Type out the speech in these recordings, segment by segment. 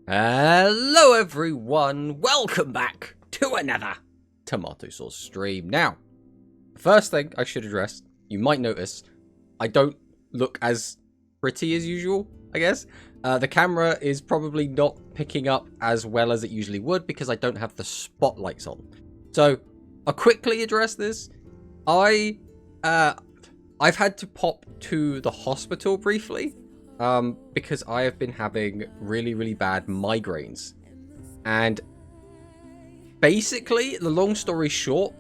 Hello everyone, welcome back to another tomato sauce stream. Now, first thing I should address, you might notice, I don't look as pretty as usual, I guess. The camera is probably not picking up as well as it usually would because I don't have the spotlights on. So, I'll quickly address this. I've had to pop to the hospital briefly. Because I have been having really bad migraines. And basically, the long story short,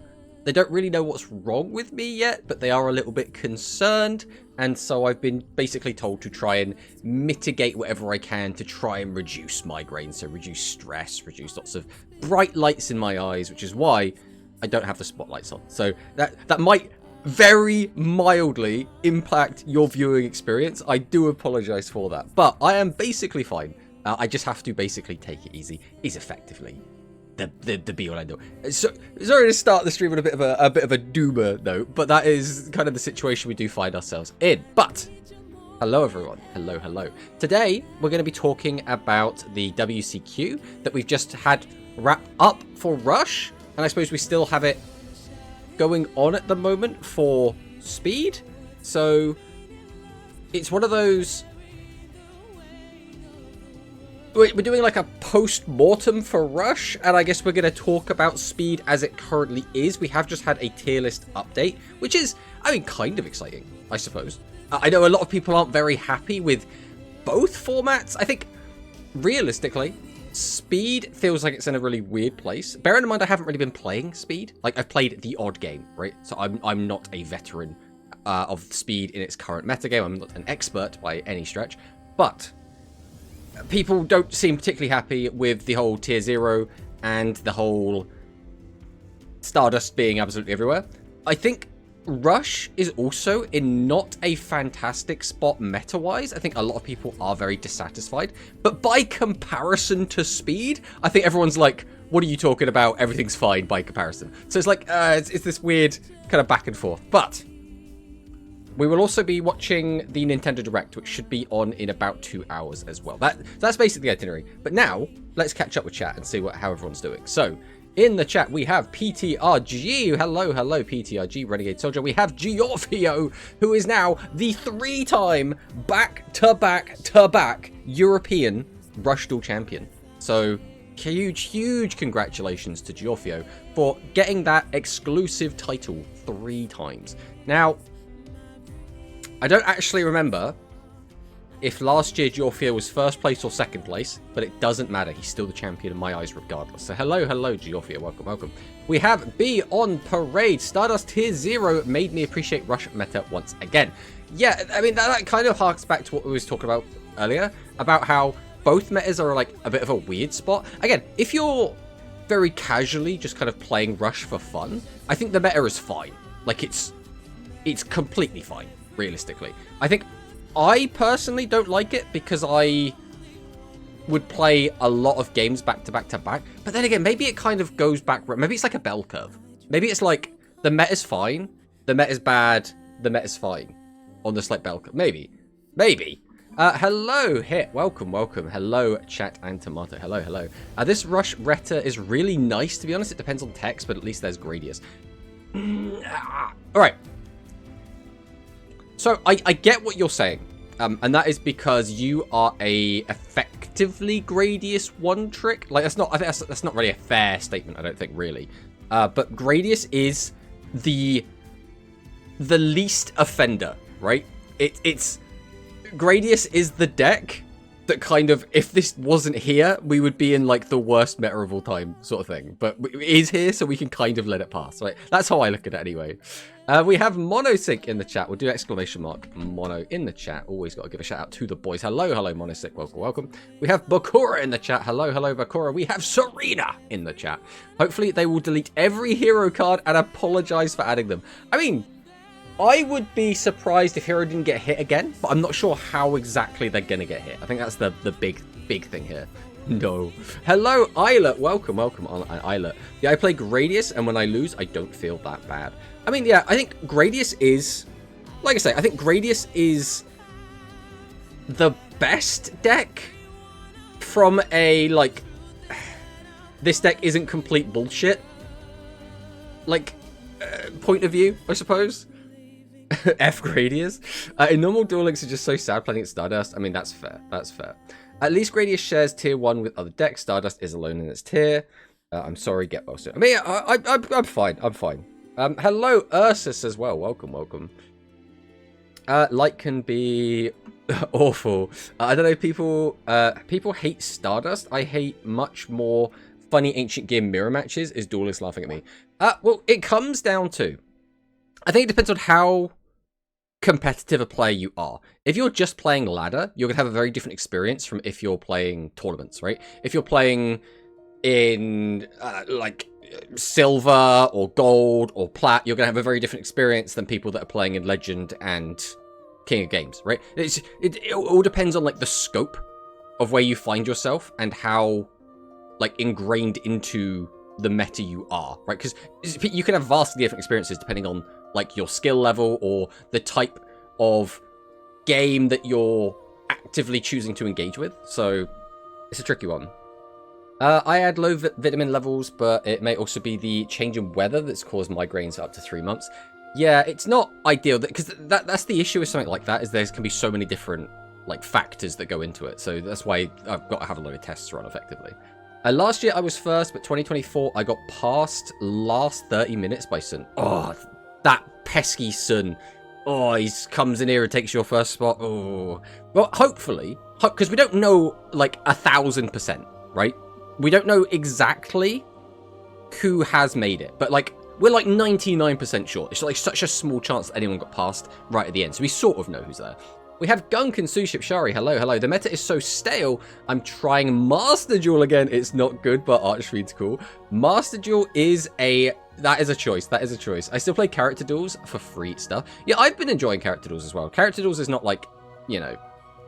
they don't really know what's wrong with me yet, but they are a little bit concerned. And so I've been basically told to try and mitigate whatever I can to try and reduce migraines. So reduce stress, reduce lots of bright lights in my eyes, which is why I don't have the spotlights on. So that might very mildly impact your viewing experience. I do apologize for that, but I am basically fine. I just have to basically take it easy is effectively the be all I do. So sorry to start the stream with a bit of a doomer note, but that is kind of the situation we do find ourselves in. But hello everyone, hello. Today we're going to be talking about the WCQ that we've just had wrapped up for Rush, and I suppose we still have it going on at the moment for Speed. So it's one of those, we're doing like a post-mortem for Rush, and I guess we're going to talk about Speed as it currently is. We have just had a tier list update, which is, I mean, kind of exciting, I suppose. I know a lot of people aren't very happy with both formats. I think realistically Speed feels like it's in a really weird place. Bearing in mind I haven't really been playing Speed. Like, I've played the odd game, right? So I'm not a veteran of Speed in its current metagame. I'm not an expert by any stretch. But people don't seem particularly happy with the whole Tier 0 and the whole Stardust being absolutely everywhere. I think Rush is also in not a fantastic spot meta-wise. I think a lot of people are very dissatisfied. But by comparison to Speed, I think everyone's like, what are you talking about? Everything's fine by comparison. So it's like, it's this weird kind of back and forth. But we will also be watching the Nintendo Direct, which should be on in about 2 hours as well. That's basically the itinerary. But now, let's catch up with chat and see how everyone's doing. So, in the chat, we have PTRG. Hello, PTRG, Renegade Soldier. We have Giorgio, who is now the 3-time back-to-back European Rush Duel champion. So, huge congratulations to Giorgio for getting that exclusive title 3 times. Now, I don't actually remember if last year Giorgio was first place or second place, but it doesn't matter. He's still the champion in my eyes regardless. So hello, Giorgio. Welcome. We have B on Parade. Stardust Tier 0 made me appreciate Rush meta once again. Yeah, I mean, that kind of harks back to what we was talking about earlier, about how both metas are like a bit of a weird spot. Again, if you're very casually just kind of playing Rush for fun, I think the meta is fine. Like, it's completely fine, realistically. I think I personally don't like it because I would play a lot of games back to back. But then again, maybe it kind of goes back. Maybe it's like a bell curve. Maybe it's like the meta's fine, the meta's bad, the meta's fine on this like bell curve. Maybe. Hello, Hit. Welcome. Hello, chat and tomato. Hello. This Rush Retta is really nice, to be honest. It depends on text, but at least there's Gradius. All right. So I get what you're saying, and that is because you are a effectively Gradius one trick. Like, I think that's not really a fair statement. I don't think really, but Gradius is the least offender, right? It's Gradius is the deck that kind of, if this wasn't here, we would be in like the worst meta of all time sort of thing. But it is here, so we can kind of let it pass, right? That's how I look at it anyway. We have Monosync in the chat. We'll do exclamation mark Mono in the chat. Always got to give a shout out to the boys. Hello, Monosync. Welcome. We have Bakura in the chat. Hello, Bakura. We have Serena in the chat. Hopefully they will delete every hero card and apologize for adding them. I mean, I would be surprised if hero didn't get hit again, but I'm not sure how exactly they're going to get hit. I think that's the big thing here. No. Hello, Isla. Welcome, Isla. Yeah, I play Gradius, and when I lose, I don't feel that bad. I mean, yeah, I think Gradius is, like I say, I think Gradius is the best deck from a, like, this deck isn't complete bullshit, like, point of view, I suppose. F Gradius. In normal Duel Links are just so sad playing at Stardust. I mean, that's fair. That's fair. At least Gradius shares tier 1 with other decks. Stardust is alone in its tier. I'm sorry, get well soon. I mean, I'm fine. I'm fine. Hello, Ursus as well. Welcome, welcome. Light can be awful. I don't know, people hate Stardust. I hate much more funny Ancient Gear mirror matches. Is Duelist laughing at me? Well, it comes down to, I think it depends on how competitive a player you are. If you're just playing ladder, you're gonna have a very different experience from if you're playing tournaments, right? If you're playing in like silver or gold or plat, you're gonna have a very different experience than people that are playing in legend and king of games, right? It all depends on like the scope of where you find yourself and how like ingrained into the meta you are, right? Because you can have vastly different experiences depending on like your skill level or the type of game that you're actively choosing to engage with. So it's a tricky one. I had low vitamin levels, but it may also be the change in weather that's caused migraines up to 3 months. Yeah, it's not ideal because that's the issue with something like that, is there can be so many different like factors that go into it. So that's why I've got to have a load of tests run effectively. Last year I was first, but 2024 I got past last 30 minutes by Sun. Oh, that pesky Sun. Oh, he comes in here and takes your first spot. Oh, well, hopefully, because we don't know like 1000%, right? We don't know exactly who has made it, but like we're like 99% sure. It's like such a small chance that anyone got past right at the end, so we sort of know who's there. We have Gunk and Suship Shari. Hello, hello. The meta is so stale. I'm trying Master Duel again. It's not good, but Archfiend's cool. Master Duel is that is a choice. That is a choice. I still play character duels for free stuff. Yeah, I've been enjoying character duels as well. Character duels is not like, you know,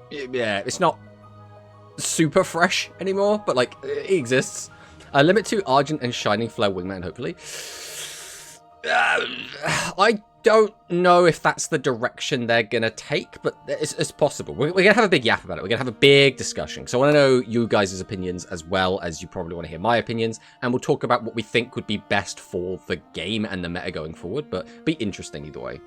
yeah, it's not super fresh anymore, but like it exists. Limit 2 Argent and Shining Flare Wingman, hopefully. I don't know if that's the direction they're gonna take, but it's possible. We're gonna have a big yap about it. We're gonna have a big discussion. So I want to know you guys' opinions as well as you probably want to hear my opinions, and we'll talk about what we think would be best for the game and the meta going forward, but be interesting either way.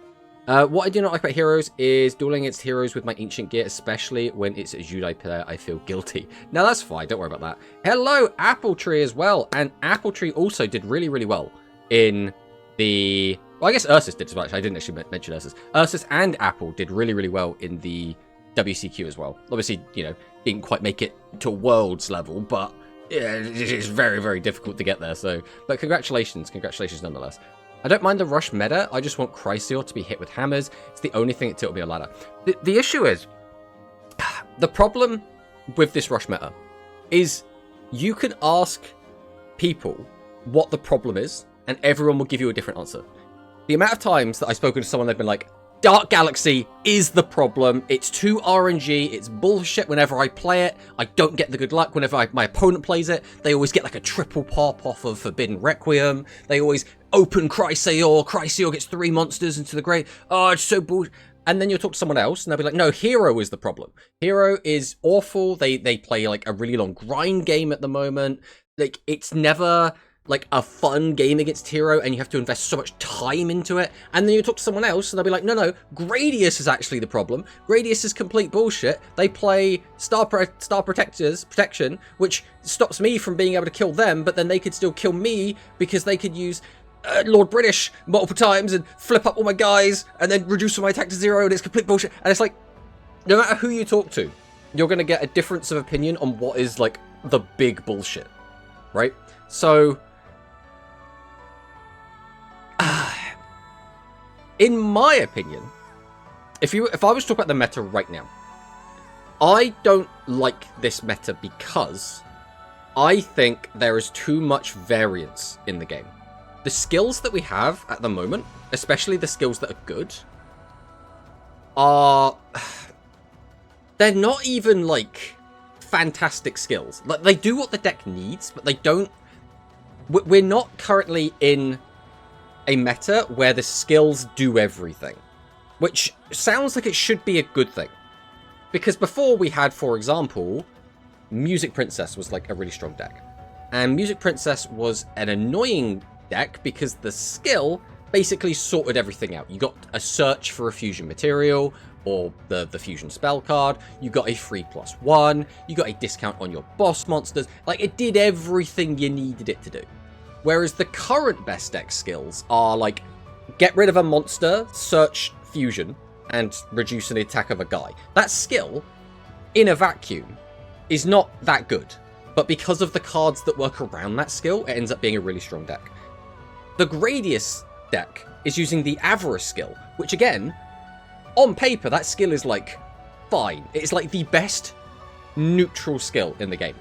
What I do not like about Heroes is dueling against Heroes with my Ancient Gear, especially when it's a Judai player. I feel guilty. No, that's fine. Don't worry about that. Hello, Apple Tree as well. And Apple Tree also did really, really well in the... Well, I guess Ursus did as well. Actually, I didn't actually mention Ursus. Ursus and Apple did really, really well in the WCQ as well. Obviously, you know, didn't quite make it to Worlds level, but yeah, it's very, very difficult to get there. So, but congratulations nonetheless. I don't mind the rush meta, I just want Chrysaor to be hit with hammers. It's the only thing that tilted me a ladder. The issue is, the problem with this rush meta is you can ask people what the problem is, and everyone will give you a different answer. The amount of times that I've spoken to someone, they've been like, Dark Galaxy is the problem. It's too RNG. It's bullshit whenever I play it. I don't get the good luck whenever my opponent plays it. They always get like a triple pop off of Forbidden Requiem. They always open Chrysaor. Chrysaor gets 3 monsters into the grave. Oh, it's so bullshit. And then you'll talk to someone else and they'll be like, no, Hero is the problem. Hero is awful. They play like a really long grind game at the moment. Like, it's never like a fun game against Hero, and you have to invest so much time into it. And then you talk to someone else and they'll be like, no, Gradius is actually the problem. Gradius is complete bullshit. They play Star Protection, which stops me from being able to kill them, but then they could still kill me because they could use Lord British multiple times and flip up all my guys and then reduce all my attack to 0, and it's complete bullshit. And it's like, no matter who you talk to, you're going to get a difference of opinion on what is like the big bullshit, right? So in my opinion, if I was to talk about the meta right now, I don't like this meta because I think there is too much variance in the game. The skills that we have at the moment, especially the skills that are good, they're not even like fantastic skills. Like, they do what the deck needs, but they don't. We're not currently in a meta where the skills do everything, which sounds like it should be a good thing. Because before we had, for example, Music Princess was like a really strong deck. And Music Princess was an annoying deck because the skill basically sorted everything out. You got a search for a fusion material or the fusion spell card. You got a free +1. You got a discount on your boss monsters. Like, it did everything you needed it to do. Whereas the current best deck skills are like, get rid of a monster, search fusion, and reduce the attack of a guy. That skill, in a vacuum, is not that good. But because of the cards that work around that skill, it ends up being a really strong deck. The Gradius deck is using the Avarice skill, which again, on paper, that skill is like fine. It's like the best neutral skill in the game.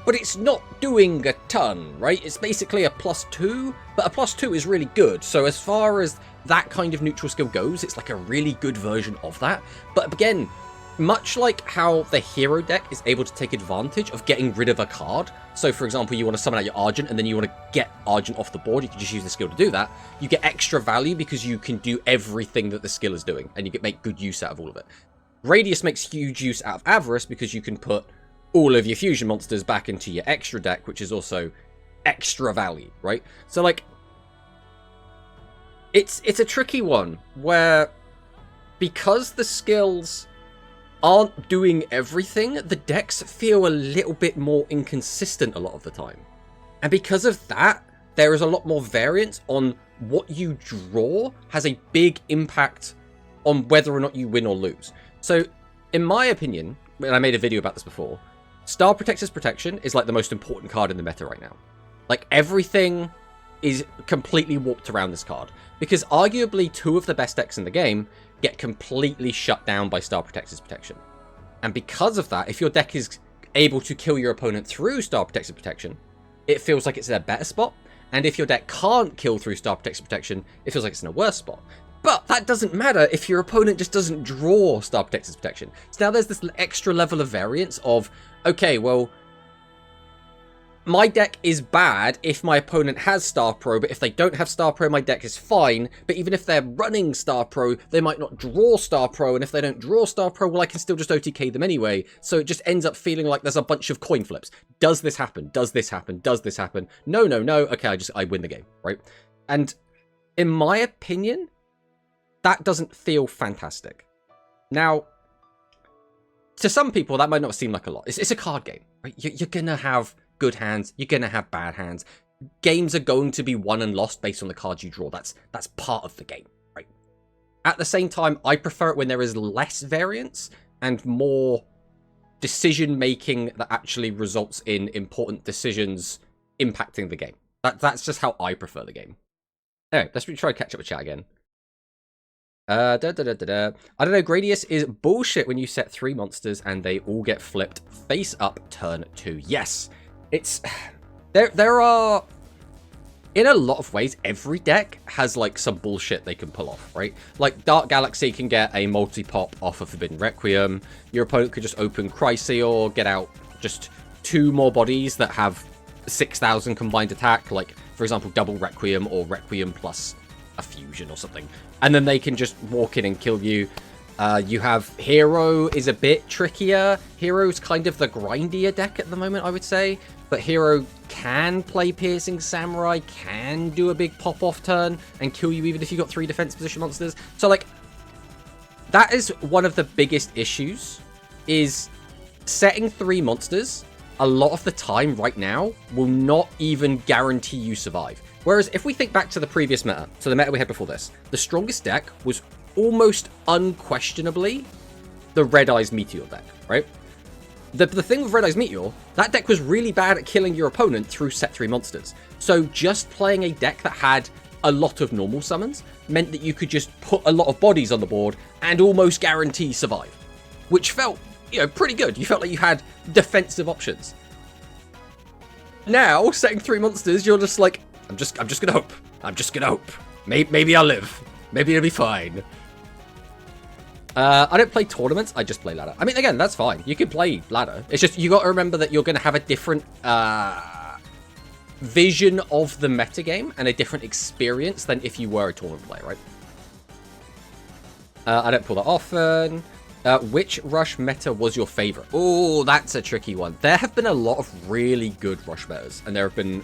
But it's not doing a ton, right? It's basically a +2, but a +2 is really good. So as far as that kind of neutral skill goes, it's like a really good version of that. But again, much like how the hero deck is able to take advantage of getting rid of a card. So for example, you want to summon out your Argent and then you want to get Argent off the board. You can just use the skill to do that. You get extra value because you can do everything that the skill is doing and you can make good use out of all of it. Radius makes huge use out of Avarice because you can put all of your fusion monsters back into your extra deck, which is also extra value, right? So like, it's a tricky one where because the skills aren't doing everything, the decks feel a little bit more inconsistent a lot of the time. And because of that, there is a lot more variance on what you draw has a big impact on whether or not you win or lose. So, in my opinion, and I made a video about this before, Star Protector's Protection is like the most important card in the meta right now. Like, everything is completely warped around this card. Because arguably 2 of the best decks in the game get completely shut down by Star Protector's Protection. And because of that, if your deck is able to kill your opponent through Star Protector's Protection, it feels like it's in a better spot. And if your deck can't kill through Star Protector's Protection, it feels like it's in a worse spot. But that doesn't matter if your opponent just doesn't draw Star Protector's Protection. So now there's this extra level of variance of, okay, well, my deck is bad if my opponent has Star Pro, but if they don't have Star Pro, my deck is fine. But even if they're running Star Pro, they might not draw Star Pro, and if they don't draw Star Pro, well, I can still just OTK them anyway. So it just ends up feeling like there's a bunch of coin flips. Does this happen? Does this happen? Does this happen? No, no, no. Okay, I win the game, right? And in my opinion, that doesn't feel fantastic. Now, to some people, that might not seem like a lot. It's a card game, right? You're gonna have good hands, you're gonna have bad hands. Games are going to be won and lost based on the cards you draw. That's part of the game, right? At the same time, I prefer it when there is less variance and more decision making that actually results in important decisions impacting the game. That's just how I prefer the game. Anyway, let's try to catch up with chat again. I don't know, Gradius is bullshit when you set 3 monsters and they all get flipped face up turn 2. Yes. It's there are, in a lot of ways, every deck has like some bullshit they can pull off, right? Like Dark Galaxy can get a multi-pop off of Forbidden Requiem. Your opponent could just open Chrysaor, get out just 2 more bodies that have 6,000 combined attack, like for example double Requiem or Requiem plus a fusion or something, and then they can just walk in and kill you. You have Hero is a bit trickier. Hero's kind of the grindier deck at the moment, I would say. But Hero can play Piercing Samurai, can do a big pop-off turn and kill you even if you've got 3 defense position monsters. So, like, that is one of the biggest issues, is setting 3 monsters a lot of the time right now will not even guarantee you survive. Whereas if we think back to the previous meta, so the meta we had before this, the strongest deck was almost unquestionably the Red Eyes Meteor deck, right? The thing with Red Eyes Meteor, that deck was really bad at killing your opponent through set 3 monsters. So just playing a deck that had a lot of normal summons meant that you could just put a lot of bodies on the board and almost guarantee survive, which felt, you know, pretty good. You felt like you had defensive options. Now, setting 3 monsters, you're just like, I'm just gonna hope. I'm just gonna hope. Maybe I'll live. Maybe it'll be fine. I don't play tournaments, I just play ladder. I mean, again, that's fine. You can play ladder. It's just, you got to remember that you're going to have a different vision of the metagame and a different experience than if you were a tournament player, right? I don't pull that often. Which Rush meta was your favorite? Oh, that's a tricky one. There have been a lot of really good Rush metas, and there have been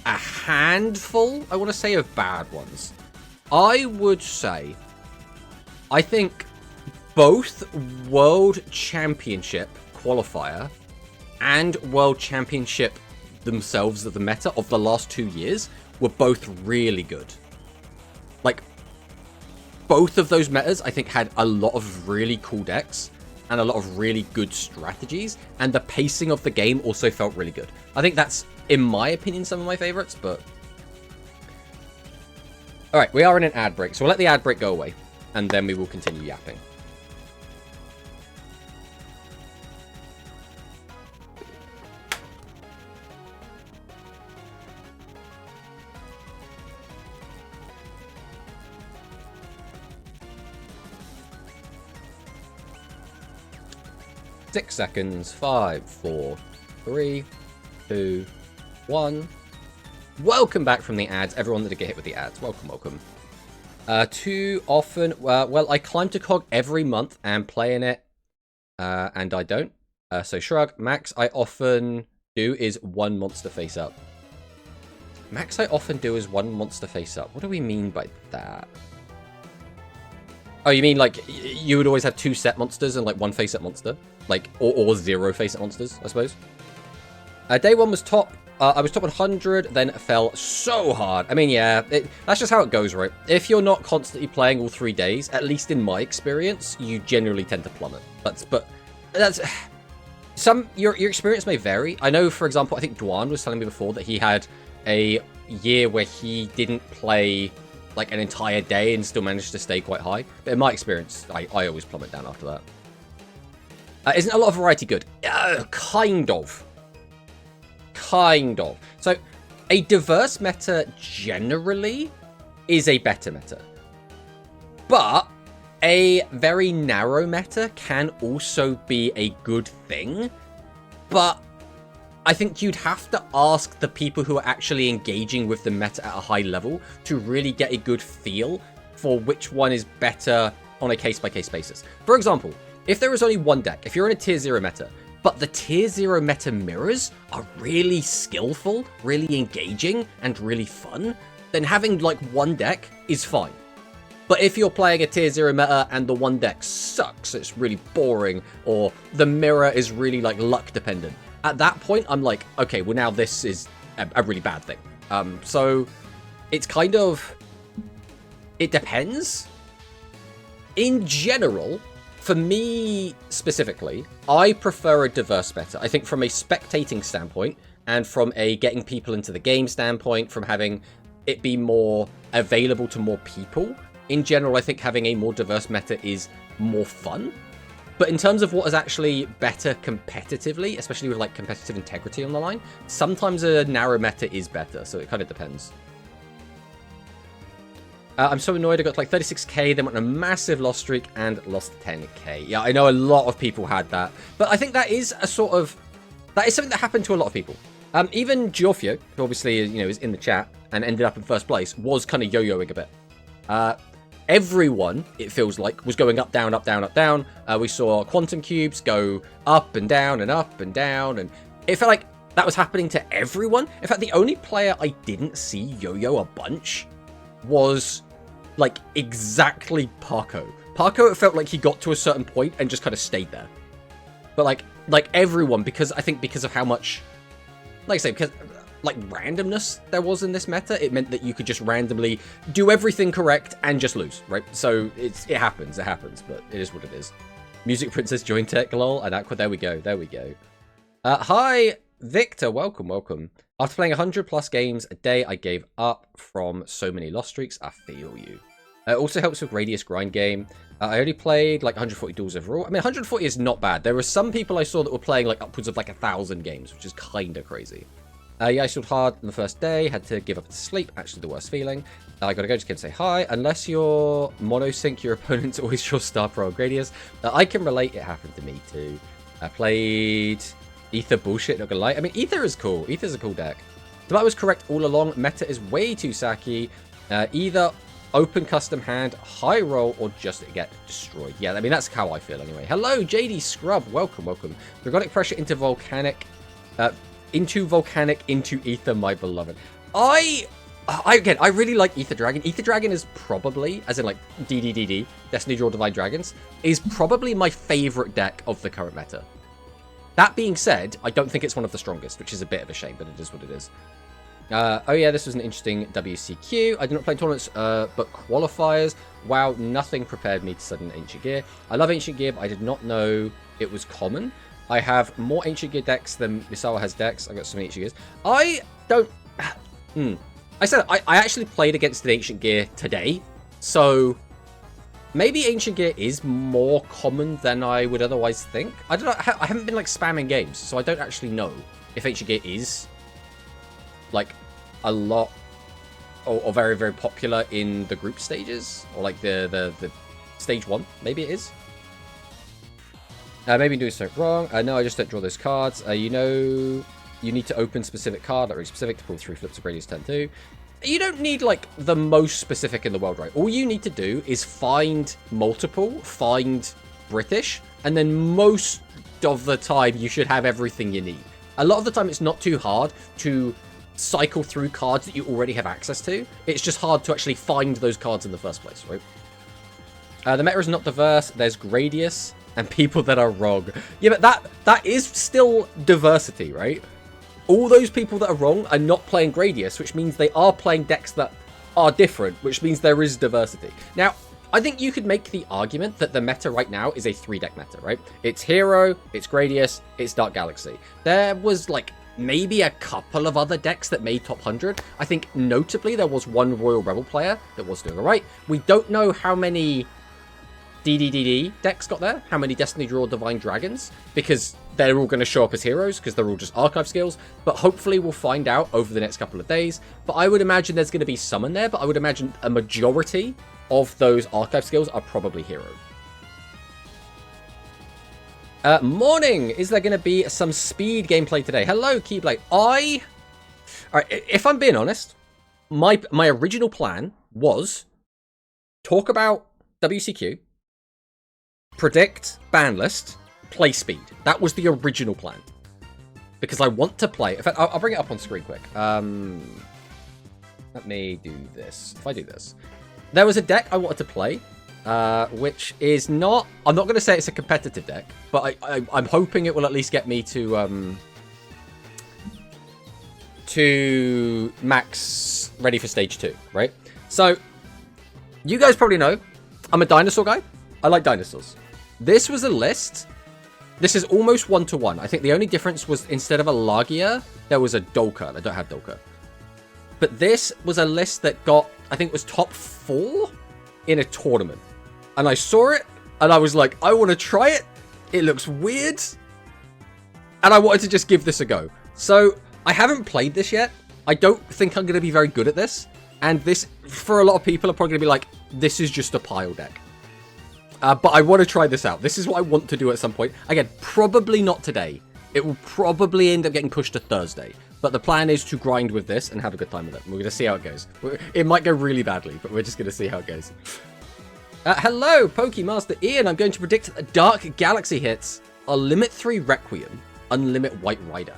a handful, I want to say, of bad ones. I would say, I think both World Championship qualifier and World Championship themselves of the meta of the last 2 years were both really good. Like, both of those metas, I think, had a lot of really cool decks and a lot of really good strategies, and the pacing of the game also felt really good. I think that's, in my opinion, some of my favorites, but... Alright, we are in an ad break, so we'll let the ad break go away, and then we will continue yapping. Six seconds. 5, 4, 3, 2, 1. Welcome back from the ads. Everyone that did get hit with the ads. Welcome, welcome. Too often. Well, I climb to COG every month and play in it, and I don't. So shrug. Max, I often do is one monster face up. Max, I often do is one monster face up. What do we mean by that? Oh, you mean like you would always have 2 set monsters and like 1 face up monster? Like, or 0 face up monsters, I suppose. Day 1 was top. I was top 100, then fell so hard. I mean, yeah, that's just how it goes, right? If you're not constantly playing all 3 days, at least in my experience, you generally tend to plummet. But that's your experience may vary. I know, for example, I think Dwan was telling me before that he had a year where he didn't play like an entire day and still managed to stay quite high. But in my experience, I always plummet down after that. Isn't a lot of variety good? Kind of. Kind of. So, a diverse meta generally is a better meta. But a very narrow meta can also be a good thing. But I think you'd have to ask the people who are actually engaging with the meta at a high level to really get a good feel for which one is better on a case-by-case basis. For example, if there is only one deck, if you're in a tier 0 meta, but the tier 0 meta mirrors are really skillful, really engaging, and really fun, then having like one deck is fine. But if you're playing a tier 0 meta and the one deck sucks, it's really boring, or the mirror is really like luck dependent, at that point I'm like, okay, well now this is a really bad thing. So it's kind of, it depends. In general, for me specifically, I prefer a diverse meta. I think from a spectating standpoint, and from a getting people into the game standpoint, from having it be more available to more people, in general, I think having a more diverse meta is more fun. But in terms of what is actually better competitively, especially with like competitive integrity on the line, sometimes a narrow meta is better, so it kind of depends. I'm so annoyed I got like 36k, then went on a massive loss streak and lost 10k. Yeah, I know a lot of people had that. But I think that is a sort of... that is something that happened to a lot of people. Even Giorfio, who obviously is in the chat and ended up in first place, was kind of yo-yoing a bit. Everyone, it feels like, was going up, down, up, down, up, down. We saw quantum cubes go up and down and up and down. And it felt like that was happening to everyone. In fact, the only player I didn't see yo-yo a bunch was... like, exactly Parko. Parko, it felt like he got to a certain point and just kind of stayed there. But, like everyone, because I think because of how much... like I say, because, like, randomness there was in this meta, it meant that you could just randomly do everything correct and just lose, right? So, it happens, but it is what it is. Music Princess joined tech, lol, and Aqua, there we go. Hi, Victor, welcome. After playing 100 plus games a day, I gave up from so many loss streaks. I feel you. It also helps with Radius grind game. I only played like 140 duels overall. I mean, 140 is not bad. There were some people I saw that were playing like upwards of like 1,000 games, which is kind of crazy. Yeah, I struggled hard on the first day. Had to give up to sleep. Actually, the worst feeling. I gotta go. Just can say hi. Unless you're monosync, your opponent's always your star pro Gradius. I can relate. It happened to me too. I played Ether bullshit, not gonna lie. I mean, Ether is cool. Ether's a cool deck. But I was correct all along. Meta is way too sacky. Either open custom hand, high roll, or just get destroyed. Yeah, I mean, that's how I feel anyway. Hello, JD Scrub. Welcome, welcome. Dragonic pressure into volcanic, into ether, my beloved. Again, I really like Ether Dragon. Ether Dragon is probably, as in like DDDD, Destiny Draw Divine Dragons, is probably my favorite deck of the current meta. That being said, I don't think it's one of the strongest, which is a bit of a shame, but it is what it is. Oh yeah, this was an interesting WCQ. I did not play tournaments, but qualifiers. Wow, nothing prepared me to sudden Ancient Gear. I love Ancient Gear, but I did not know it was common. I have more Ancient Gear decks than Misawa has decks. I got so many Ancient Gears. I don't... I said I actually played against an Ancient Gear today, so maybe Ancient Gear is more common than I would otherwise think. I don't know. I haven't been like spamming games, so I don't actually know if Ancient Gear is like a lot or very, very popular in the group stages, or like the stage 1. Maybe it is. Maybe I'm doing something wrong. No, I just don't draw those cards. You know, you need to open specific card, like really specific, to pull 3 flips of Radius 10-2. You don't need like the most specific in the world, right? All you need to do is find multiple, find British, and then most of the time you should have everything you need. A lot of the time it's not too hard to cycle through cards that you already have access to. It's just hard to actually find those cards in the first place, right? The meta is not diverse. There's Gradius and people that are wrong. Yeah, but that is still diversity, right? All those people that are wrong are not playing Gradius, which means they are playing decks that are different, which means there is diversity. Now, I think you could make the argument that the meta right now is a 3-deck meta, right? It's Hero, it's Gradius, it's Dark Galaxy. There was, like, maybe a couple of other decks that made top 100. I think, notably, there was one Royal Rebel player that was doing alright. We don't know how many DDDD decks got there, how many Destiny Draw Divine Dragons, because they're all going to show up as heroes, because they're all just archive skills, but hopefully we'll find out over the next couple of days. But I would imagine there's going to be some in there, but I would imagine a majority of those archive skills are probably hero. Morning! Is there going to be some speed gameplay today? Hello, Keyblade. Alright, if I'm being honest, my original plan was talk about WCQ, predict BANLIST, play speed. That was the original plan. Because I want to play... In fact, I'll bring it up on screen quick. Let me do this. If I do this. There was a deck I wanted to play, which is not... I'm not going to say it's a competitive deck, but I'm hoping it will at least get me to max ready for stage 2, right? So, you guys probably know, I'm a dinosaur guy. I like dinosaurs. This was a list. This is almost 1-to-1. I think the only difference was instead of a Lagia, there was a Dolka. I don't have Dolka. But this was a list that got, I think it was top 4 in a tournament. And I saw it, and I was like, I want to try it. It looks weird. And I wanted to just give this a go. So, I haven't played this yet. I don't think I'm going to be very good at this. And this, for a lot of people, are probably going to be like, this is just a pile deck. But I want to try this out. This is what I want to do at some point. Again, probably not today. It will probably end up getting pushed to Thursday. But the plan is to grind with this and have a good time with it. We're going to see how it goes. It might go really badly, but we're just going to see how it goes. Hello, Pokemaster Ian. I'm going to predict Dark Galaxy hits are Limit 3 Requiem, Unlimit White Rider.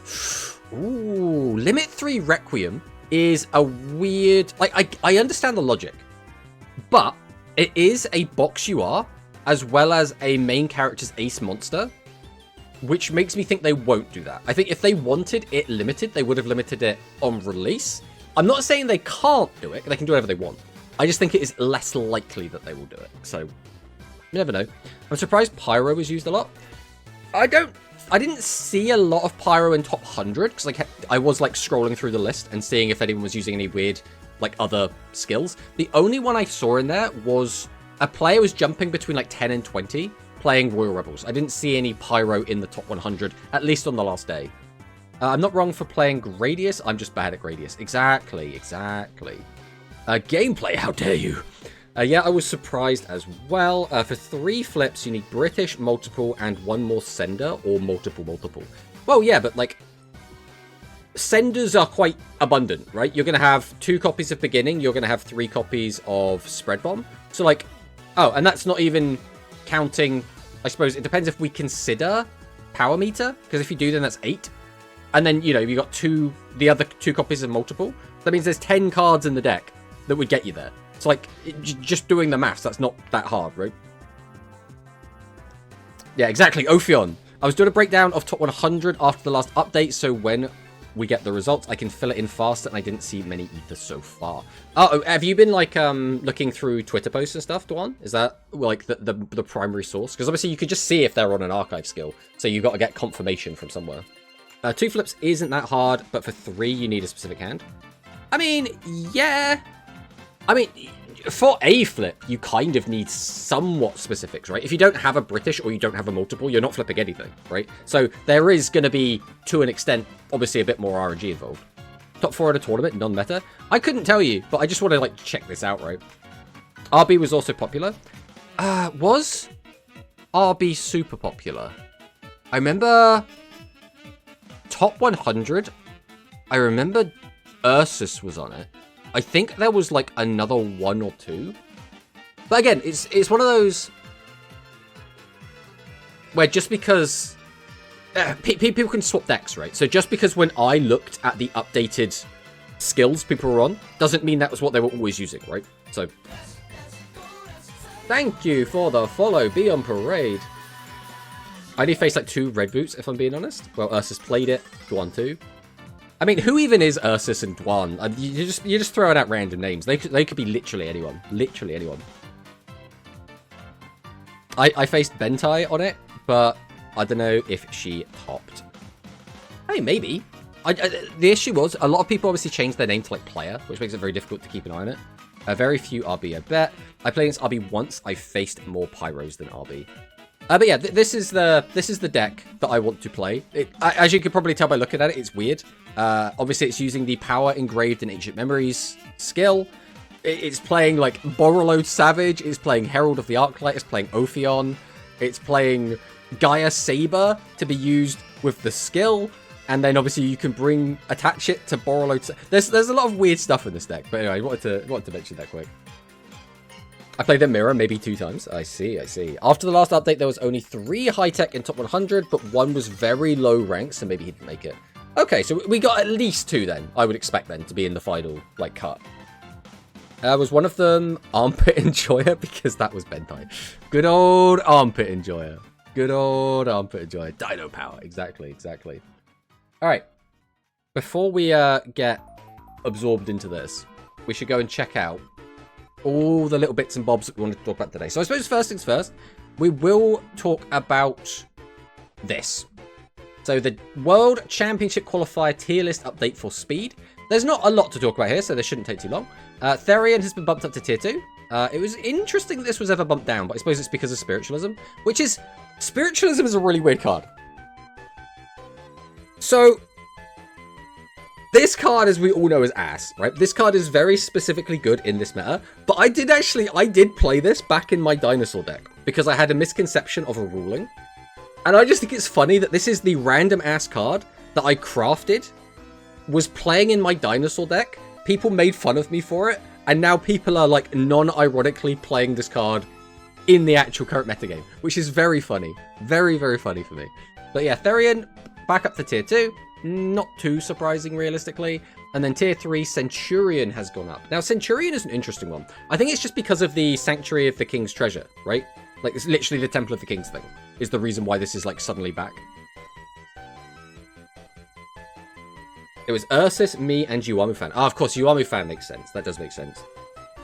Ooh, Limit 3 Requiem is a weird... I understand the logic. But it is a box UR, as well as a main character's ace monster, which makes me think they won't do that. I think if they wanted it limited, they would have limited it on release. I'm not saying they can't do it. They can do whatever they want. I just think it is less likely that they will do it. So, you never know. I'm surprised Pyro was used a lot. I didn't see a lot of Pyro in top 100, because I was like scrolling through the list and seeing if anyone was using any weird, like, other skills. The only one I saw in there was a player was jumping between like 10 and 20 playing Royal Rebels. I didn't see any Pyro in the top 100, at least on the last day. I'm not wrong for playing Gradius. I'm just bad at Gradius. Exactly. Gameplay, how dare you? Yeah, I was surprised as well. For 3 flips, you need British, multiple, and 1 more sender, or multiple. Well, yeah, but like... senders are quite abundant, right? You're going to have 2 copies of Beginning. You're going to have 3 copies of Spread Bomb. So, like, oh, and that's not even counting, I suppose, it depends if we consider Power Meter, because if you do, then that's 8. And then, you know, you got the other 2 copies of Multiple. That means there's 10 cards in the deck that would get you there. It's like, just doing the maths, that's not that hard, right? Yeah, exactly. Ophion. I was doing a breakdown of top 100 after the last update, so when we get the results, I can fill it in faster, and I didn't see many either so far. Oh, have you been, like, looking through Twitter posts and stuff, Dwan? Is that, like, the primary source? Because obviously you could just see if they're on an archive skill, so you've got to get confirmation from somewhere. 2 flips isn't that hard, but for 3 you need a specific hand. I mean, yeah. I mean, for a flip, you kind of need somewhat specifics, right? If you don't have a British or you don't have a multiple, you're not flipping anything, right? So there is going to be, to an extent, obviously a bit more RNG involved. Top 4 at a tournament, non-meta. I couldn't tell you, but I just want to, like, check this out, right? RB was also popular. Was RB super popular? I remember top 100. I remember Ursus was on it. I think there was, like, another 1 or 2. But again, it's one of those where just because people can swap decks, right? So just because when I looked at the updated skills people were on, doesn't mean that was what they were always using, right? So thank you for the follow. Be on parade. I only faced, like, 2 red boots, if I'm being honest. Well, Ursus played it. Dwan too. I mean, who even is Ursus and Dwan? You're just throwing out random names. They could be literally anyone. Literally anyone. I faced Bentai on it, but I don't know if she topped. I mean, maybe. The issue was, a lot of people obviously changed their name to, like, player, which makes it very difficult to keep an eye on it. Very few RB, I bet. I played against RB once. I faced more Pyros than RB. But yeah, this is the deck that I want to play. As you could probably tell by looking at it, it's weird. Obviously, it's using the Power Engraved in Ancient Memories skill. It's playing, like, Borrelode Savage. It's playing Herald of the Arclight. It's playing Ophion. It's playing Gaia Saber to be used with the skill. And then, obviously, you can attach it to Borrelode. There's a lot of weird stuff in this deck. But anyway, I wanted to mention that quick. I played the mirror maybe 2 times. I see. After the last update, there was only 3 high-tech in top 100, but 1 was very low rank, so maybe he didn't make it. Okay, so we got at least 2 then, I would expect then, to be in the final, like, cut. Was one of them Armpit Enjoyer? Because that was Bentai. Good old Armpit Enjoyer. Good old Armpit Enjoyer. Dino Power. Exactly. Alright. Before we get absorbed into this, we should go and check out all the little bits and bobs that we want to talk about today. So I suppose first things first, we will talk about this. So the World Championship Qualifier tier list update for Speed. There's not a lot to talk about here, so this shouldn't take too long. Therian has been bumped up to tier 2. It was interesting that this was ever bumped down, but I suppose it's because of Spiritualism, which is... Spiritualism is a really weird card. So... this card, as we all know, is ass, right? This card is very specifically good in this meta, but I did play this back in my dinosaur deck because I had a misconception of a ruling. And I just think it's funny that this is the random ass card that I crafted, was playing in my dinosaur deck, people made fun of me for it, and now people are, like, non-ironically playing this card in the actual current metagame, which is very funny. Very, very funny for me. But yeah, Therian, back up to tier 2. Not too surprising, realistically. And then tier 3, Centurion has gone up. Now, Centurion is an interesting one. I think it's just because of the Sanctuary of the King's Treasure, right? Like, it's literally the Temple of the Kings thing is the reason why this is, like, suddenly back. It was Ursus, me, and Yuamu Fan. Ah, of course, Yuamu Fan makes sense. That does make sense.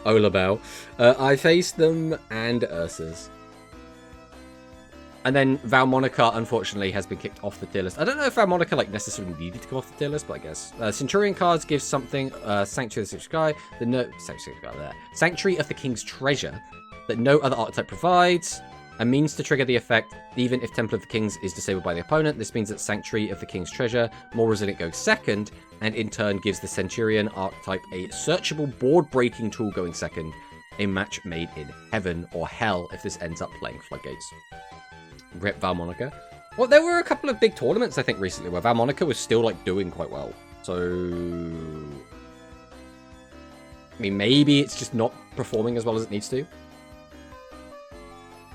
Olabelle. I faced them and Ursus. And then Valmonica, unfortunately, has been kicked off the tier list. I don't know if Valmonica, like, necessarily needed to come off the tier list, but I guess. Centurion cards give something, Sanctuary of the Sky, Sanctuary of the King's Treasure, that no other archetype provides, a means to trigger the effect, even if Temple of the Kings is disabled by the opponent. This means that Sanctuary of the King's Treasure, more resilient, goes second, and in turn gives the Centurion archetype a searchable board-breaking tool going second, a match made in heaven or hell if this ends up playing Floodgates. Rip Valmonica. Well, there were a couple of big tournaments, I think, recently where Valmonica was still, like, doing quite well. So, I mean, maybe it's just not performing as well as it needs to.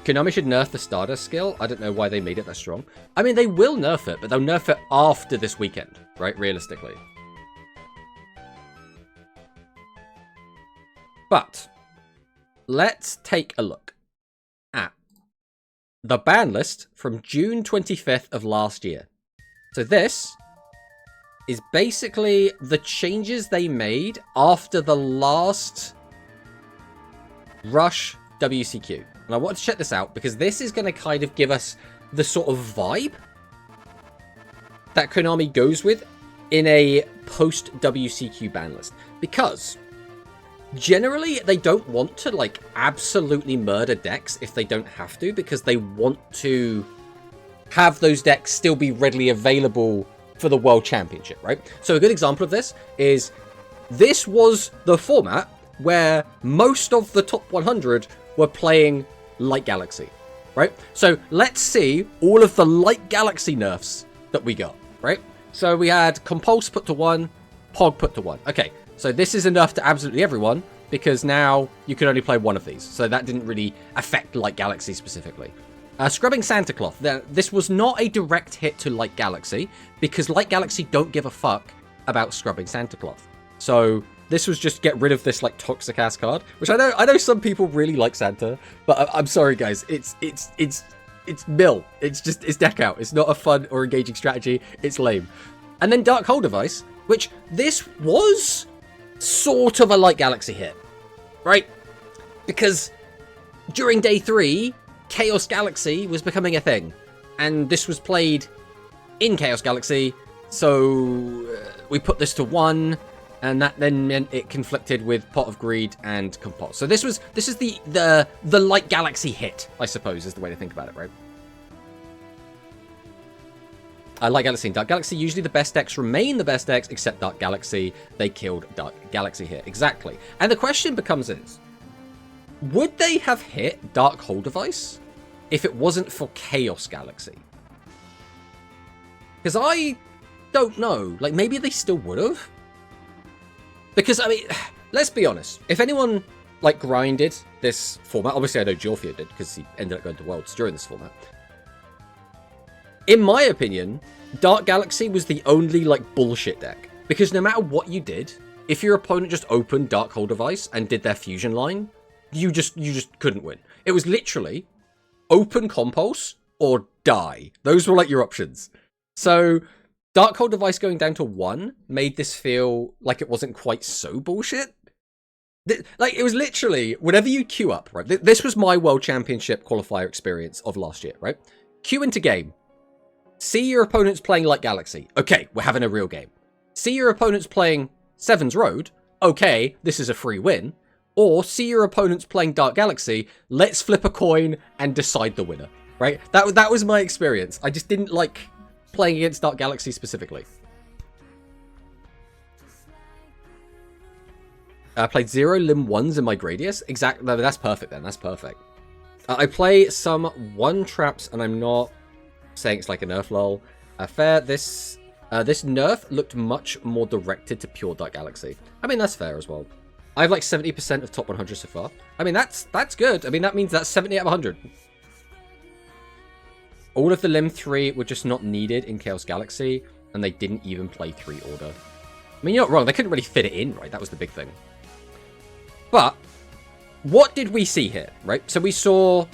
Konami should nerf the Stardust skill. I don't know why they made it that strong. I mean, they will nerf it, but they'll nerf it after this weekend, right? Realistically. But let's take a look at the ban list from June 25th of last year. So this is basically the changes they made after the last Rush WCQ. And I want to check this out because this is going to kind of give us the sort of vibe that Konami goes with in a post-WCQ ban list. Because generally they don't want to like absolutely murder decks if they don't have to, because they want to have those decks still be readily available for the World Championship, right? So a good example of this is this was the format where most of the top 100 were playing Light Galaxy, right? So let's see all of the Light Galaxy nerfs that we got, right? So we had Compulse put to 1, Pog put to 1. Okay, so this is a nerf to absolutely everyone because now you can only play one of these. So that didn't really affect Light Galaxy specifically. Scrubbing Santa Cloth. This was not a direct hit to Light Galaxy because Light Galaxy don't give a fuck about scrubbing Santa Cloth. So this was just get rid of this like toxic ass card, which I know some people really like Santa, but I'm sorry guys, it's mill. It's deck out. It's not a fun or engaging strategy. It's lame. And then Dark Hole Device, which this was sort of a Light Galaxy hit, right? Because during day 3, Chaos Galaxy was becoming a thing, and this was played in Chaos Galaxy, so we put this to 1, and that then meant it conflicted with Pot of Greed and Compulse. So this is the Light Galaxy hit, I suppose, is the way to think about it, right? Light Galaxy and Dark Galaxy, usually the best decks remain the best decks, except Dark Galaxy. They killed Dark Galaxy here. Exactly. And the question becomes is, would they have hit Dark Hole Device if it wasn't for Chaos Galaxy? Because I don't know. Like, maybe they still would have. Because, I mean, let's be honest. If anyone, like, grinded this format, obviously I know Jorfia did, because he ended up going to Worlds during this format. In my opinion, Dark Galaxy was the only, like, bullshit deck. Because no matter what you did, if your opponent just opened Dark Hole Device and did their fusion line, you just couldn't win. It was literally open Compulse or die. Those were like your options. So Dark Hole Device going down to 1 made this feel like it wasn't quite so bullshit. Like, it was literally, whenever you queue up, right? This was my World Championship qualifier experience of last year, right? Queue into game. See your opponents playing Light Galaxy. Okay, we're having a real game. See your opponents playing Seven's Road. Okay, this is a free win. Or see your opponents playing Dark Galaxy, let's flip a coin and decide the winner, right? That was my experience. I just didn't like playing against Dark Galaxy specifically. I played 0 Limb 1s in my Gradius. Exactly, no, that's perfect then, that's perfect. I play some 1 traps, and I'm not saying it's like a nerf lol. Fair, this nerf looked much more directed to pure Dark Galaxy. I mean, that's fair as well. I have like 70% of top 100 so far. I mean, that's good. I mean, that means that's 70 out of 100. All of the Limb 3 were just not needed in Chaos Galaxy, and they didn't even play 3 order. I mean, you're not wrong. They couldn't really fit it in, right? That was the big thing. But what did we see here, right? So we saw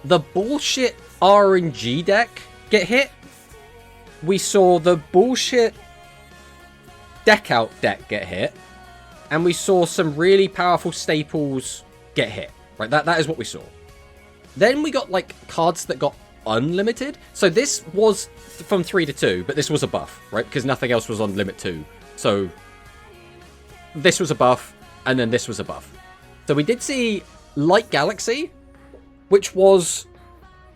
the bullshit RNG deck get hit. We saw the bullshit deck out deck get hit. And we saw some really powerful staples get hit, right? That is what we saw. Then we got, like, cards that got unlimited. So this was from 3 to 2, but this was a buff, right? Because nothing else was on limit 2. So this was a buff, and then this was a buff. So we did see Light Galaxy, which was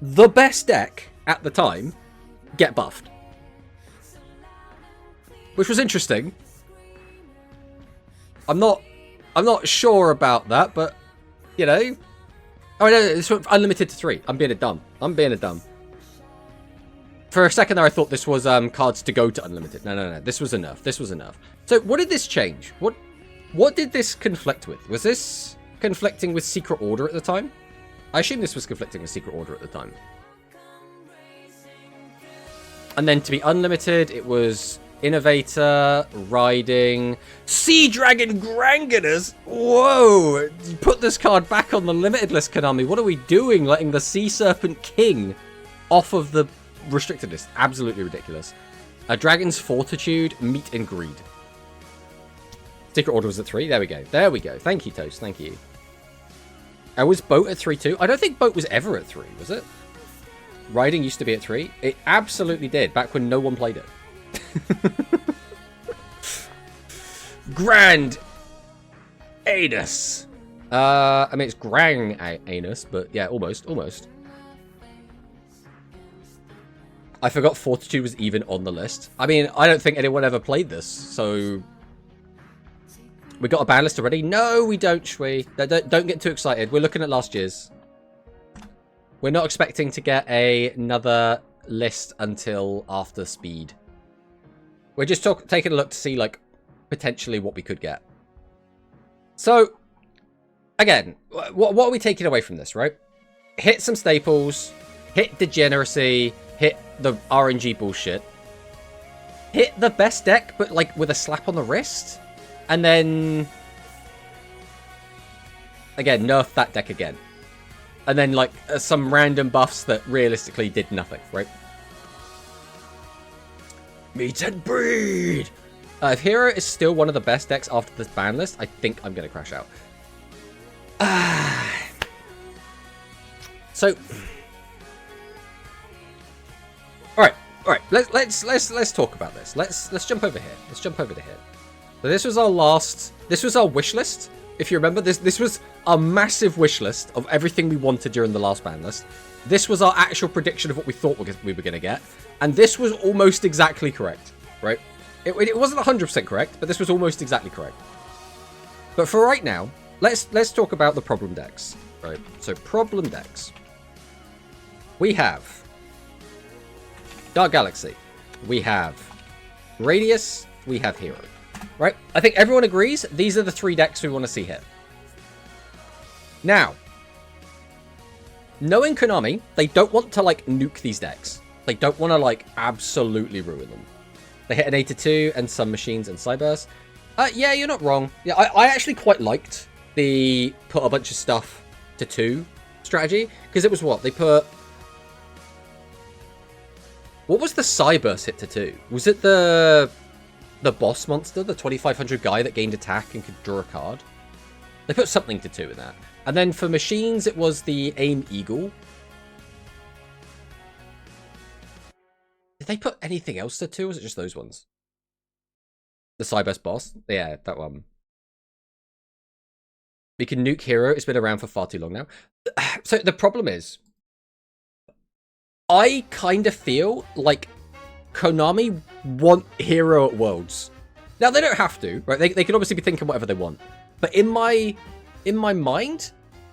the best deck at the time, get buffed. Which was interesting. I'm not sure about that, but, you know. Oh, no, it's unlimited to 3. I'm being a dumb. For a second there, I thought this was cards to go to unlimited. No. This was enough. This was enough. So what did this change? What did this conflict with? Was this conflicting with Secret Order at the time? I assume this was conflicting with Secret Order at the time. And then to be unlimited, it was Innovator, Riding, Sea Dragon Granganus. Whoa! You put this card back on the limited list, Konami. What are we doing? Letting the Sea Serpent King off of the restricted list. Absolutely ridiculous. Dragon's Fortitude, Meat and Greed. Secret Order was at 3. There we go. There we go. Thank you, Toast. Thank you. Was Boat at 3 too? I don't think Boat was ever at 3, was it? Riding used to be at 3. It absolutely did, back when no one played it. Grand Anus. I mean, it's Grang Anus, but yeah, almost. I forgot Fortitude was even on the list. I mean, I don't think anyone ever played this, so... We got a ban list already? No, we don't, Shui. Don't get too excited. We're looking at last year's. We're not expecting to get another list until after Speed. We're just taking a look to see, like, potentially what we could get. So, again, what are we taking away from this, right? Hit some staples, hit Degeneracy, hit the RNG bullshit, hit the best deck, but, like, with a slap on the wrist, and then, again, nerf that deck again. And then, like, some random buffs that realistically did nothing, right? Meet and breed! If Hero is still one of the best decks after this ban list, I think I'm going to crash out. So... Alright, let's talk about this. Let's jump over here. Let's jump over to here. So this was our wish list. If you remember, this was a massive wish list of everything we wanted during the last ban list. This was our actual prediction of what we thought we were going to get. And this was almost exactly correct, right? It wasn't 100% correct, but this was almost exactly correct. But for right now, let's talk about the problem decks, right? So problem decks. We have Dark Galaxy. We have Radius. We have Hero. Right? I think everyone agrees these are the 3 decks we want to see hit. Now, knowing Konami, they don't want to, like, nuke these decks. They don't want to, like, absolutely ruin them. They hit an 8-2 and some machines and Cyburst. Yeah, you're not wrong. Yeah, I actually quite liked the put a bunch of stuff to 2 strategy. Because it was what? They put... What was the Cyburst hit to 2? Was it the boss monster, the 2500 guy that gained attack and could draw a card? They put something to 2 in that. And then for machines, it was the Aim Eagle. Did they put anything else to 2, or was it just those ones? The Cyburst boss? Yeah, that one. We can nuke Hero. It's been around for far too long now. So the problem is, I kind of feel like Konami want Hero at Worlds. Now, they don't have to, right? They can obviously be thinking whatever they want. But in my mind,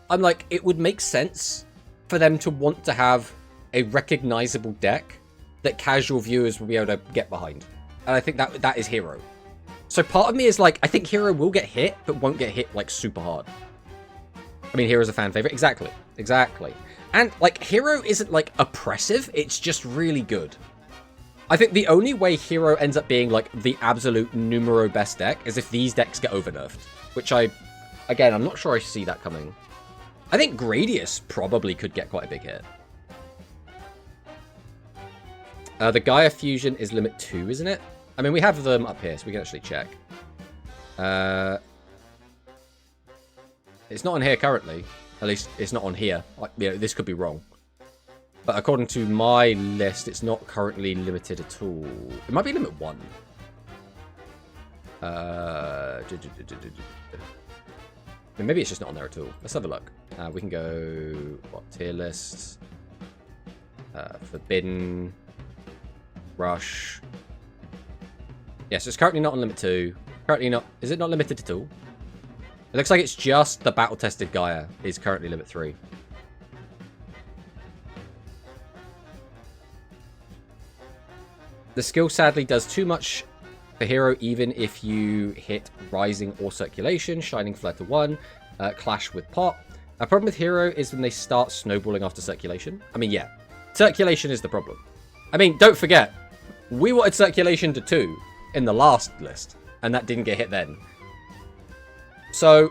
I'm like, it would make sense for them to want to have a recognizable deck that casual viewers will be able to get behind. And I think that is Hero. So part of me is like, I think Hero will get hit, but won't get hit, like, super hard. I mean, Hero's a fan favorite. Exactly. And, like, Hero isn't, like, oppressive. It's just really good. I think the only way Hero ends up being, like, the absolute numero best deck is if these decks get overnerfed. Which again, I'm not sure I see that coming. I think Gradius probably could get quite a big hit. The Gaia Fusion is limit 2, isn't it? I mean, we have them up here, so we can actually check. It's not on here currently. At least, it's not on here. Like, you know, this could be wrong. But according to my list, it's not currently limited at all. It might be limit 1. Maybe it's just not on there at all. Let's have a look. We can go... What? Tier lists. Forbidden. Rush. Yes, it's currently not on limit 2. Currently not... Is it not limited at all? It looks like it's just the battle-tested Gaia is currently limit 3. The skill sadly does too much for hero, even if you hit Rising or Circulation, Shining Flare to 1, Clash with Pot. A problem with hero is when they start snowballing after Circulation. I mean, yeah, Circulation is the problem. I mean, don't forget, we wanted Circulation to 2 in the last list, and that didn't get hit then. So,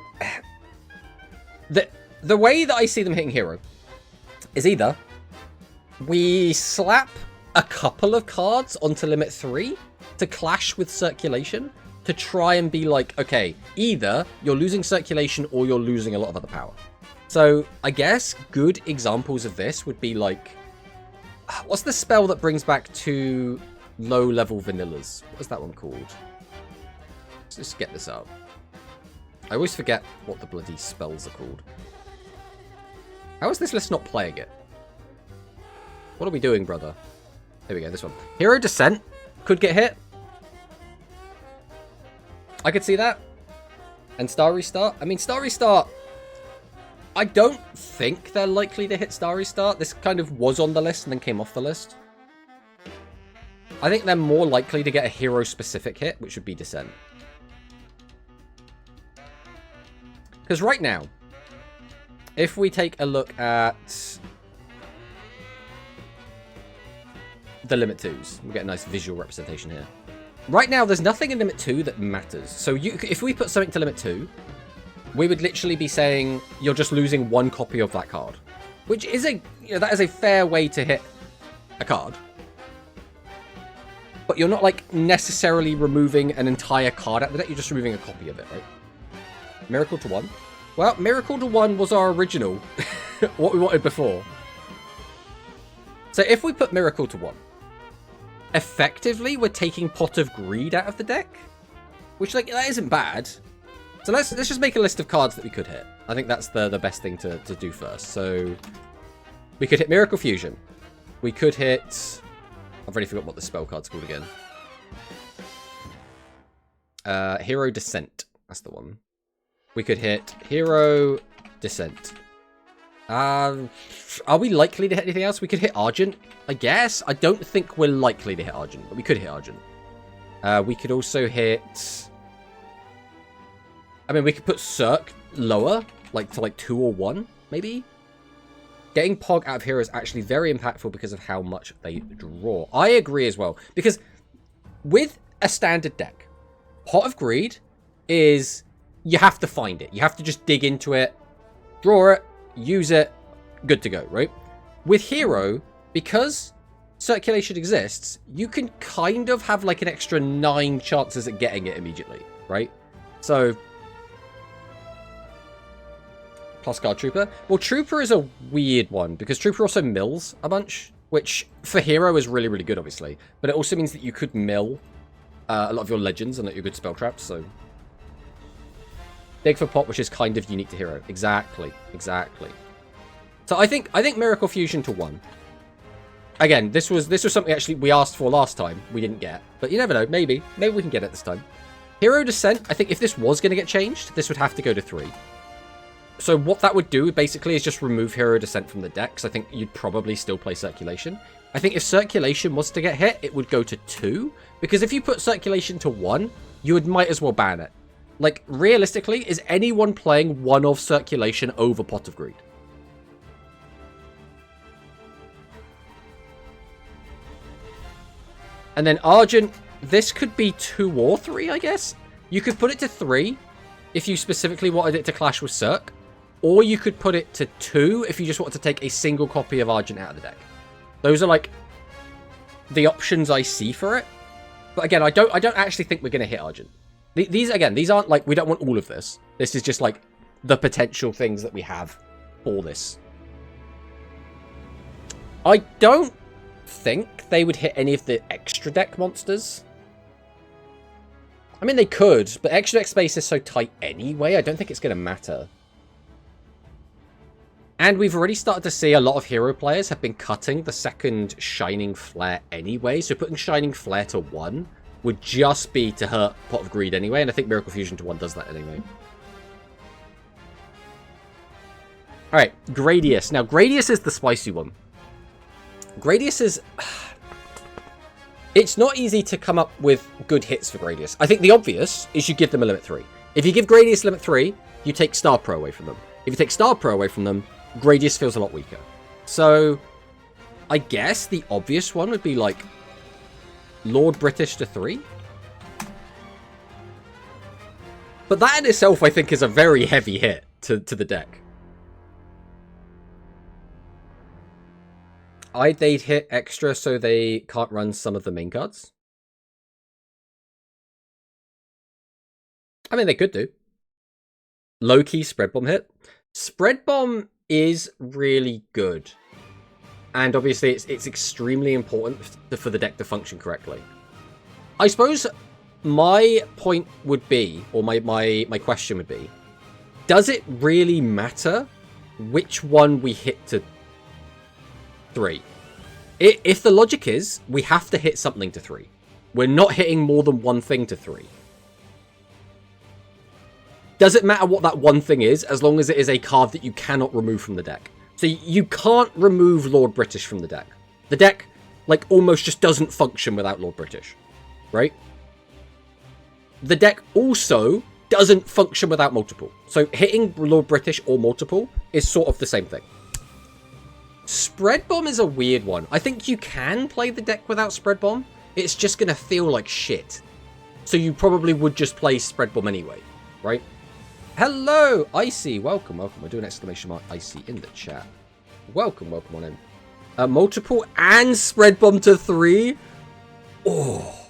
the way that I see them hitting hero is either we slap a couple of cards onto limit 3 to clash with Circulation to try and be like, okay, either you're losing Circulation or you're losing a lot of other power. So I guess good examples of this would be like, what's the spell that brings back 2 low-level vanillas? What is that one called? Let's just get this up. I always forget what the bloody spells are called. How is this list not playing it? What are we doing, brother? Here we go, this one. Hero Descent could get hit. I could see that. And Star Restart. I mean, Star Restart, I don't think they're likely to hit Star Restart. This kind of was on the list and then came off the list. I think they're more likely to get a hero-specific hit, which would be Descent. Because right now, if we take a look at the Limit 2s, we get a nice visual representation here. Right now, there's nothing in Limit 2 that matters. So if we put something to Limit 2, we would literally be saying you're just losing 1 copy of that card. Which is that is a fair way to hit a card. But you're not, like, necessarily removing an entire card out of the deck, you're just removing a copy of it, right? Miracle to 1. Well, Miracle to 1 was our original, what we wanted before. So if we put Miracle to 1, effectively we're taking Pot of Greed out of the deck, which, like, that isn't bad. So let's just make a list of cards that we could hit. I think that's the best thing to do first. So we could hit Miracle Fusion. We could hit... I've already forgot what the spell card's called again. Hero Descent. That's the one. We could hit Hero Descent. Are we likely to hit anything else? We could hit Argent, I guess. I don't think we're likely to hit Argent, but we could hit Argent. We could also hit... I mean, we could put Cirque lower, like to like 2 or 1, maybe? Getting Pog out of here is actually very impactful because of how much they draw. I agree as well, because with a standard deck, Pot of Greed is... You have to find it. You have to just dig into it, draw it, use it, good to go, right? With Hero, because Circulation exists, you can kind of have like an extra 9 chances at getting it immediately, right? So, plus card Trooper. Well, Trooper is a weird one, because Trooper also mills a bunch, which for Hero is really, really good, obviously. But it also means that you could mill a lot of your legends and your good spell traps, so... Dig for Pot, which is kind of unique to Hero. Exactly. Exactly. So I think Miracle Fusion to 1. Again, this was something actually we asked for last time. We didn't get. But you never know. Maybe we can get it this time. Hero Descent, I think if this was going to get changed, this would have to go to 3. So what that would do, basically, is just remove Hero Descent from the deck, because I think you'd probably still play Circulation. I think if Circulation was to get hit, it would go to 2. Because if you put Circulation to 1, you might as well ban it. Like, realistically, is anyone playing one of Circulation over Pot of Greed? And then Argent, this could be 2 or 3, I guess? You could put it to 3 if you specifically wanted it to clash with Cirque. Or you could put it to 2 if you just wanted to take a single copy of Argent out of the deck. Those are, like, the options I see for it. But again, I don't actually think we're going to hit Argent. These aren't like, we don't want all of this. This is just like the potential things that we have for this. I don't think they would hit any of the extra deck monsters. I mean, they could, but extra deck space is so tight anyway, I don't think it's going to matter. And we've already started to see a lot of hero players have been cutting the second Shining Flare anyway, so putting Shining Flare to 1 would just be to hurt Pot of Greed anyway, and I think Miracle Fusion to 1 does that anyway. Alright, Gradius. Now, Gradius is the spicy one. Gradius is... It's not easy to come up with good hits for Gradius. I think the obvious is you give them a limit 3. If you give Gradius limit 3, you take Star Pro away from them. If you take Star Pro away from them, Gradius feels a lot weaker. So, I guess the obvious one would be like Lord British to 3. But that in itself, I think, is a very heavy hit to the deck. They'd hit extra so they can't run some of the main cards. I mean, they could do. Low-key Spread Bomb hit. Spread Bomb is really good. And obviously, it's extremely important for the deck to function correctly. I suppose my point would be, or my question would be, does it really matter which one we hit to 3? If the logic is, we have to hit something to 3. We're not hitting more than one thing to 3. Does it matter what that one thing is, as long as it is a card that you cannot remove from the deck? So you can't remove Lord British from the deck. The deck, like, almost just doesn't function without Lord British, right? The deck also doesn't function without multiple. So hitting Lord British or multiple is sort of the same thing. Spread Bomb is a weird one. I think you can play the deck without Spread Bomb. It's just going to feel like shit. So you probably would just play Spread Bomb anyway, right? Hello, Icy. Welcome, welcome. We're doing exclamation mark Icy in the chat. Welcome, welcome on in. Multiple and Spread Bomb to 3. Oh.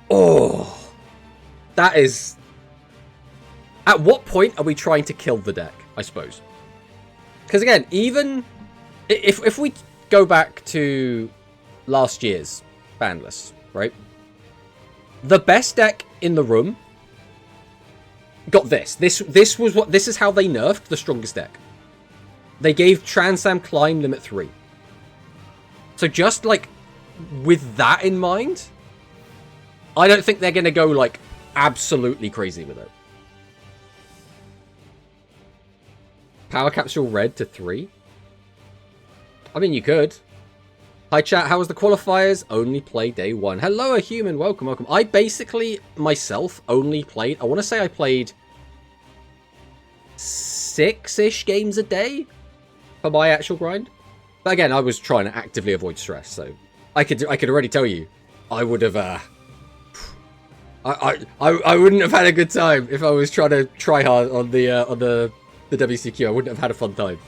Oh. That is... At what point are we trying to kill the deck, I suppose? Because again, even if we go back to last year's BANLIST, right? The best deck in the room got this. This is how they nerfed the strongest deck. They gave Transam Climb limit 3. So just like with that in mind, I don't think they're gonna go like absolutely crazy with it. Power Capsule Red to 3. I mean, you could. Hi chat, how was the qualifiers? Only play day 1. Hello, a human. Welcome, welcome. I basically, myself, only played... I want to say I played 6-ish games a day for my actual grind. But again, I was trying to actively avoid stress, so... I could already tell you, I would have... I wouldn't have had a good time if I was trying to try hard on the WCQ. I wouldn't have had a fun time.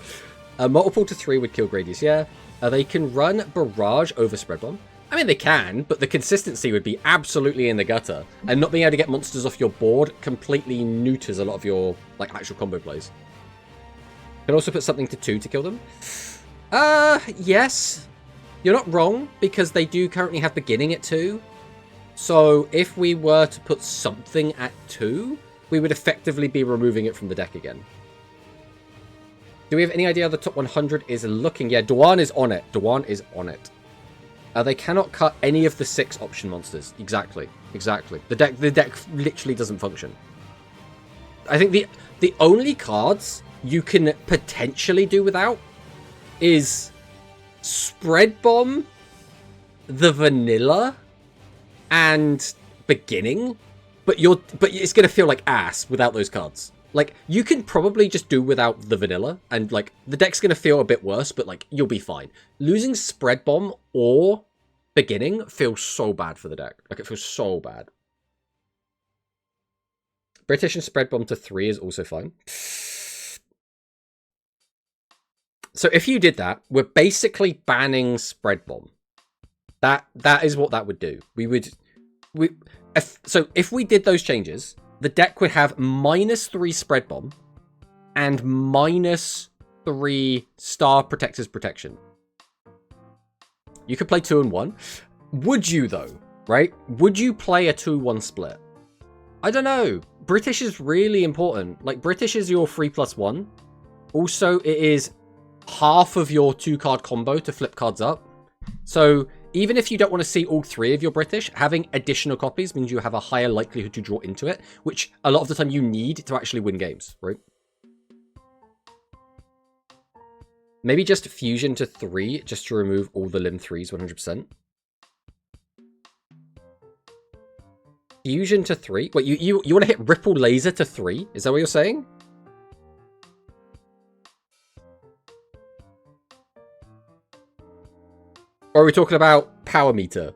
Multiple to 3 would kill Gradius, yeah. They can run Barrage over Spread Bomb. I mean, they can, but the consistency would be absolutely in the gutter. And not being able to get monsters off your board completely neuters a lot of your like actual combo plays. Can also put something to 2 to kill them. Yes. You're not wrong, because they do currently have beginning at 2. So if we were to put something at 2, we would effectively be removing it from the deck again. Do we have any idea how the top 100 is looking? Yeah, Dwan is on it. Dwan is on it. They cannot cut any of the 6 option monsters. Exactly. Exactly. The deck literally doesn't function. I think the only cards you can potentially do without is Spread Bomb, the Vanilla, and Beginning. But it's going to feel like ass without those cards. Like, you can probably just do without the Vanilla, and, like, the deck's going to feel a bit worse, but, like, you'll be fine. Losing Spread Bomb or Beginning feels so bad for the deck. Like, it feels so bad. British and Spread Bomb to 3 is also fine. So if you did that, we're basically banning Spread Bomb. That is what that would do. So if we did those changes... The deck would have -3 Spread Bomb and -3 Star Protector's Protection. You could play 2 and 1. Would you, though? Right? Would you play a 2-1 split? I don't know. British is really important. Like, British is your 3+1. Also, it is half of your 2-card combo to flip cards up. So... even if you don't want to see all 3 of your British, having additional copies means you have a higher likelihood to draw into it, which a lot of the time you need to actually win games, right? Maybe just Fusion to 3, just to remove all the Limb 3s 100%. Fusion to 3? Wait, you want to hit Ripple Laser to 3? Is that what you're saying? Or are we talking about Power Meter?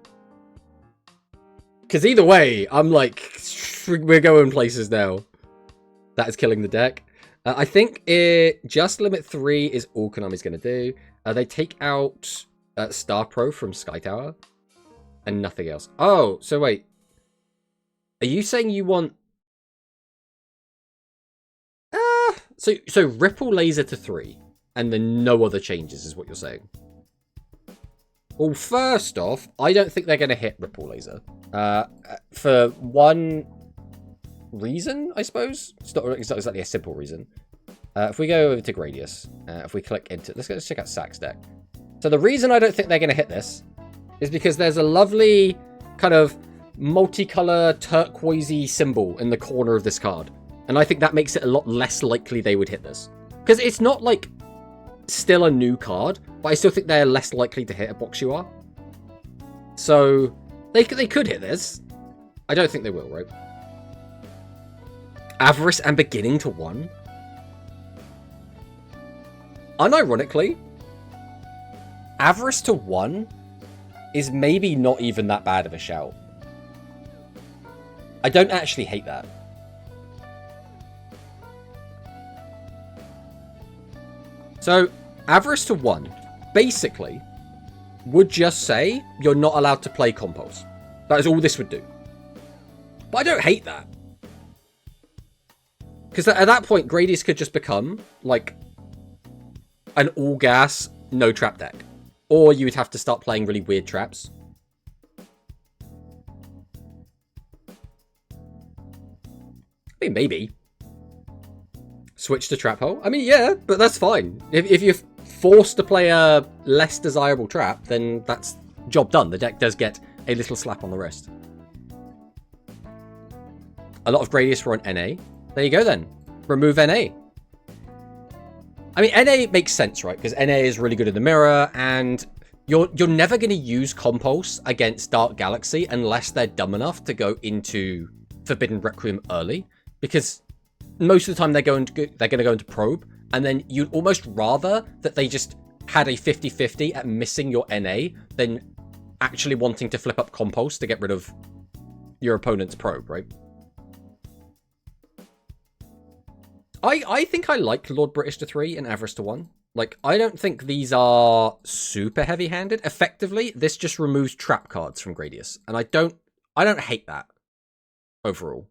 Because either way, I'm like, we're going places now. That is killing the deck. I think just limit 3 is all Konami's going to do. They take out Star Pro from Sky Tower and nothing else. Oh, so wait. Are you saying you want... So Ripple Laser to 3 and then no other changes is what you're saying? Well, first off, I don't think they're going to hit Ripple Laser. For one reason, I suppose. It's not exactly a simple reason. If we go over to Gradius, if we click into... Let's check out Sack's deck. So the reason I don't think they're going to hit this is because there's a lovely kind of multicolor turquoisey symbol in the corner of this card. And I think that makes it a lot less likely they would hit this. Because it's not like still a new card, but I still think they're less likely to hit a box you are. So they could hit this. I don't think they will, right? Avarice and Beginning to 1. Unironically, Avarice to 1 is maybe not even that bad of a shout. I don't actually hate that. So, Avarice to 1, basically, would just say you're not allowed to play Compulse. That is all this would do. But I don't hate that. Because at that point, Gradius could just become, like, an all-gas, no-trap deck. Or you would have to start playing really weird traps. I mean, maybe. Switch to Trap Hole? I mean, yeah, but that's fine. If you're forced to play a less desirable trap, then that's job done. The deck does get a little slap on the wrist. A lot of Gradius were on NA. There you go then. Remove NA. I mean, NA makes sense, right? Because NA is really good in the mirror, and you're never going to use Compulse against Dark Galaxy unless they're dumb enough to go into Forbidden Requiem early. Because most of the time they're going to go into Probe, and then you'd almost rather that they just had a 50-50 at missing your NA than actually wanting to flip up Compulse to get rid of your opponent's Probe, right? I think I like Lord British to 3 and Avarice to 1. Like, I don't think these are super heavy-handed. Effectively, this just removes trap cards from Gradius, and I don't hate that overall.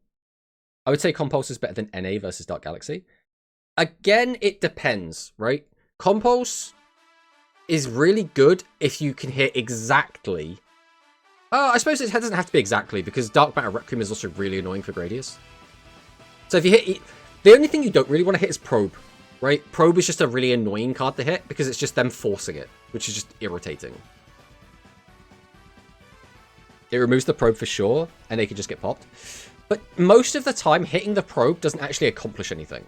I would say Compulse is better than NA versus Dark Galaxy. Again, it depends, right? Compulse is really good if you can hit exactly... I suppose it doesn't have to be exactly, because Dark Matter Requiem is also really annoying for Gradius. So if you hit... The only thing you don't really want to hit is Probe, right? Probe is just a really annoying card to hit, because it's just them forcing it, which is just irritating. It removes the Probe for sure, and they can just get popped. But most of the time, hitting the Probe doesn't actually accomplish anything.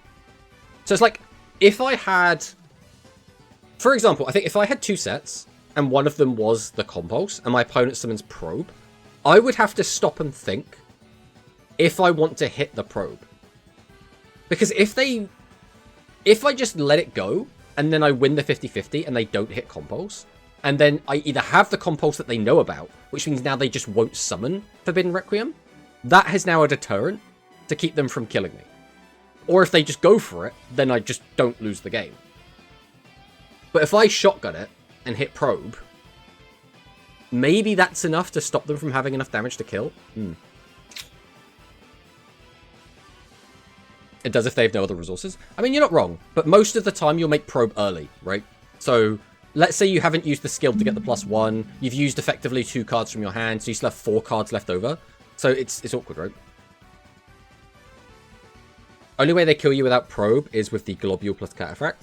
So it's like, if I had... For example, I think if I had 2 sets, and one of them was the Compulse, and my opponent summons Probe, I would have to stop and think if I want to hit the Probe. Because if I just let it go, and then I win the 50-50, and they don't hit Compulse, and then I either have the Compulse that they know about, which means now they just won't summon Forbidden Requiem, that has now a deterrent to keep them from killing me. Or if they just go for it, then I just don't lose the game. But if I shotgun it and hit Probe, maybe that's enough to stop them from having enough damage to kill. It does if they have no other resources. I mean, you're not wrong, but most of the time you'll make Probe early, right? So let's say you haven't used the skill to get the +1. You've used effectively 2 cards from your hand, so you still have 4 cards left over. So it's awkward, right? Only way they kill you without Probe is with the Globule plus Cataphract.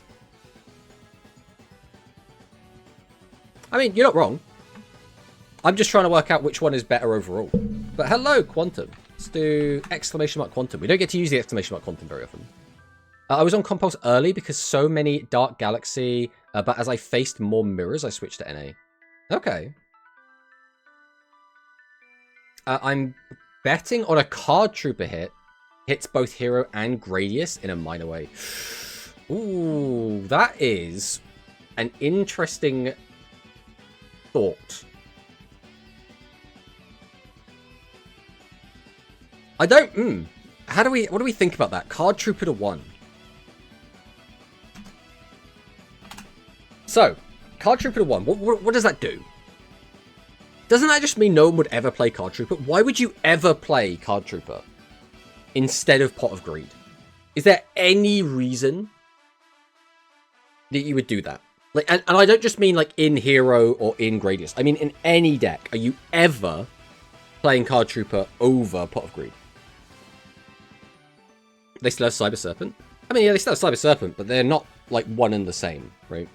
I mean, you're not wrong. I'm just trying to work out which one is better overall. But hello, Quantum. Let's do exclamation mark Quantum. We don't get to use the exclamation mark Quantum very often. I was on Compulse early because so many Dark Galaxy, but as I faced more mirrors, I switched to NA. Okay. I'm Betting on a card trooper hits both hero and Gradius in a minor way. Ooh, that is an interesting thought. I don't, what do we think about that? Card trooper to 1. So, card trooper to 1, what does that do? Doesn't that just mean no one would ever play card trooper? Why would you ever play card trooper instead of Pot of Greed? Is there any reason that you would do that? Like, and I don't just mean like in hero or in Gradius. I mean in any deck. Are you ever playing card trooper over Pot of Greed? They still have Cyber Serpent. I mean, yeah, they still have Cyber Serpent, but they're not like one and the same, right?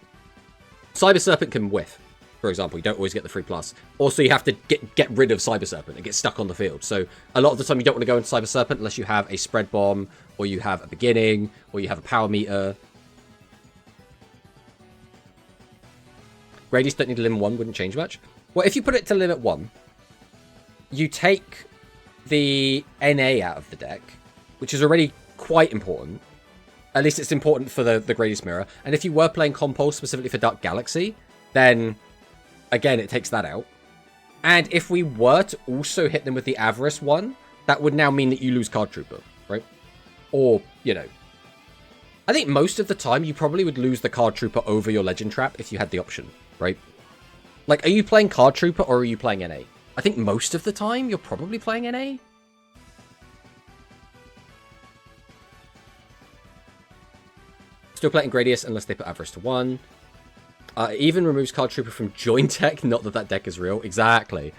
Cyber Serpent can whiff, for example. You don't always get the free plus. Also, you have to get rid of Cyber Serpent and get stuck on the field. So a lot of the time, you don't want to go into Cyber Serpent unless you have a spread bomb, or you have a beginning, or you have a power meter. Gradius don't need a limit 1, wouldn't change much. Well, if you put it to limit 1, you take the NA out of the deck, which is already quite important. At least it's important for the Gradius Mirror. And if you were playing Compulse specifically for Dark Galaxy, then, again, it takes that out. And if we were to also hit them with the Avarice one, that would now mean that you lose Card Trooper, right? Or, you know, I think most of the time you probably would lose the Card Trooper over your Legend Trap if you had the option, right? Like, are you playing Card Trooper or are you playing NA? I think most of the time you're probably playing NA. Still playing Gradius unless they put Avarice to 1. Even removes Card Trooper from Join Tech. Not that that deck is real. Exactly.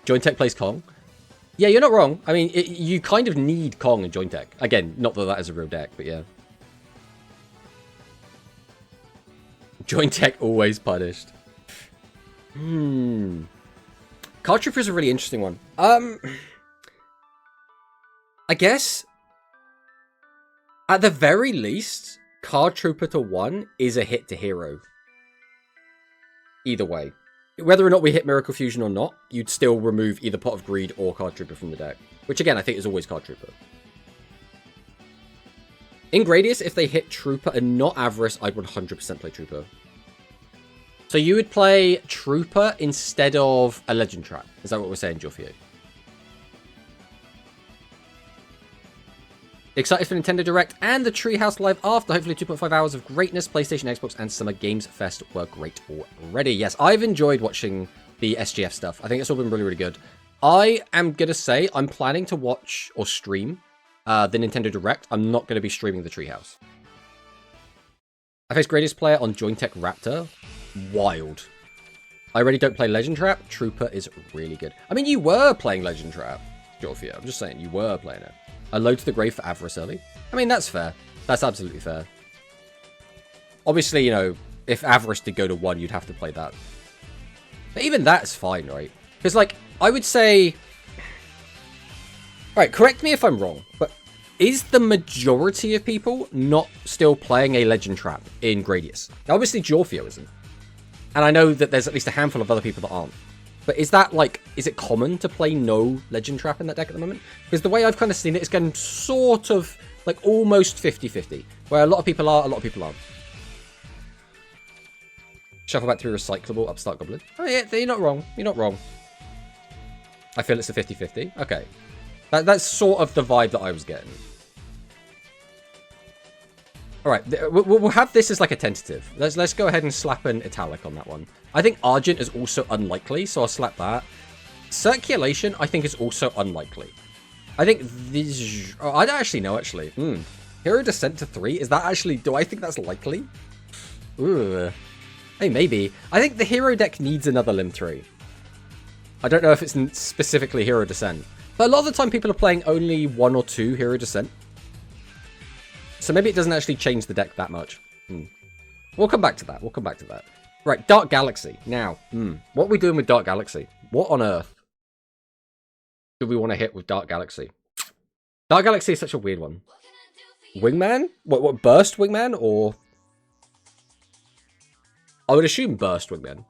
Join Tech plays Kong. Yeah, you're not wrong. I mean, you kind of need Kong in Join Tech. Again, not that that is a real deck, but yeah. Join Tech always punished. Card Trooper is a really interesting one. I guess at the very least, Card Trooper to 1 is a hit to hero. Either way. Whether or not we hit Miracle Fusion or not, you'd still remove either Pot of Greed or Card Trooper from the deck. Which again, I think is always Card Trooper. In Gradius, if they hit Trooper and not Avarice, I'd 100% play Trooper. So you would play Trooper instead of a Legend Trap. Is that what we're saying, Jorfio? Excited for Nintendo Direct and the Treehouse Live after. Hopefully 2.5 hours of greatness. PlayStation, Xbox, and Summer Games Fest were great already. Yes, I've enjoyed watching the SGF stuff. I think it's all been really, really good. I am going to say I'm planning to watch or stream the Nintendo Direct. I'm not going to be streaming the Treehouse. I faced Gradius player on Jointech Raptor. Wild. I already don't play Legend Trap. Trooper is really good. I mean, you were playing Legend Trap, Jorfia. I'm just saying, you were playing it. A Load to the Grave for Avarice early. I mean, that's fair. That's absolutely fair. Obviously, you know, if Avarice did go to 1, you'd have to play that. But even that's fine, right? Because, like, I would say... Alright, correct me if I'm wrong, but is the majority of people not still playing a Legend Trap in Gradius? Now, obviously, Jorfio isn't. And I know that there's at least a handful of other people that aren't. But is that, like, is it common to play no Legend Trap in that deck at the moment? Because the way I've kind of seen it, it's getting sort of, like, almost 50-50. Where a lot of people are, a lot of people aren't. Shuffle back to be recyclable, Upstart Goblin. Oh, yeah, you're not wrong. You're not wrong. I feel it's a 50-50. Okay. That's sort of the vibe that I was getting. Alright, we'll have this as like a tentative. Let's go ahead and slap an italic on that one. I think Argent is also unlikely, so I'll slap that. Circulation, I think, is also unlikely. I think these... Oh, I don't actually know, actually. Hero Descent to 3? Is that actually... Do I think that's likely? Ooh. Hey, maybe. I think the Hero deck needs another Limb 3. I don't know if it's specifically Hero Descent. But a lot of the time, people are playing only 1 or 2 Hero Descent. So maybe it doesn't actually change the deck that much. We'll come back to that. We'll come back to that. Right, Dark Galaxy. Now, what are we doing with Dark Galaxy? What on earth do we want to hit with Dark Galaxy? Dark Galaxy is such a weird one. Wingman? What Burst Wingman? Or... I would assume Burst Wingman.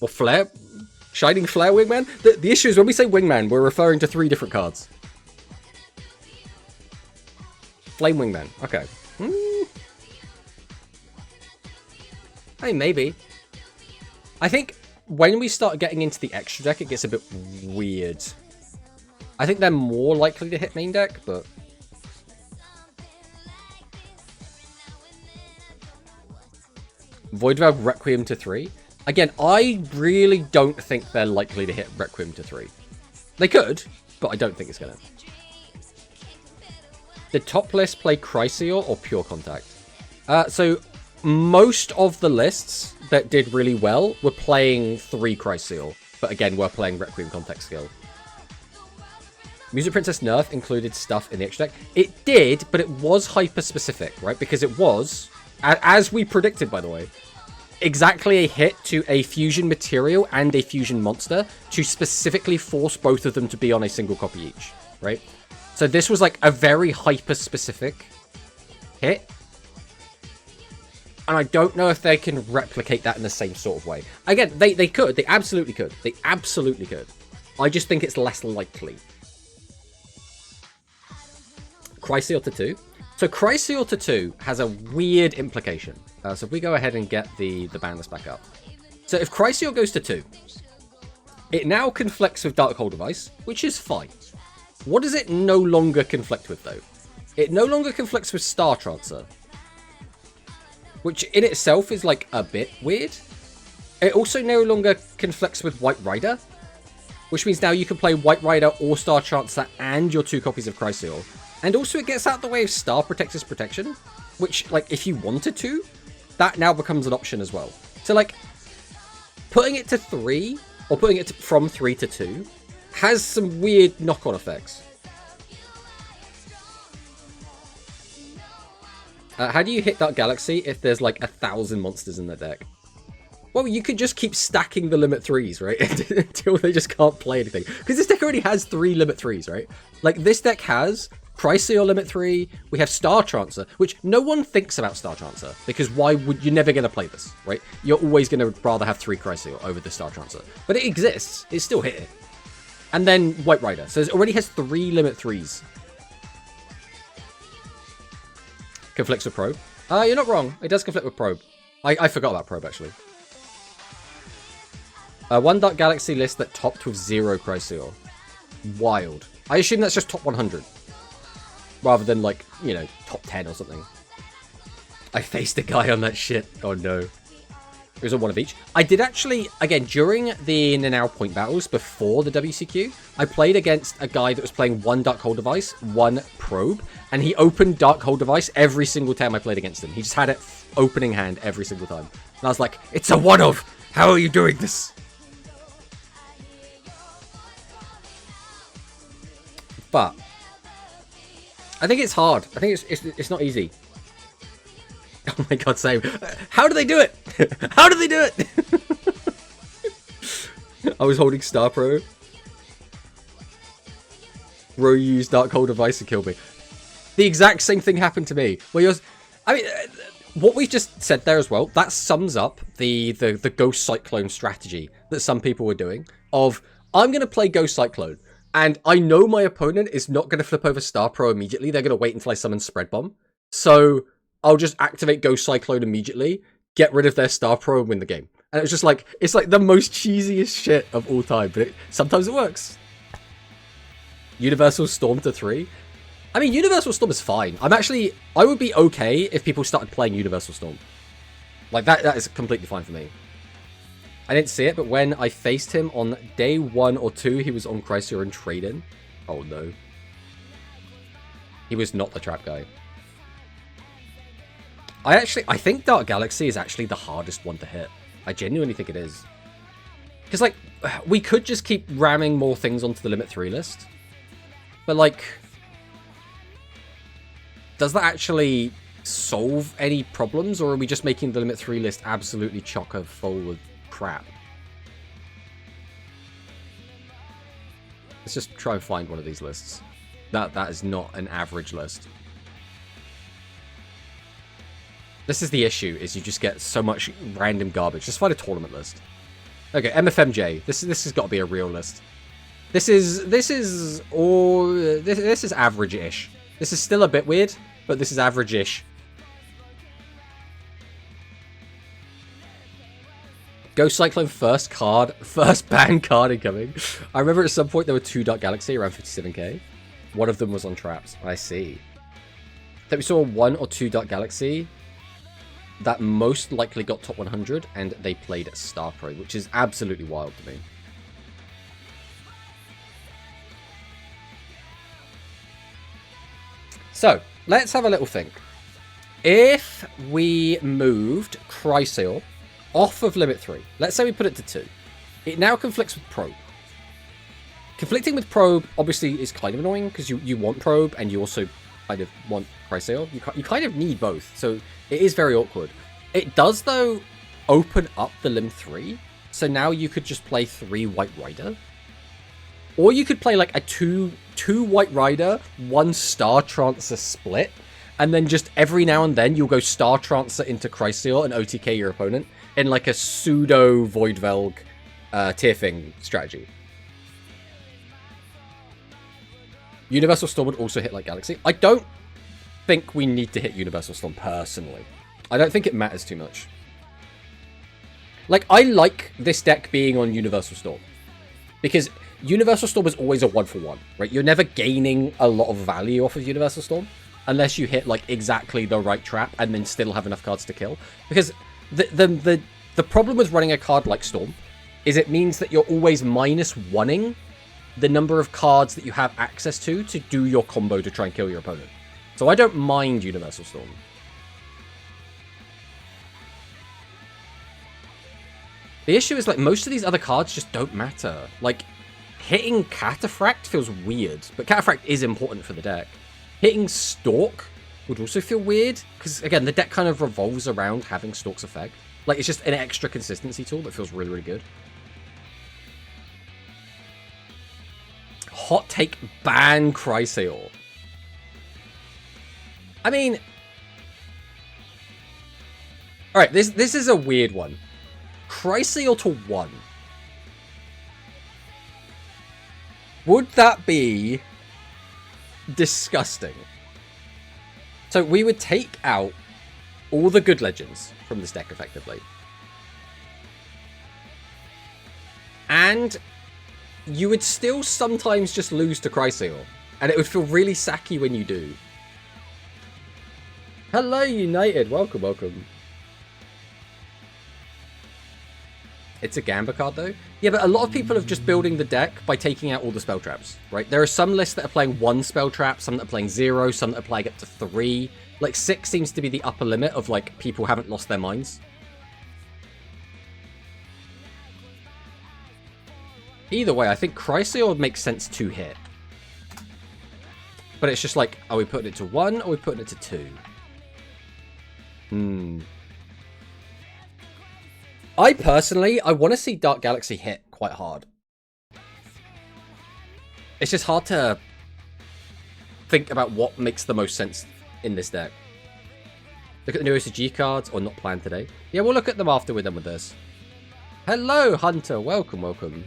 Or Flare... Shining Flare Wingman? The issue is when we say Wingman, we're referring to 3 different cards. Flame Wingman. Okay. Hey, maybe. I think when we start getting into the extra deck, it gets a bit weird. I think they're more likely to hit main deck, but... Void Valve Requiem to 3. Again, I really don't think they're likely to hit Requiem to 3. They could, but I don't think it's gonna. Did top list play Chrysaor or Pure Contact? So most of the lists that did really well were playing 3 Chrysaor, but again, we're playing Requiem Contact skill. Music Princess Nerf included stuff in the extra deck. It did, but it was hyper-specific, right? Because it was, as we predicted, by the way, exactly a hit to a fusion material and a fusion monster to specifically force both of them to be on a single copy each, right? So this was like a very hyper-specific hit. And I don't know if they can replicate that in the same sort of way. Again, they could. They absolutely could. They absolutely could. I just think it's less likely. Chrysaor to 2. So Chrysaor to 2 has a weird implication. So if we go ahead and get the BANLIST back up. So if Chrysaor goes to 2, it now conflicts with Darkhold Device, which is fine. What does it no longer conflict with, though? It no longer conflicts with Star Trancer, which in itself is like a bit weird. It also no longer conflicts with White Rider, which means now you can play White Rider or Star Trancer and your 2 copies of Chrysaor. And also it gets out of the way of Star Protector's protection, which, like, if you wanted to, that now becomes an option as well. So, like, putting it to 3, or putting it from 3 to 2, has some weird knock-on effects. How do you hit Dark Galaxy if there's, like, 1,000 monsters in the deck? Well, you could just keep stacking the limit 3s, right? Until they just can't play anything. Because this deck already has 3 limit 3s, right? Like, this deck has Chrysaor limit 3, we have Star Trancer, which no one thinks about Star Trancer, because why would you're never going to play this, right? You're always going to rather have 3 Chrysaor over the Star Trancer. But it exists, it's still here. And then White Rider, so it already has 3 limit 3s. Conflicts with Probe. You're not wrong, it does conflict with Probe. I forgot about Probe, actually. One Dark Galaxy list that topped with 0 Chrysaor. Wild. I assume that's just top 100. Rather than, like, you know, top 10 or something. I faced a guy on that shit. Oh, no. It was on one of each. I did actually, again, during the Nanao point battles before the WCQ, I played against a guy that was playing 1 Darkhold Device, 1 Probe, and he opened Darkhold Device every single time I played against him. He just had it opening hand every single time. And I was like, it's a one-off! How are you doing this? But I think it's hard. I think it's not easy. Oh my god, same. How do they do it? How do they do it? I was holding Star Pro. Bro used Darkhold Device to kill me. The exact same thing happened to me. Where you're, I mean, what we just said there as well, that sums up the Ghost Cyclone strategy that some people were doing. Of, I'm going to play Ghost Cyclone. And I know my opponent is not going to flip over Star Pro immediately. They're going to wait until I summon Spread Bomb. So I'll just activate Ghost Cyclone immediately, get rid of their Star Pro, and win the game. And it was just like, it's like the most cheesiest shit of all time. But sometimes it works. Universal Storm to 3. I mean, Universal Storm is fine. I would be okay if people started playing Universal Storm. Like, that is completely fine for me. I didn't see it, but when I faced him on day 1 or 2, he was on Chrysaor and trade-in. Oh no. He was not the trap guy. I think Dark Galaxy is actually the hardest one to hit. I genuinely think it is. Because, like, we could just keep ramming more things onto the limit 3 list. But, like, does that actually solve any problems? Or are we just making the limit 3 list absolutely chocker full of crap? Let's just try and find one of these lists. That is not an average list. This is the issue, is you just get so much random garbage. Just find a tournament list. Okay, MFMJ. This has got to be a real list. This is average-ish. This is still a bit weird, but this is average-ish. Ghost Cyclone first ban card incoming. I remember at some point there were 2 Dark Galaxy around 57k. One of them was on traps. I see. That we saw 1 or 2 Dark Galaxy that most likely got top 100 and they played Star Pro, which is absolutely wild to me. So, let's have a little think. If we moved Chrysaor off of limit 3, let's say we put it to 2, it now conflicts with Probe. Conflicting with Probe obviously is kind of annoying because you want Probe and you also kind of want Chrysaor. You kind of need both, so it is very awkward. It does, though, open up the lim 3, so now you could just play 3 White Rider. Or you could play like a 2 White Rider, 1 Star Trancer split, and then just every now and then you'll go Star Trancer into Chrysaor and OTK your opponent in like a pseudo Voidvelg Tearfing strategy. Universal Storm would also hit like Galaxy. I don't think we need to hit Universal Storm personally. I don't think it matters too much. Like, I like this deck being on Universal Storm. Because Universal Storm is always a 1-for-1, right? You're never gaining a lot of value off of Universal Storm. Unless you hit, like, exactly the right trap and then still have enough cards to kill. Because the problem with running a card like Storm is it means that you're always -1ing the number of cards that you have access to do your combo to try and kill your opponent. So I don't mind Universal Storm. The issue is, like, most of these other cards just don't matter. Like, hitting Cataphract feels weird, but Cataphract is important for the deck. Hitting Stalk would also feel weird, because, again, the deck kind of revolves around having Stalk's effect. Like, it's just an extra consistency tool that feels really, really good. Hot take, ban Chrysaor. I mean... Alright, this is a weird one. Chrysaor to 1. Would that be disgusting? So we would take out all the good legends from this deck, effectively. And you would still sometimes just lose to Chrysaor. And it would feel really sacky when you do. Hello, United. Welcome, welcome. It's a Gamba card, though. Yeah, but a lot of people are just building the deck by taking out all the spell traps, right? There are some lists that are playing 1 spell trap, some that are playing 0, some that are playing up to 3. Like, 6 seems to be the upper limit of, like, people haven't lost their minds. Either way, I think Chrysaor makes sense to hit. But it's just like, are we putting it to 1 or are we putting it to 2? I personally, I want to see Dark Galaxy hit quite hard. It's just hard to think about what makes the most sense in this deck. Look at the new OCG cards, or not planned today. Yeah, we'll look at them after we're done with this. Hello, Hunter. Welcome, welcome.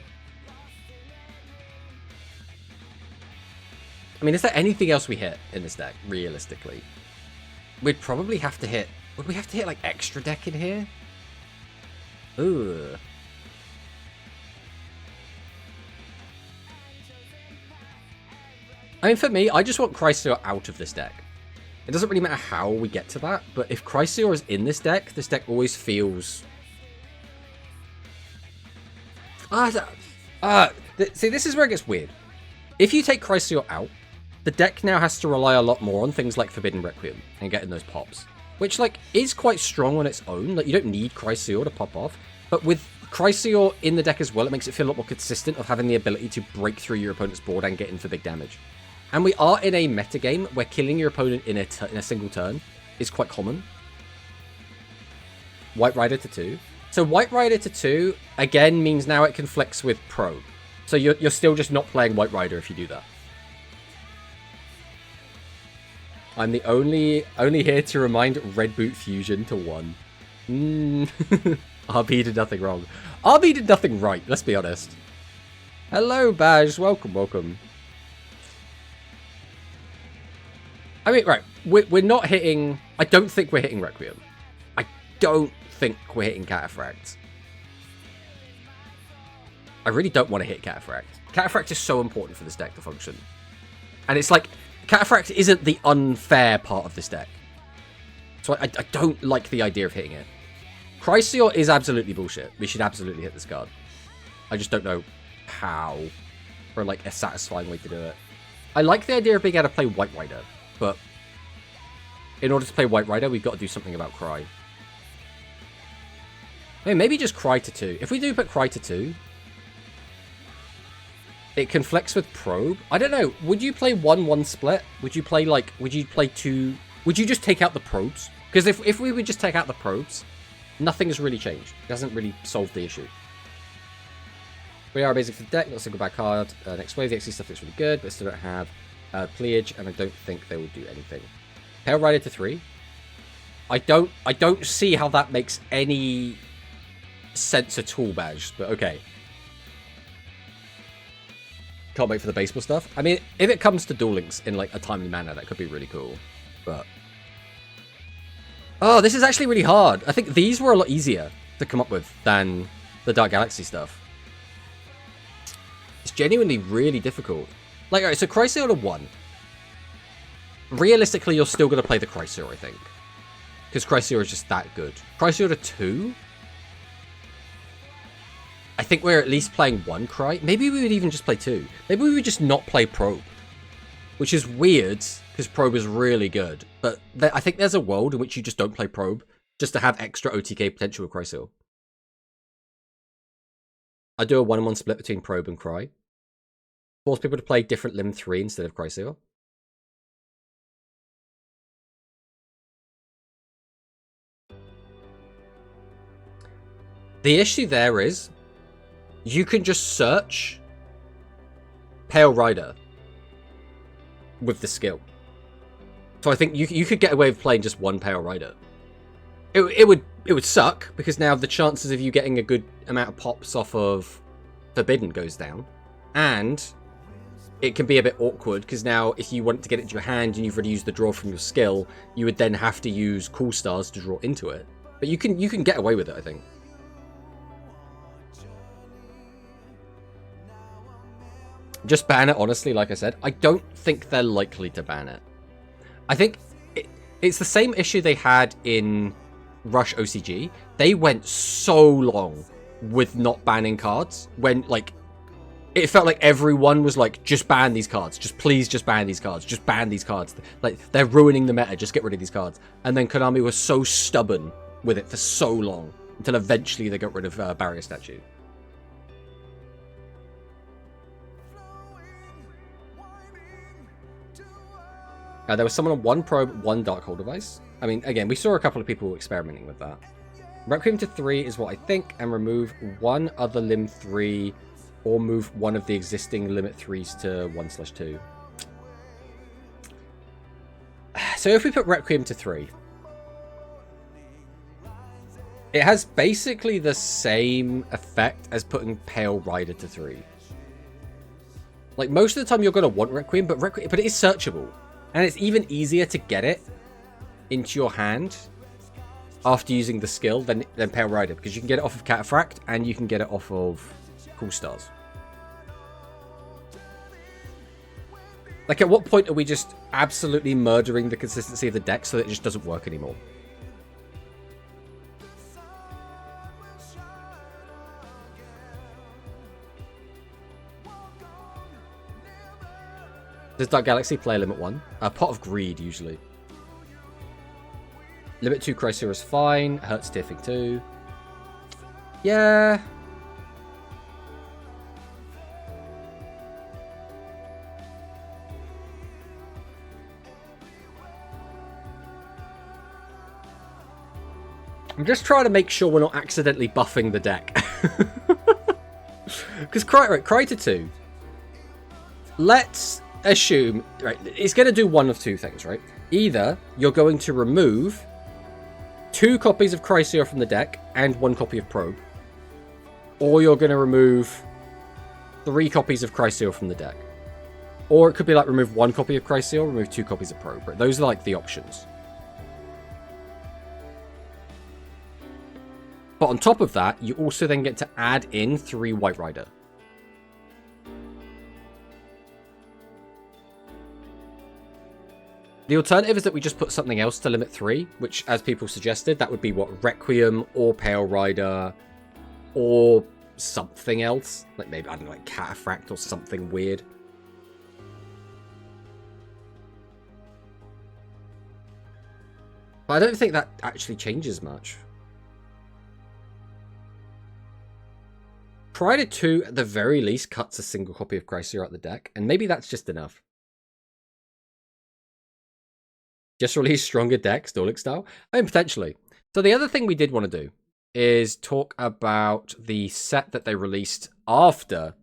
I mean, is there anything else we hit in this deck, realistically? We'd probably have to hit... Would we have to hit, like, extra deck in here? Ooh. I mean, for me, I just want Chrysaor out of this deck. It doesn't really matter how we get to that, but if Chrysaor is in this deck always feels... See, this is where it gets weird. If you take Chrysaor out, the deck now has to rely a lot more on things like Forbidden Requiem and getting those pops. Which, like, is quite strong on its own. Like, you don't need Chrysaor to pop off. But with Chrysaor in the deck as well, it makes it feel a lot more consistent of having the ability to break through your opponent's board and get in for big damage. And we are in a metagame where killing your opponent in a single turn is quite common. White Rider to 2. So White Rider to 2, again, means now it conflicts with Probe. So you're still just not playing White Rider if you do that. I'm the only here to remind Red Boot Fusion to 1. RB did nothing wrong. RB did nothing right, let's be honest. Hello, Baj. Welcome, welcome. I mean, right. We're not hitting... I don't think we're hitting Requiem. I don't think we're hitting Cataphract. I really don't want to hit Cataphract. Cataphract is so important for this deck to function. And it's like, Cataphract isn't the unfair part of this deck. So I don't like the idea of hitting it. Chrysaor is absolutely bullshit. We should absolutely hit this card. I just don't know how. Or like a satisfying way to do it. I like the idea of being able to play White Rider, but in order to play White Rider, we've got to do something about Cry. I mean, maybe just Cry to 2. If we do put Cry to 2, it conflicts with Probe. I don't know. Would you play 1-1 split? Would you play like... Would you play 2... Would you just take out the probes? Because if we would just take out the probes, nothing has really changed. It doesn't really solve the issue. We are basic for the deck, not a single bad card. Next wave, the XC stuff looks really good, but still don't have Pleiage, and I don't think they will do anything. Pale Rider to 3. I don't see how that makes any sense at all, Badge, but okay. Can't wait for the baseball stuff. I mean, if it comes to Duel Links in like a timely manner, that could be really cool. But oh, this is actually really hard. I think these were a lot easier to come up with than the Dark Galaxy stuff. It's genuinely really difficult. Like, alright, so Chrysaor to 1. Realistically, you're still going to play the Chrysaor, I think. Because Chrysaor is just that good. Chrysaor to 2? I think we're at least playing 1 Cry. Maybe we would even just play 2. Maybe we would just not play Probe. Which is weird, because Probe is really good. But I think there's a world in which you just don't play Probe, just to have extra OTK potential with Chrysaor. I do a 1-on-1 split between Probe and Cry. Force people to play different Limb 3 instead of Chrysaor. The issue there is, you can just search Pale Rider with the skill. So I think you could get away with playing just 1 Pale Rider. It would suck, because now the chances of you getting a good amount of pops off of Forbidden goes down. And it can be a bit awkward, because now if you want to get it into your hand and you've already used the draw from your skill, you would then have to use Cool Stars to draw into it. But you can get away with it, I think. Just ban it, honestly, like I said. I don't think they're likely to ban it. I think it's the same issue they had in Rush OCG. They went so long with not banning cards when, like, it felt like everyone was like, just ban these cards. Just please just ban these cards. Just ban these cards. Like, they're ruining the meta. Just get rid of these cards. And then Konami was so stubborn with it for so long until eventually they got rid of Barrier Statue. There was someone on 1 Probe, 1 Dark Hole device. I mean, again, we saw a couple of people experimenting with that. Requiem to 3 is what I think, and remove 1 other Limb 3, or move 1 of the existing Limit 3s to 1/2. So if we put Requiem to 3, it has basically the same effect as putting Pale Rider to 3. Like, most of the time you're going to want Requiem, but it is searchable. And it's even easier to get it into your hand after using the skill than Pale Rider, because you can get it off of Cataphract and you can get it off of Cool Stars. Like, at what point are we just absolutely murdering the consistency of the deck so that it just doesn't work anymore? Does Dark Galaxy play Limit 1? Pot of Greed, usually. Limit 2 Chrysaor is fine. Hurts Tiffing 2. Yeah. I'm just trying to make sure we're not accidentally buffing the deck. Because Cry to 2. Let's assume, right, it's going to do one of two things, right? Either you're going to remove 2 copies of Chrysaor from the deck and 1 copy of Probe. Or you're going to remove 3 copies of Chrysaor from the deck. Or it could be like remove 1 copy of Chrysaor, remove 2 copies of Probe. Right? Those are like the options. But on top of that, you also then get to add in 3 White Rider. The alternative is that we just put something else to limit 3, which, as people suggested, that would be what, Requiem or Pale Rider or something else. Like maybe, I don't know, like Cataphract or something weird. But I don't think that actually changes much. Pride 2, at the very least, cuts a single copy of Chrysaor out the deck, and maybe that's just enough. Just release stronger decks, Dorlic style? I mean, potentially. So the other thing we did want to do is talk about the set that they released after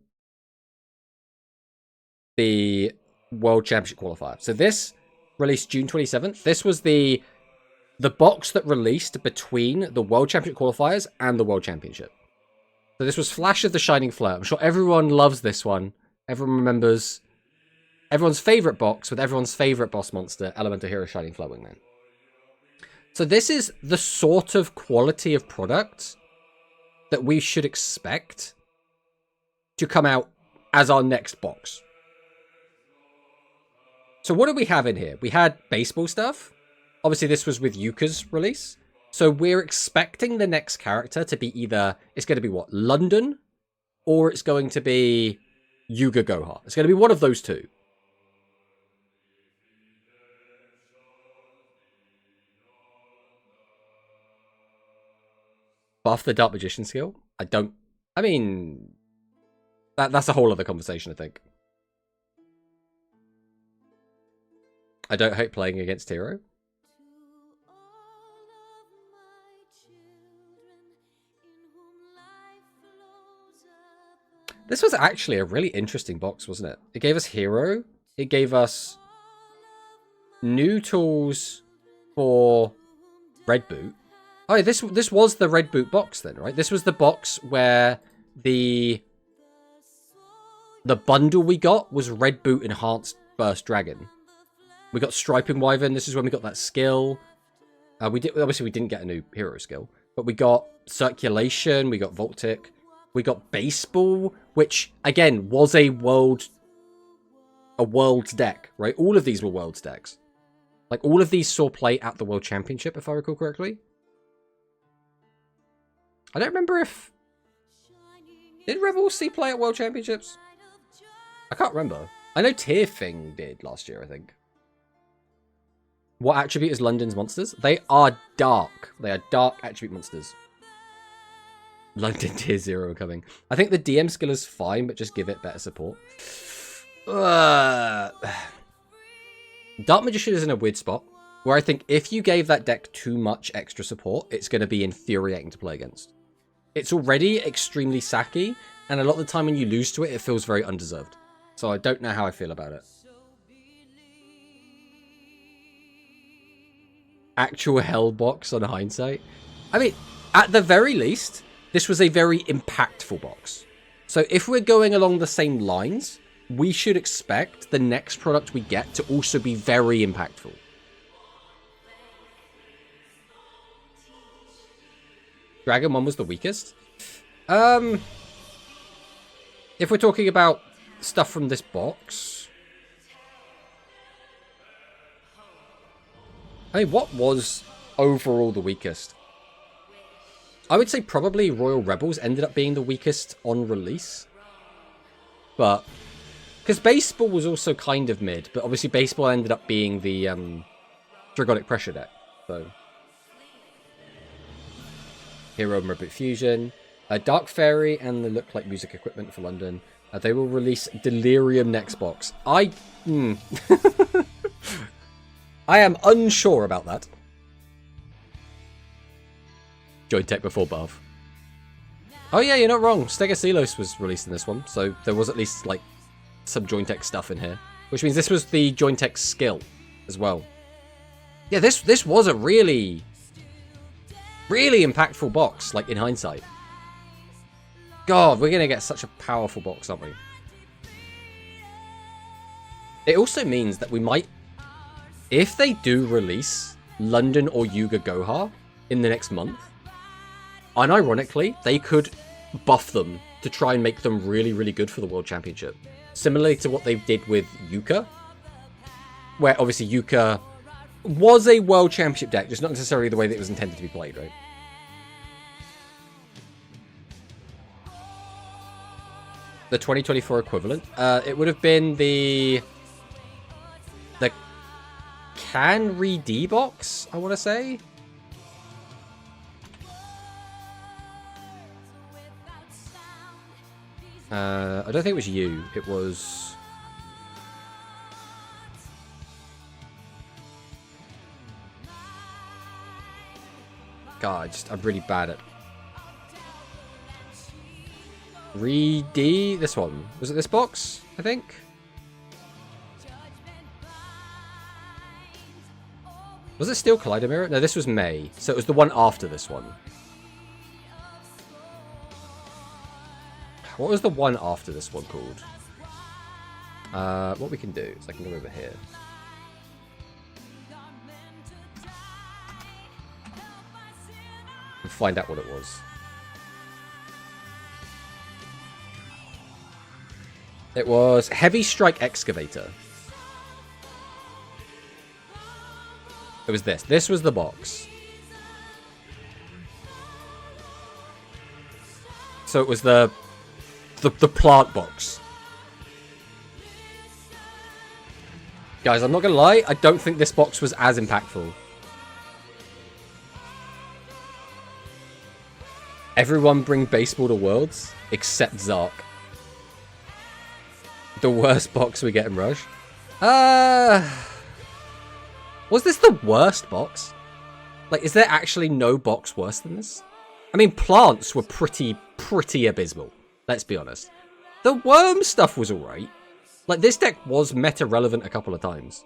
the World Championship qualifier. So this released June 27th. This was the box that released between the World Championship qualifiers and the World Championship. So this was Flash of the Shining Flare. I'm sure everyone loves this one. Everyone remembers everyone's favorite box with everyone's favorite boss monster, Elemental Hero Shining Flare Wingman. So this is the sort of quality of product that we should expect to come out as our next box. So what do we have in here? We had baseball stuff. Obviously, this was with Yuka's release. So we're expecting the next character to be either, it's going to be what, London, or it's going to be Yuga Gohar. It's going to be one of those two. Buff the Dark Magician skill? I mean, that's a whole other conversation, I think. I don't hate playing against Hero. This was actually a really interesting box, wasn't it? It gave us Hero. It gave us new tools for Red Boot. Oh, this was the Red Boot box then, right? This was the box where the bundle we got was Red Boot Enhanced Burst Dragon. We got Striping Wyvern. This is when we got that skill. Obviously we didn't get a new hero skill, but we got Circulation. We got Voltic. We got Baseball, which, again, was a World's deck, right? All of these were World's decks. Like, all of these saw play at the World Championship, if I recall correctly. I don't remember if... Did Rebels see play at World Championships? I can't remember. I know Tearfing did last year, I think. What attribute is London's monsters? They are dark. They are dark attribute monsters. London tier 0 coming. I think the DM skill is fine, but just give it better support. Dark Magician is in a weird spot, where I think if you gave that deck too much extra support, it's going to be infuriating to play against. It's already extremely sacky, and a lot of the time when you lose to it, it feels very undeserved. So I don't know how I feel about it. Actual hell box on hindsight. I mean, at the very least, this was a very impactful box. So if we're going along the same lines, we should expect the next product we get to also be very impactful. Dragon 1 was the weakest. If we're talking about stuff from this box, I mean, what was overall the weakest? I would say probably Royal Rebels ended up being the weakest on release. But, because Baseball was also kind of mid, but obviously Baseball ended up being the Dragonic Pressure deck. So, Hero and Rebel Fusion. Dark Fairy and the Look Like Music equipment for London. They will release Delirium next box. I am unsure about that. Joint Tech before buff. Oh yeah, you're not wrong. Stegoselos was released in this one, so there was at least like some Joint Tech stuff in here, which means this was the Joint Tech skill as well. Yeah, this was a really Really impactful box, like in hindsight. God, we're going to get such a powerful box, aren't we? It also means that we might, if they do release London or Yuga Goha in the next month, unironically, they could buff them to try and make them really, really good for the World Championship. Similarly to what they did with Yuka, where obviously Yuka was a World Championship deck, just not necessarily the way that it was intended to be played, right? The 2024 equivalent. It would have been the Canry D box, I want to say. I don't think it was you. It was... God, I'm really bad at... Re-D? This one. Was it this box, I think? Was it still Collider Mirror? No, this was May. So it was the one after this one. What was the one after this one called? What we can do is I can go over here. And find out what it was. It was Heavy Strike Excavator. It was this. This was the box. So it was the plant box. Guys, I'm not going to lie. I don't think this box was as impactful. Everyone bring baseball to Worlds except Zark. The worst box we get in Rush. Was this the worst box? Like, is there actually no box worse than this? I mean, plants were pretty abysmal. Let's be honest. The worm stuff was alright. Like, this deck was meta-relevant a couple of times.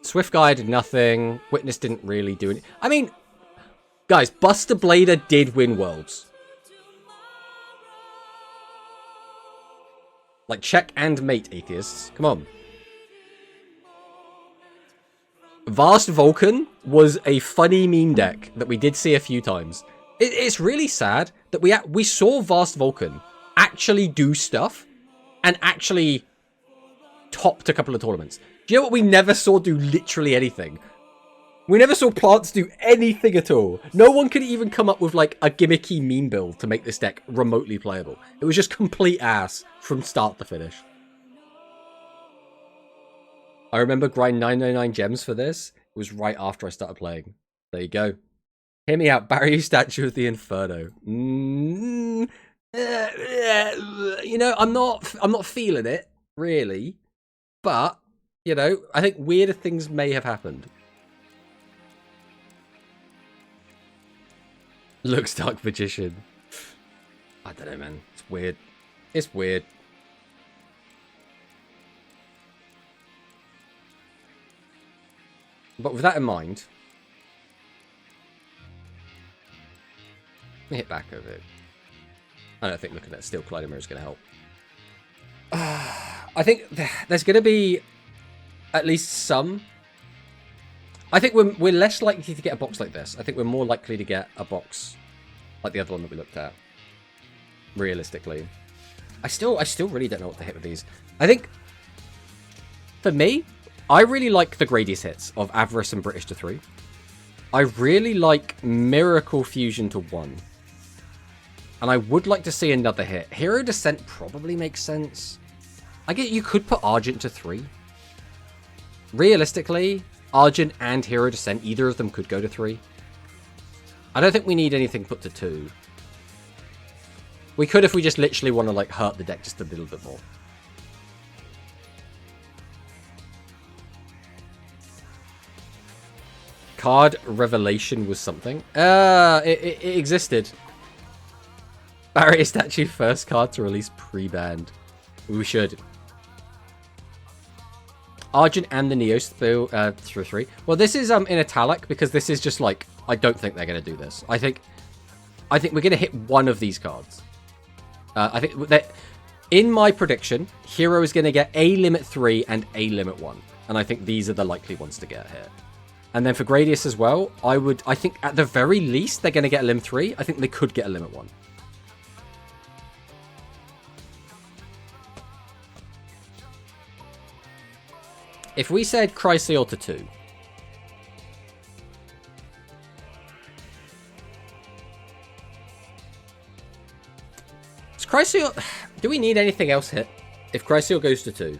Swift Guy did nothing. Witness didn't really do anything. I mean, guys, Buster Blader did win Worlds. Like, check and mate, atheists. Come on. Vast Vulcan was a funny meme deck that we did see a few times. It's really sad that we saw Vast Vulcan actually do stuff and actually topped a couple of tournaments. Do you know what we never saw do literally anything? We never saw plants do anything at all. No one could even come up with like a gimmicky meme build to make this deck remotely playable. It was just complete ass from start to finish. I remember grind 999 gems for this. It was right after I started playing. There you go. Hear me out. Barry Statue of the Inferno. You know, I'm not feeling it, really. But, you know, I think weirder things may have happened. Looks Dark Magician. I don't know, man. It's weird. It's weird. But with that in mind, let me hit back over it. I don't think looking at Steel Collider Mirror is going to help. I think there's going to be at least some. I think we're less likely to get a box like this. I think we're more likely to get a box like the other one that we looked at. Realistically, I still really don't know what to hit with these. I think for me, I really like the Gradius hits of Avarice and British to 3. I really like Miracle Fusion to 1. And I would like to see another hit. Hero Descent probably makes sense. I get you could put Argent to 3. Realistically, Argent and Hero Descent, either of them could go to 3. I don't think we need anything put to 2. We could if we just literally want to like hurt the deck just a little bit more. Card Revelation was something. It existed. Barrier Statue first card to release pre-banned. We should. Argent and the Neos through 3. Well, this is in italic because this is just like I don't think they're going to do this. I think we're going to hit one of these cards. I think that in my prediction, Hero is going to get a limit 3 and a limit 1. And I think these are the likely ones to get here. And then for Gradius as well, I think at the very least they're going to get a limit 3. I think they could get a limit 1. If we said Chrysaor to 2. Is Chrysaor... Do we need anything else hit? If Chrysaor goes to 2.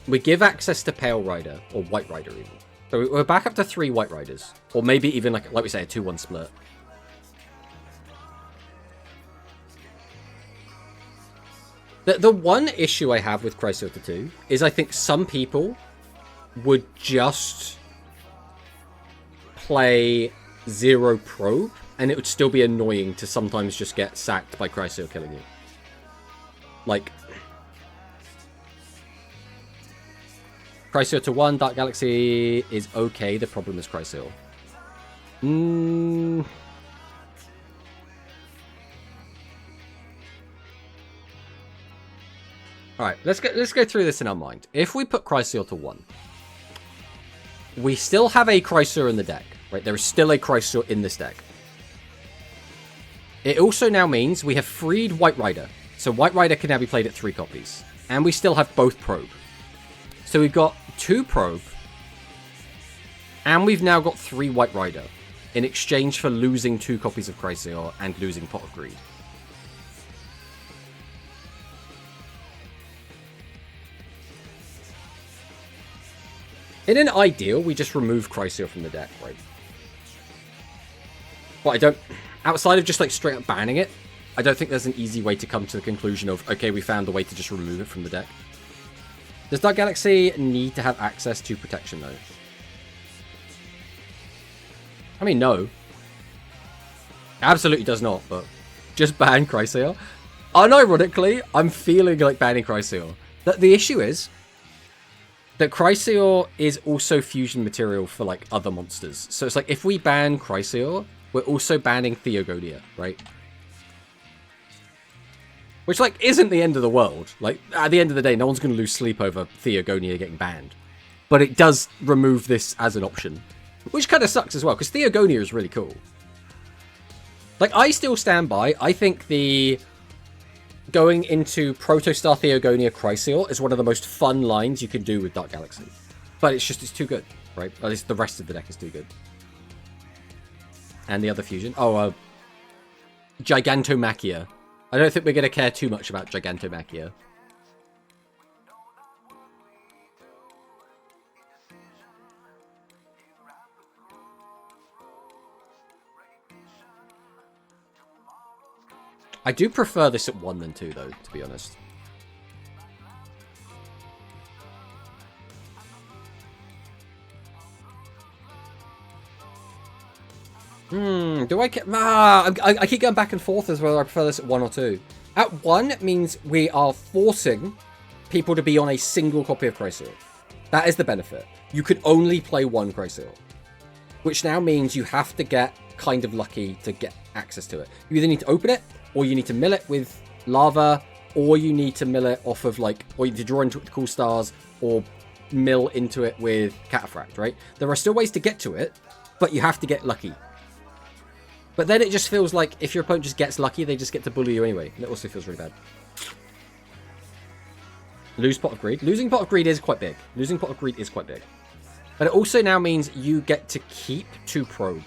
We give access to Pale Rider, or White Rider even. So we're back up to 3 White Riders. Or maybe even, like we say, a 2-1 split. The one issue I have with Chrysaor to 2 is I think some people would just play 0 Probe, and it would still be annoying to sometimes just get sacked by Chrysaor killing you. Like, Chrysaor to 1, Dark Galaxy is okay, the problem is Chrysaor. Alright, let's go through this in our mind. If we put Chrysaor to 1, we still have a Chrysaor in the deck, right? There is still a Chrysaor in this deck. It also now means we have freed White Rider. So White Rider can now be played at 3 copies. And we still have both Probe. So we've got 2 Probe. And we've now got 3 White Rider. In exchange for losing 2 copies of Chrysaor and losing Pot of Greed. In an ideal, we just remove Chrysaor from the deck, right? But I don't... Outside of just, like, straight up banning it, I don't think there's an easy way to come to the conclusion of, okay, we found a way to just remove it from the deck. Does Dark Galaxy need to have access to protection, though? I mean, no. Absolutely does not, but just ban Chrysaor. Unironically, I'm feeling like banning Chrysaor. The issue is that Chrysaor is also fusion material for, like, other monsters. So it's like, if we ban Chrysaor, we're also banning Theogonia, right? Which, like, isn't the end of the world. Like, at the end of the day, no one's going to lose sleep over Theogonia getting banned. But it does remove this as an option. Which kind of sucks as well, because Theogonia is really cool. Like, I still stand by. I think the going into Protostar Theogonia Chrysaor is one of the most fun lines you can do with Dark Galaxy. But it's too good, right? At least the rest of the deck is too good. And the other fusion. Oh, Gigantomachia. I don't think we're going to care too much about Gigantomachia. I do prefer this at 1 than 2, though, to be honest. Do I get... I keep going back and forth as whether I prefer this at 1 or 2. At 1, it means we are forcing people to be on a single copy of Chrysaor. That is the benefit. You could only play 1 Chrysaor. Which now means you have to get kind of lucky to get access to it. You either need to open it, or you need to mill it with lava, or you need to mill it off of, like... Or you need to draw into it with cool stars, or mill into it with Cataphract, right? There are still ways to get to it, but you have to get lucky. But then it just feels like if your opponent just gets lucky, they just get to bully you anyway. And it also feels really bad. Lose Pot of Greed. Losing Pot of Greed is quite big. Losing Pot of Greed is quite big. But it also now means you get to keep 2 Probe.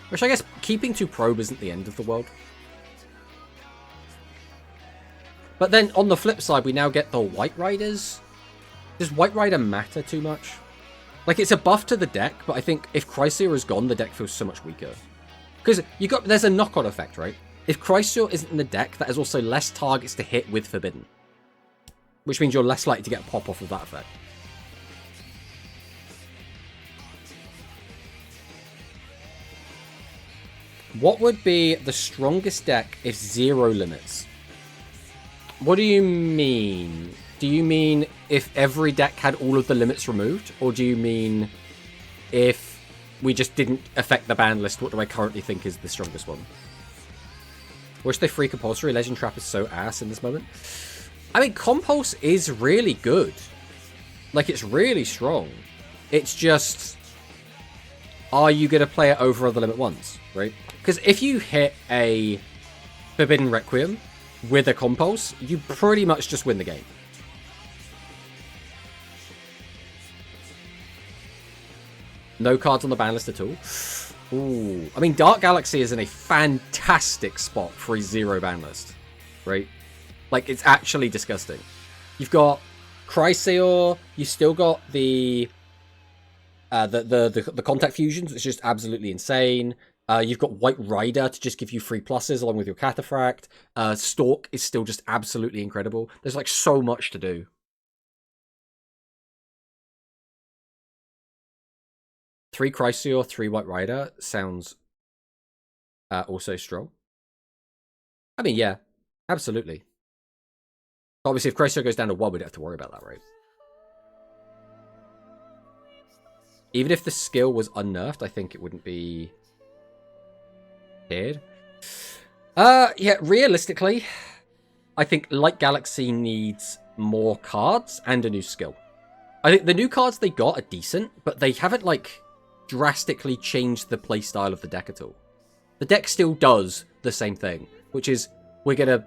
Which I guess keeping 2 Probe isn't the end of the world. But then on the flip side, we now get the White Riders. Does White Rider matter too much? Like, it's a buff to the deck, but I think if Chrysaor is gone, the deck feels so much weaker. Because there's a knock-on effect, right? If Chrysaor isn't in the deck, that is also less targets to hit with Forbidden. Which means you're less likely to get a pop off of that effect. What would be the strongest deck if 0 limits? What do you mean? Do you mean if every deck had all of the limits removed? Or do you mean if we just didn't affect the ban list, what do I currently think is the strongest one? Wish they free compulsory. Legend Trap is so ass in this moment. I mean, Compulse is really good. Like, it's really strong. It's just, are you going to play it over the limit once, right? Because if you hit a Forbidden Requiem with a Compulse, you pretty much just win the game. No cards on the ban list at all. Ooh. I mean, Dark Galaxy is in a fantastic spot for a 0 ban list, right? Like, it's actually disgusting. You've got Chrysaor, you still got the contact fusions, which is just absolutely insane. You've got White Rider to just give you free pluses along with your Cataphract. Stalk is still just absolutely incredible. There's like so much to do. Three Chrysaor, 3 White Rider sounds also strong. I mean, yeah, absolutely. Obviously, if Chrysaor goes down to 1, we'd have to worry about that, right? Even if the skill was unnerfed, I think it wouldn't be weird. Yeah, realistically, I think Light Galaxy needs more cards and a new skill. I think the new cards they got are decent, but they haven't, like, drastically changed the playstyle of the deck at all. The deck still does the same thing, which is we're going to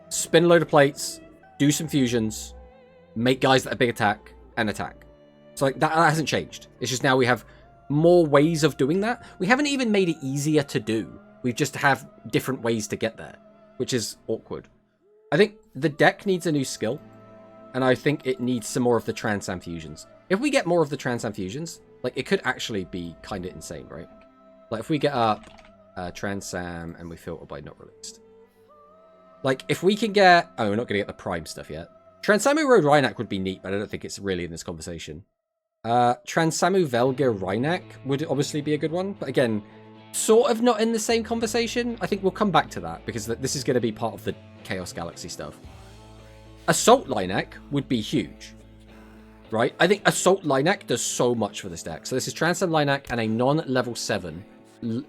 spin a load of plates, do some fusions, make guys that are big attack, and attack. So like that hasn't changed. It's just now we have more ways of doing that. We haven't even made it easier to do. We just have different ways to get there, which is awkward. I think the deck needs a new skill, and I think it needs some more of the Transam fusions. If we get more of the Transam fusions, like it could actually be kind of insane, right? Like if we get up Transam and we filter by not released. Like, if we can get... Oh, we're not going to get the Prime stuff yet. Transamu Road Rhynac would be neat, but I don't think it's really in this conversation. Transamu Velga Rhynac would obviously be a good one. But again, sort of not in the same conversation. I think we'll come back to that, because this is going to be part of the Chaos Galaxy stuff. Assault Lilac would be huge. Right? I think Assault Lilac does so much for this deck. So this is Transam Lilac and a non-level 7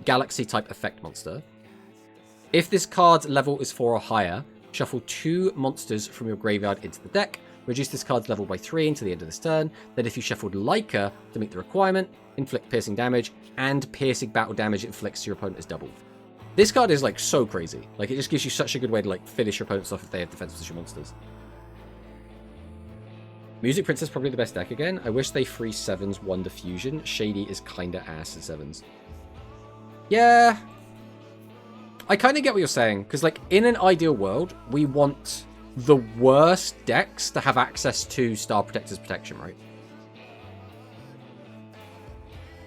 Galaxy-type effect monster. If this card's level is 4 or higher, shuffle 2 monsters from your graveyard into the deck, reduce this card's level by 3 until the end of this turn, then if you shuffled Leica to meet the requirement, inflict piercing damage, and piercing battle damage it inflicts to your opponent is doubled. This card is like so crazy. Like it just gives you such a good way to like finish your opponents off if they have defense position monsters. Music Princess is probably the best deck again. I wish they free 7's Wonder Fusion. Shady is kinda ass in 7's. Yeah... I kind of get what you're saying, because, like, in an ideal world, we want the worst decks to have access to Star Protector's protection, right?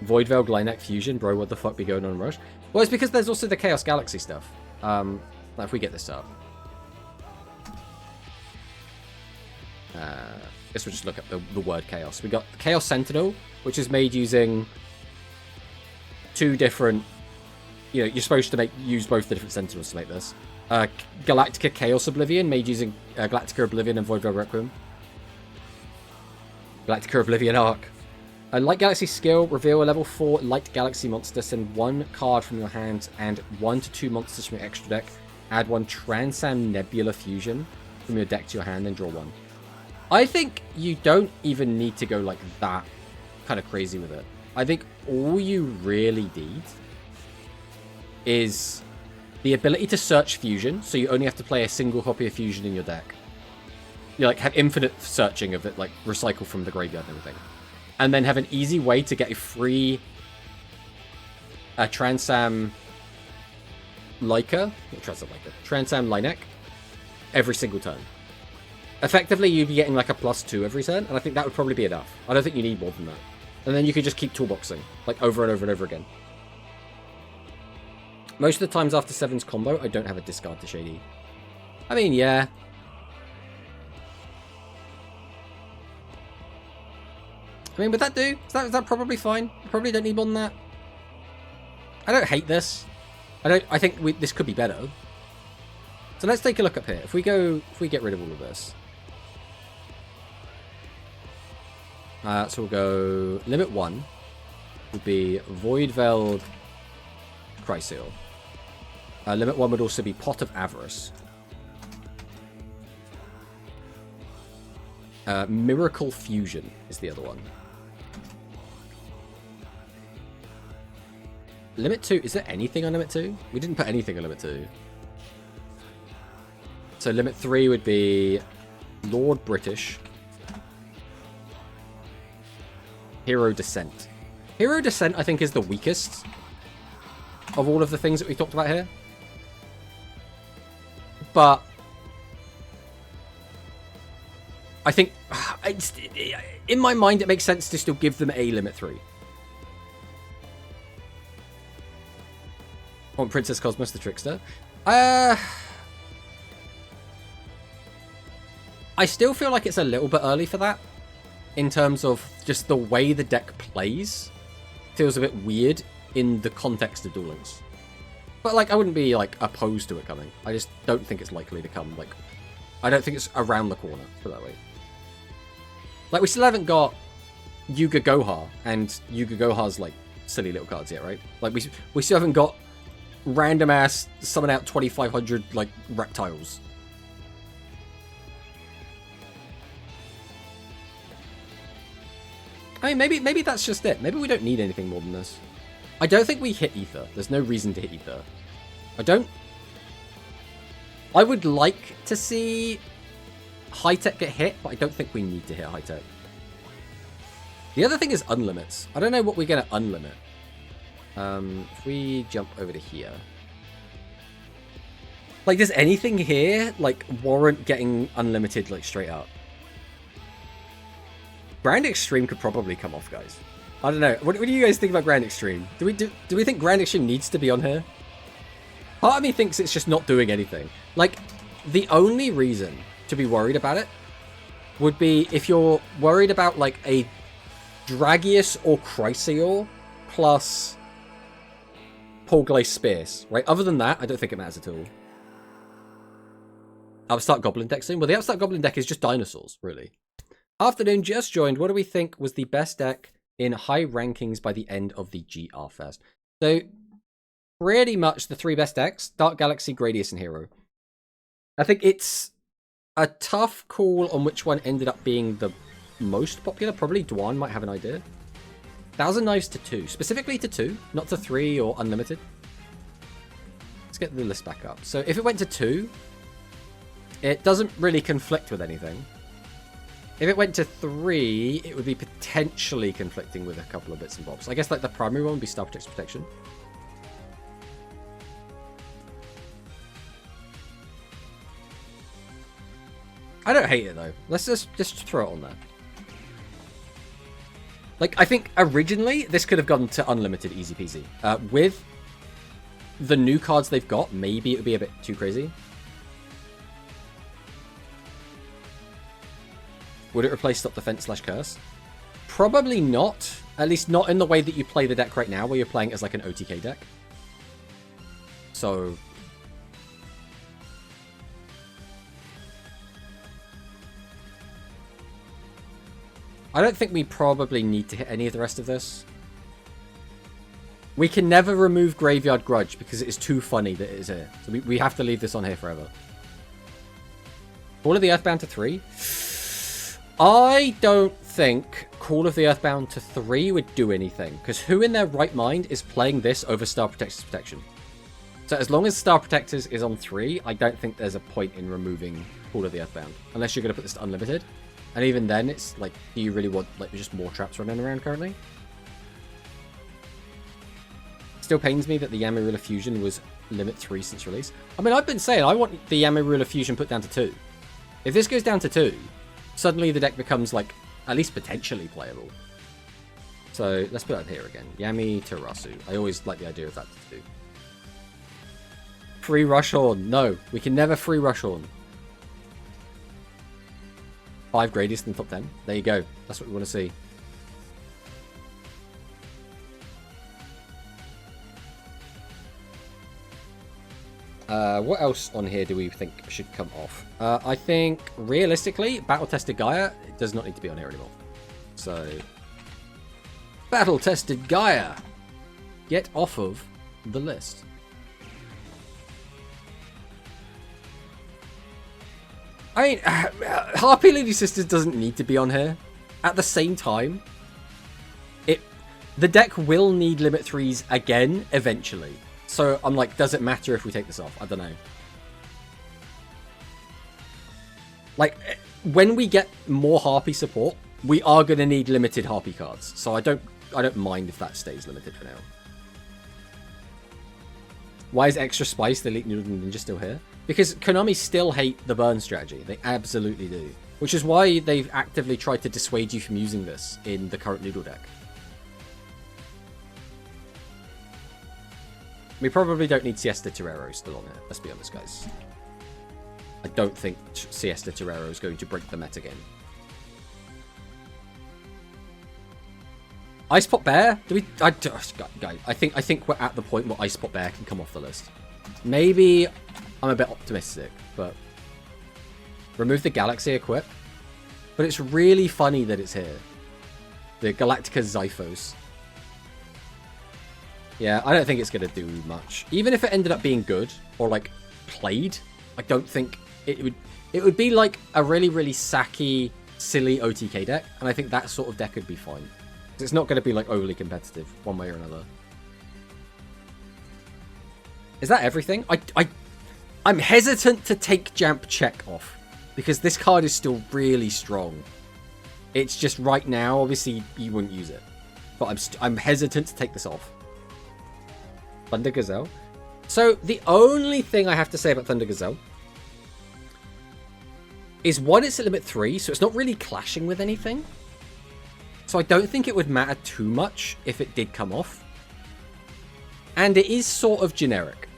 Voidveil Glynac Fusion, bro, what the fuck be going on in Rush? Well, it's because there's also the Chaos Galaxy stuff. Like if we get this up. Guess we'll just look up the word Chaos. We got Chaos Sentinel, which is made using 2 different... You know, you're supposed to use both the different Sentinels to make this. Galactica Chaos Oblivion, made using Galactica Oblivion and Voidveil Requiem. Galactica Oblivion Arc. Light Galaxy skill, reveal a level 4 Light Galaxy monster, send 1 card from your hand and 1 to 2 monsters from your extra deck. Add 1 Transam Nebula Fusion from your deck to your hand and draw 1. I think you don't even need to go like that kind of crazy with it. I think all you really need is the ability to search Fusion, so you only have to play a single copy of Fusion in your deck. You like have infinite searching of it, like recycle from the graveyard and everything. And then have an easy way to get a free Transam Leica, Transam Lilac every single turn. Effectively, you'd be getting like a +2 every turn, and I think that would probably be enough. I don't think you need more than that. And then you could just keep toolboxing, like over and over and over again. Most of the times after 7's combo, I don't have a discard to Shady. I mean, yeah. I mean, would that do? Is that probably fine? Probably don't need more than that. I don't hate this. I think this could be better. So let's take a look up here. If we get rid of all of this. So we'll go limit 1. would be Voidveld Chrysaor. Limit 1 would also be Pot of Avarice. Miracle Fusion is the other one. Limit 2, is there anything on Limit 2? We didn't put anything on Limit 2. So Limit 3 would be Lord British. Hero Descent. Hero Descent, I think, is the weakest of all of the things that we talked about here. But I think, in my mind, it makes sense to still give them a Limit 3. On Princess Cosmos the Trickster. I still feel like it's a little bit early for that. In terms of just the way the deck plays. Feels a bit weird in the context of Duel Links. But, like, I wouldn't be, like, opposed to it coming. I just don't think it's likely to come. Like, I don't think it's around the corner, put it that way. Like, we still haven't got Yuga Goha and Yuga Goha's, like, silly little cards yet, right? Like, we still haven't got random ass summon out 2,500 like reptiles. I mean, maybe that's just it. Maybe we don't need anything more than this. I don't think we hit Ether. There's no reason to hit Ether. I would like to see High Tech get hit, but I don't think we need to hit High Tech. The other thing is unlimits. I don't know what we're going to unlimit. If we jump over to here. Like, does anything here, like, warrant getting unlimited, like, straight up? Grand Extreme could probably come off, guys. I don't know. What do you guys think about Grand Extreme? Do we think Grand Extreme needs to be on here? Part of me thinks it's just not doing anything. Like, the only reason to be worried about it would be if you're worried about, like, a Dragius or Chrysaor plus Polglace Spears, right? Other than that, I don't think it matters at all. Upstart Goblin deck soon? Well, the Upstart Goblin deck is just dinosaurs, really. Afternoon just joined. What do we think was the best deck in high rankings by the end of the GR Fest? So, pretty much the 3 best decks: Dark Galaxy, Gradius, and Hero. I think it's a tough call on which one ended up being the most popular. Probably Dwan might have an idea. 1,000 Knives to 2. Specifically to 2, not to 3 or unlimited. Let's get the list back up. So if it went to 2, it doesn't really conflict with anything. If it went to 3, it would be potentially conflicting with a couple of bits and bobs. I guess like the primary one would be Star Protects Protection. I don't hate it though. Let's just throw it on there. Like, I think originally this could have gone to unlimited easy peasy. With the new cards they've got, maybe it would be a bit too crazy. Would it replace Stop Defense / Curse? Probably not. At least not in the way that you play the deck right now, where you're playing as like an OTK deck. So I don't think we probably need to hit any of the rest of this. We can never remove Graveyard Grudge because it is too funny that it is here. So we have to leave this on here forever. Call of the Earthbound to 3. I don't think Call of the Earthbound to 3 would do anything. Because who in their right mind is playing this over Star Protector's Protection? So as long as Star Protectors is on 3, I don't think there's a point in removing Call of the Earthbound. Unless you're going to put this to unlimited. And even then, it's like, do you really want like just more traps running around currently? Still pains me that the Yamarula Fusion was limit 3 since release. I mean, I've been saying I want the Yamarula Fusion put down to 2. If this goes down to 2, suddenly the deck becomes like at least potentially playable. So let's put it up here again. Yami Terasu. I always like the idea of that to 2. Free Rush Horn. No, we can never free Rush Horn. 5 Gradius in the top 10. There you go. That's what we want to see. What else on here do we think should come off? I think, realistically, Battle Tested Gaia does not need to be on here anymore. So, Battle-tested Gaia. Get off of the list. I mean, Harpy Lady Sisters doesn't need to be on here. At the same time, the deck will need limit 3s again eventually. So I'm like, does it matter if we take this off? I don't know. Like, when we get more Harpy support, we are going to need limited Harpy cards. So I don't mind if that stays limited for now. Why is Extra Spice, the Elite Noodle Ninja, still here? Because Konami still hate the burn strategy. They absolutely do. Which is why they've actively tried to dissuade you from using this in the current Noodle deck. We probably don't need Siesta Torero still on here. Let's be honest, guys. I don't think Siesta Torero is going to break the meta game. Ice Pot Bear? Do we? Guys, I think we're at the point where Ice Pot Bear can come off the list. Maybe I'm a bit optimistic, but remove the Galaxy equip. But it's really funny that it's here. The Galactica Zyphos. Yeah, I don't think it's going to do much. Even if it ended up being good or like played, I don't think it would. It would be like a really, really sacky, silly OTK deck, and I think that sort of deck would be fine. It's not going to be like overly competitive one way or another. Is that everything? I'm hesitant to take Jamp Check off because this card is still really strong. It's just right now, obviously, you wouldn't use it, but I'm hesitant to take this off. Thunder Gazelle. So the only thing I have to say about Thunder Gazelle is one, it's at limit 3, so it's not really clashing with anything. So I don't think it would matter too much if it did come off. And it is sort of generic.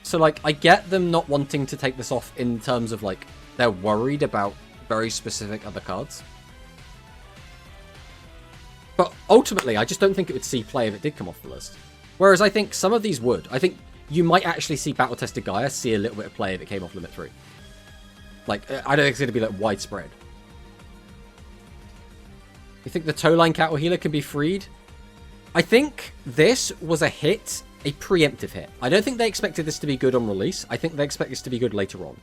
So like, I get them not wanting to take this off in terms of like, they're worried about very specific other cards. But ultimately, I just don't think it would see play if it did come off the list. Whereas I think some of these would. I think you might actually see Battle-Tested Gaia see a little bit of play if it came off limit 3. Like, I don't think it's going to be like widespread. You think the Towline Cattle Healer can be freed? I think this was a hit, a preemptive hit. I don't think they expected this to be good on release. I think they expect this to be good later on.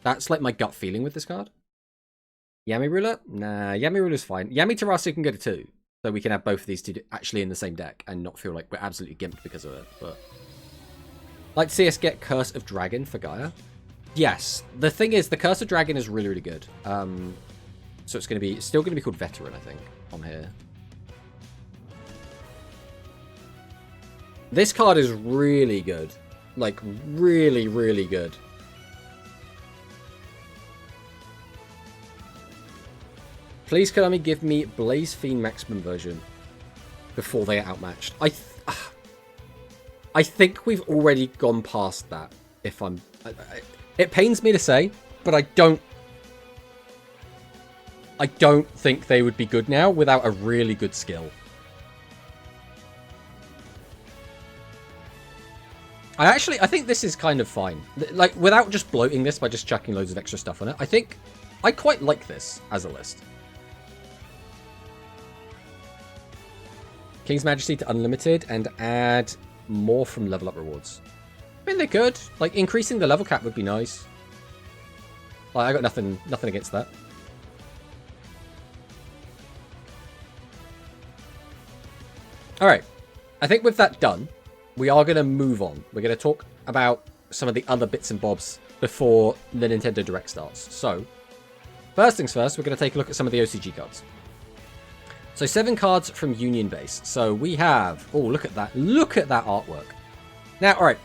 That's like my gut feeling with this card. Yami Ruler? Nah, Yami Ruler's fine. Yami Tarasu can go to 2. So we can have both of these two actually in the same deck and not feel like we're absolutely gimped because of it. But like to see us get Curse of Dragon for Gaia. Yes, the thing is, the Curse of Dragon is really, really good. So it's still going to be called Veteran, I think, on here. This card is really good. Like, really, really good. Please, Konami, give me Blaze Fiend Maximum version before they are outmatched. I think we've already gone past that. If I'm, it pains me to say, but I don't think they would be good now without a really good skill. I think this is kind of fine. Like, without just bloating this by just chucking loads of extra stuff on it, I think I quite like this as a list. King's Majesty to Unlimited and add more from level up rewards. I mean, they're good. Like, increasing the level cap would be nice. Like, I got nothing against that. Alright. I think with that done, we are going to move on. We're going to talk about some of the other bits and bobs before the Nintendo Direct starts. So, first things first, we're going to take a look at some of the OCG cards. So 7 cards from Union Base. So we have... Oh, look at that. Look at that artwork. Now, alright.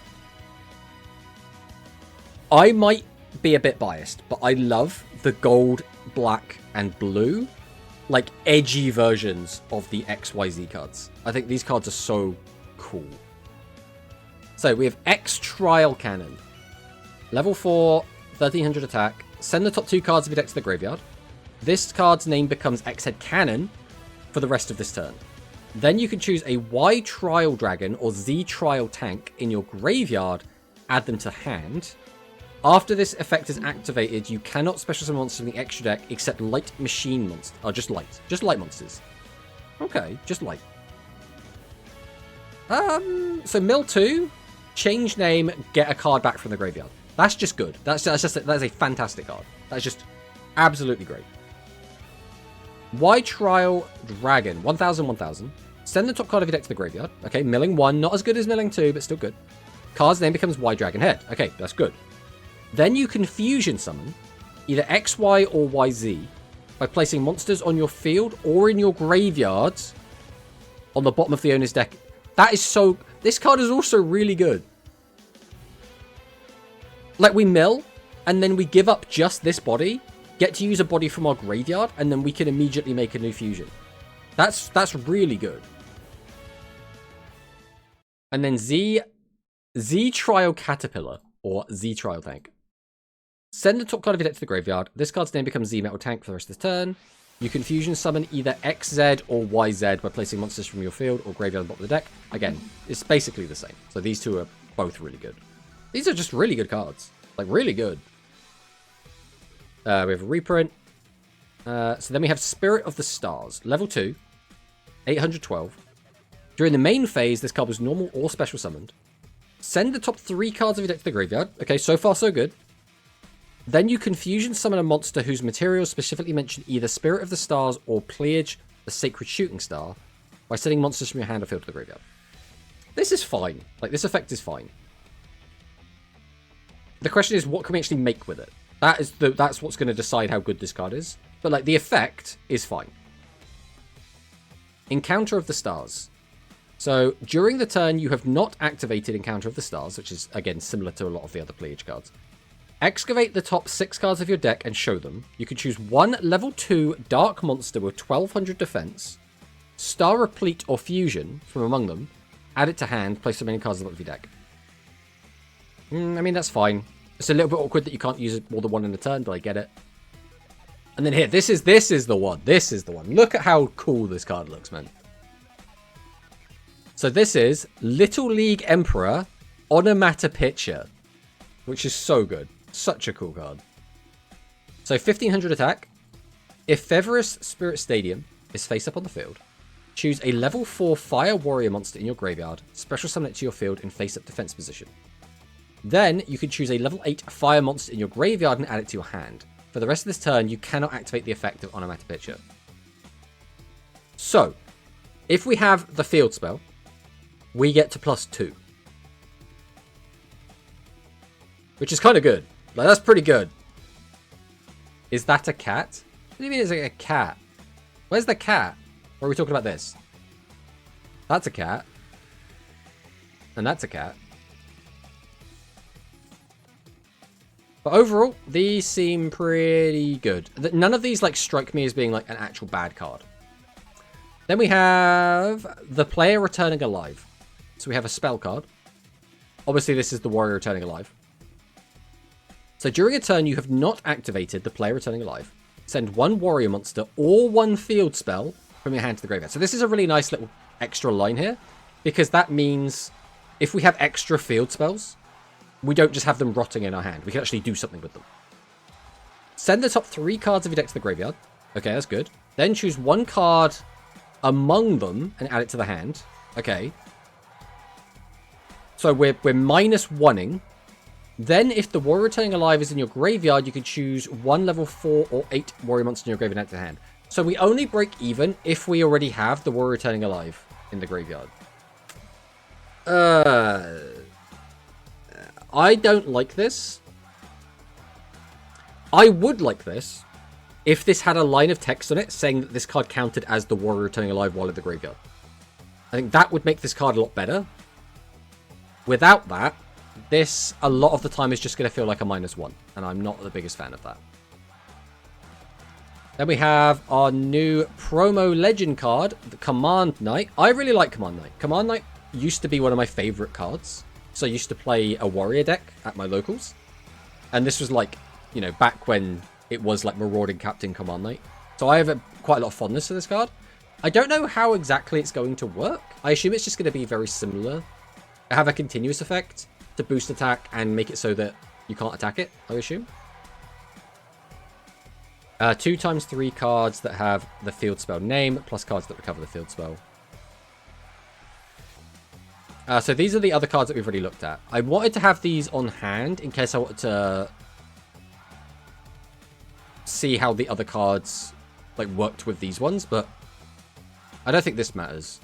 I might be a bit biased, but I love the gold, black, and blue, like, edgy versions of the XYZ cards. I think these cards are so cool. So we have X Trial Cannon. Level 4, 1300 attack. Send the top 2 cards of your deck to the graveyard. This card's name becomes X-Head Cannon for the rest of this turn. Then you can choose a Y Trial Dragon or Z Trial Tank in your graveyard, add them to hand. After this effect is activated, you cannot special summon monsters from the extra deck except light machine monsters. Or just light monsters. Okay, just light. So mill 2, change name, get a card back from the graveyard. That's just good. That's a fantastic card. That's just absolutely great. Y Trial Dragon, 1000, 1000. Send the top card of your deck to the graveyard. Okay, milling 1, not as good as milling 2, but still good. Card's name becomes Y Dragon Head. Okay, that's good. Then you can fusion summon either XY or YZ by placing monsters on your field or in your graveyard on the bottom of the owner's deck. That is so... This card is also really good. Like, we mill, and then we give up just this body, get to use a body from our graveyard, and then we can immediately make a new fusion. That's really good. And then Z Trial Caterpillar, or Z Trial Tank. Send the top card of your deck to the graveyard. This card's name becomes Z Metal Tank for the rest of the turn. You can fusion summon either XZ or YZ by placing monsters from your field or graveyard on the bottom of the deck. Again, it's basically the same. So these two are both really good. These are just really good cards. Like, really good. We have a reprint. So then we have Spirit of the Stars. Level 2. 812. During the main phase, this card was normal or special summoned. Send the top 3 cards of your deck to the graveyard. Okay, so far so good. Then you can fusion summon a monster whose materials specifically mention either Spirit of the Stars or Pleiade, the Sacred Shooting Star, by sending monsters from your hand or field to the graveyard. This is fine. Like, this effect is fine. The question is, what can we actually make with it? That's what's going to decide how good this card is. But, like, the effect is fine. Encounter of the Stars. So, during the turn, you have not activated Encounter of the Stars, which is, again, similar to a lot of the other Pleiade cards. Excavate the top 6 cards of your deck and show them. You can choose one level 2 Dark Monster with 1200 defense, Star Replete or Fusion from among them, add it to hand, place the remaining cards on the bottom of your deck. I mean, that's fine. It's a little bit awkward that you can't use more than one in a turn, but I get it. And then here, this is the one. This is the one. Look at how cool this card looks, man. So this is Little League Emperor Onomatopoeia, which is so good. Such a cool card. So 1500 attack. If Feverous Spirit Stadium is face up on the field, choose a level 4 Fire Warrior monster in your graveyard, special summon it to your field in face up defense position. Then you can choose a level 8 Fire monster in your graveyard and add it to your hand. For the rest of this turn, you cannot activate the effect of Onomatopoeia. So, if we have the field spell, we get to +2. Which is kind of good. Like, that's pretty good. Is that a cat? What do you mean it's like a cat? Where's the cat? Or are we talking about this? That's a cat. And that's a cat. But overall, these seem pretty good. None of these, like, strike me as being, like, an actual bad card. Then we have the player returning alive. So we have a spell card. Obviously, this is the warrior returning alive. So during a turn you have not activated the player returning alive, send one warrior monster or one field spell from your hand to the graveyard. So this is a really nice little extra line here, because that means if we have extra field spells, we don't just have them rotting in our hand. We can actually do something with them. Send the top 3 cards of your deck to the graveyard. Okay, that's good. Then choose one card among them and add it to the hand. Okay. So we're -1ing. Then, if the warrior returning alive is in your graveyard, you can choose one level 4 or 8 warrior monster in your graveyard and add to the hand. So we only break even if we already have the warrior returning alive in the graveyard. I don't like this. I would like this if this had a line of text on it saying that this card counted as the warrior returning alive while in the graveyard. I think that would make this card a lot better. Without that, this, a lot of the time, is just going to feel like a -1, and I'm not the biggest fan of that. Then we have our new promo legend card, the Command Knight. I really like Command Knight. Command Knight used to be one of my favorite cards. So I used to play a warrior deck at my locals. And this was like, you know, back when it was like Marauding Captain Command Knight. So I have quite a lot of fondness for this card. I don't know how exactly it's going to work. I assume it's just going to be very similar. I have a continuous effect to boost attack and make it so that you can't attack it, I assume. 2 times 3 cards that have the field spell name, plus cards that recover the field spell. So these are the other cards that we've already looked at. I wanted to have these on hand in case I wanted to see how the other cards like worked with these ones, but I don't think this matters.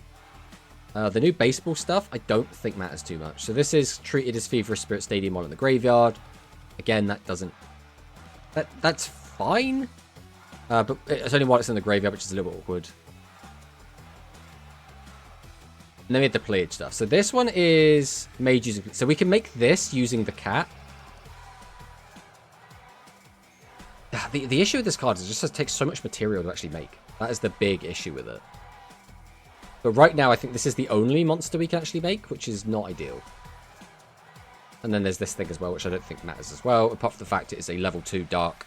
The new baseball stuff, I don't think matters too much. So this is treated as Feverish Spirit Stadium on in the graveyard. Again, that doesn't... That's fine. But it's only while it's in the graveyard, which is a little bit awkward. And then we have the played stuff. So this one is made using... So we can make this using the cat. The issue with this card is it just takes so much material to actually make. That is the big issue with it. But right now, I think this is the only monster we can actually make, which is not ideal. And then there's this thing as well, which I don't think matters as well, apart from the fact it is a level 2 dark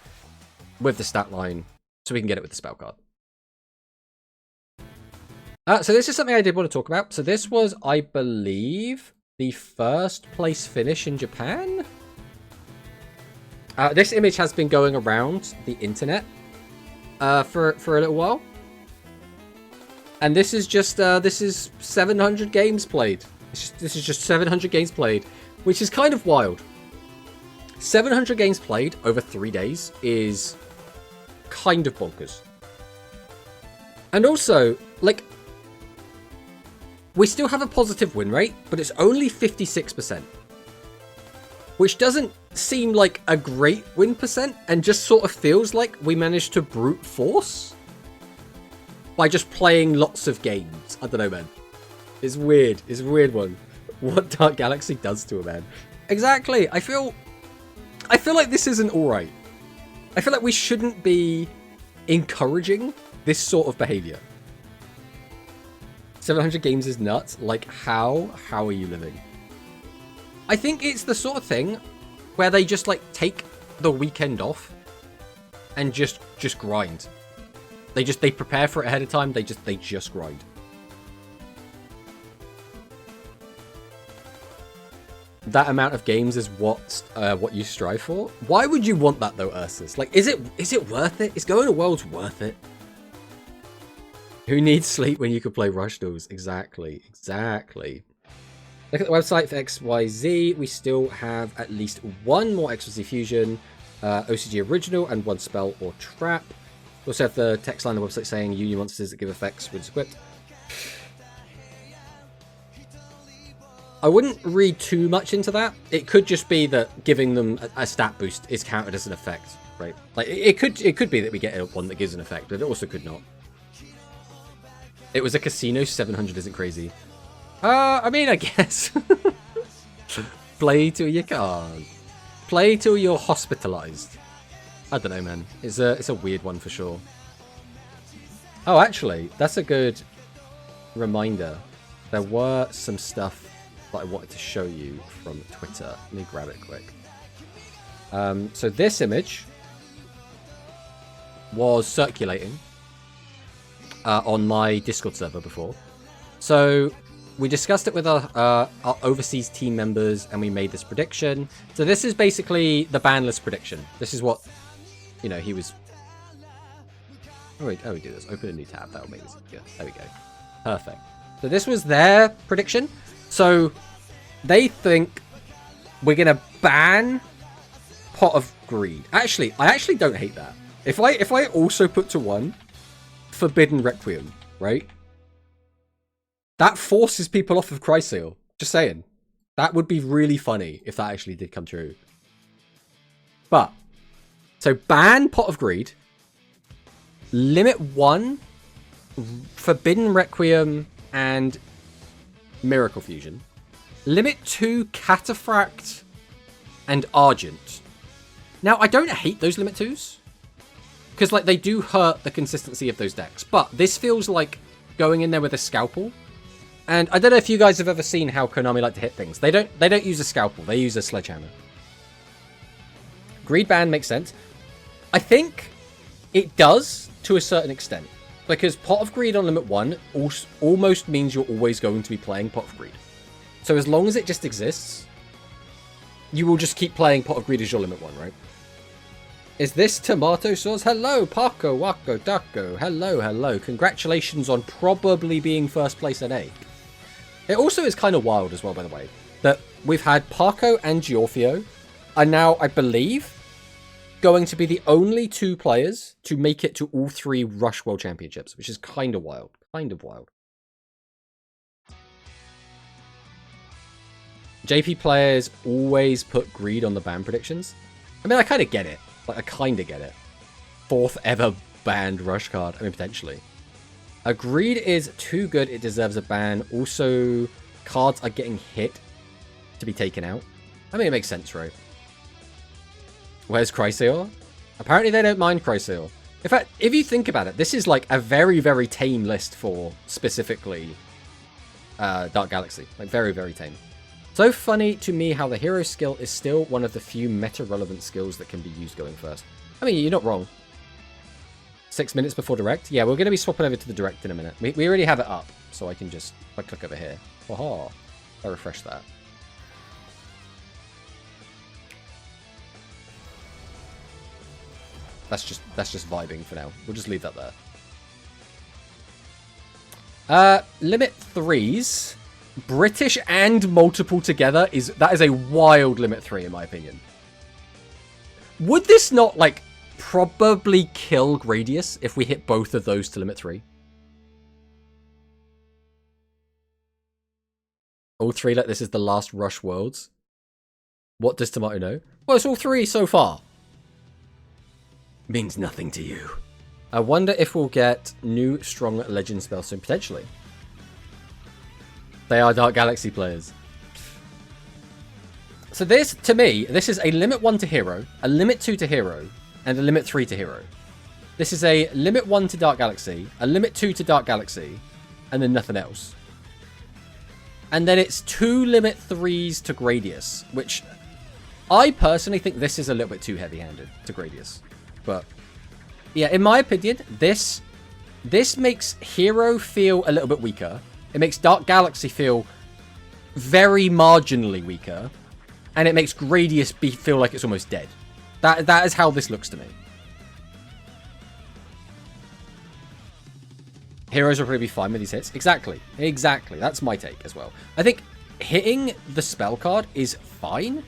with the stat line, so we can get it with the spell card. So this is something I did want to talk about. So this was, I believe, the first place finish in Japan. This image has been going around the internet for a little while. And this is just, this is 700 games played. This is just 700 games played, which is kind of wild. 700 games played over 3 days is kind of bonkers. And also, like, we still have a positive win rate, but it's only 56%. Which doesn't seem like a great win percent, and just sort of feels like we managed to brute force by just playing lots of games. I don't know, man. It's weird. It's a weird one. What Dark Galaxy does to a man. Exactly. I feel like this isn't alright. I feel like we shouldn't be encouraging this sort of behavior. 700 games is nuts. Like, how are you living? I think it's the sort of thing where they just, like, take the weekend off and just grind. They prepare for it ahead of time. They just grind. That amount of games is what you strive for. Why would you want that though, Ursus? Like, is it worth it? Is going to Worlds worth it? Who needs sleep when you could play Rush Duels? Exactly. Look at the website for XYZ. We still have at least one more XYZ fusion, OCG original, and one spell or trap. We also have the text line on the website saying Union monsters that give effects when equipped. I wouldn't read too much into that. It could just be that giving them a stat boost is counted as an effect, right? Like it could be that we get one that gives an effect, but it also could not. It was a casino. 700 isn't crazy. I mean, I guess. Play till you can't. Play till you're hospitalized. I don't know, man. It's a weird one for sure. Oh, actually, that's a good reminder. There were some stuff that I wanted to show you from Twitter. Let me grab it quick. So this image was circulating on my Discord server before. So we discussed it with our overseas team members, and we made this prediction. So this is basically the BANLIST prediction. This is what, you know, he was... Oh, we do this. Open a new tab. That'll make this good. There we go. Perfect. So this was their prediction. So they think we're going to ban Pot of Greed. Actually, I actually don't hate that. If I also put to 1 Forbidden Requiem, right? That forces people off of Chrysaor. Just saying. That would be really funny if that actually did come true. But, so ban Pot of Greed. Limit 1 Forbidden Requiem and Miracle Fusion. Limit 2 Cataphract and Argent. Now, I don't hate those limit 2s. Because, like, they do hurt the consistency of those decks. But this feels like going in there with a Scalpel. And I don't know if you guys have ever seen how Konami like to hit things. They don't use a Scalpel. They use a Sledgehammer. Greed ban makes sense. I think it does to a certain extent. Because Pot of Greed on limit 1 almost means you're always going to be playing Pot of Greed. So as long as it just exists, you will just keep playing Pot of Greed as your limit 1, right? Is this tomato sauce? Hello, Paco, Wako, Daco. Hello, hello. Congratulations on probably being first place in A. It also is kind of wild as well, by the way, that we've had Paco and Giorfio are now, I believe, going to be the only two players to make it to all three Rush World Championships, which is kind of wild. Kind of wild. JP players always put greed on the ban predictions. I mean, I kind of get it. Like, I kind of get it. 4th ever banned Rush card. I mean, potentially. Greed is too good. It deserves a ban. Also, cards are getting hit to be taken out. I mean, it makes sense, right? Where's Chrysaor? Apparently, they don't mind Chrysaor. In fact, if you think about it, this is like a very, very tame list for specifically Dark Galaxy. Like, very, very tame. So funny to me how the hero skill is still one of the few meta-relevant skills that can be used going first. I mean, you're not wrong. 6 minutes before direct? Yeah, we're going to be swapping over to the direct in a minute. We already have it up, so I can just click over here. Aha! I refresh that. That's just vibing for now. We'll just leave that there. Limit 3s. British and multiple together that is a wild limit 3 in my opinion. Would this not like probably kill Gradius if we hit both of those to limit 3? All three like this is the last Rush Worlds. What does Tomato know? Well, it's all 3 so far. Means nothing to you. I wonder if we'll get new strong legend spells soon. Potentially. They are Dark Galaxy players. So this, to me, this is a limit 1 to hero, a limit 2 to hero, and a limit 3 to hero. This is a limit 1 to Dark Galaxy, a limit 2 to Dark Galaxy, and then nothing else. And then it's 2 limit 3s to Gradius, which I personally think this is a little bit too heavy-handed to Gradius. But yeah, in my opinion, this makes hero feel a little bit weaker. It makes Dark Galaxy feel very marginally weaker. And it makes Gradius feel like it's almost dead. That is how this looks to me. Heroes will probably be fine with these hits. Exactly. Exactly. That's my take as well. I think hitting the spell card is fine.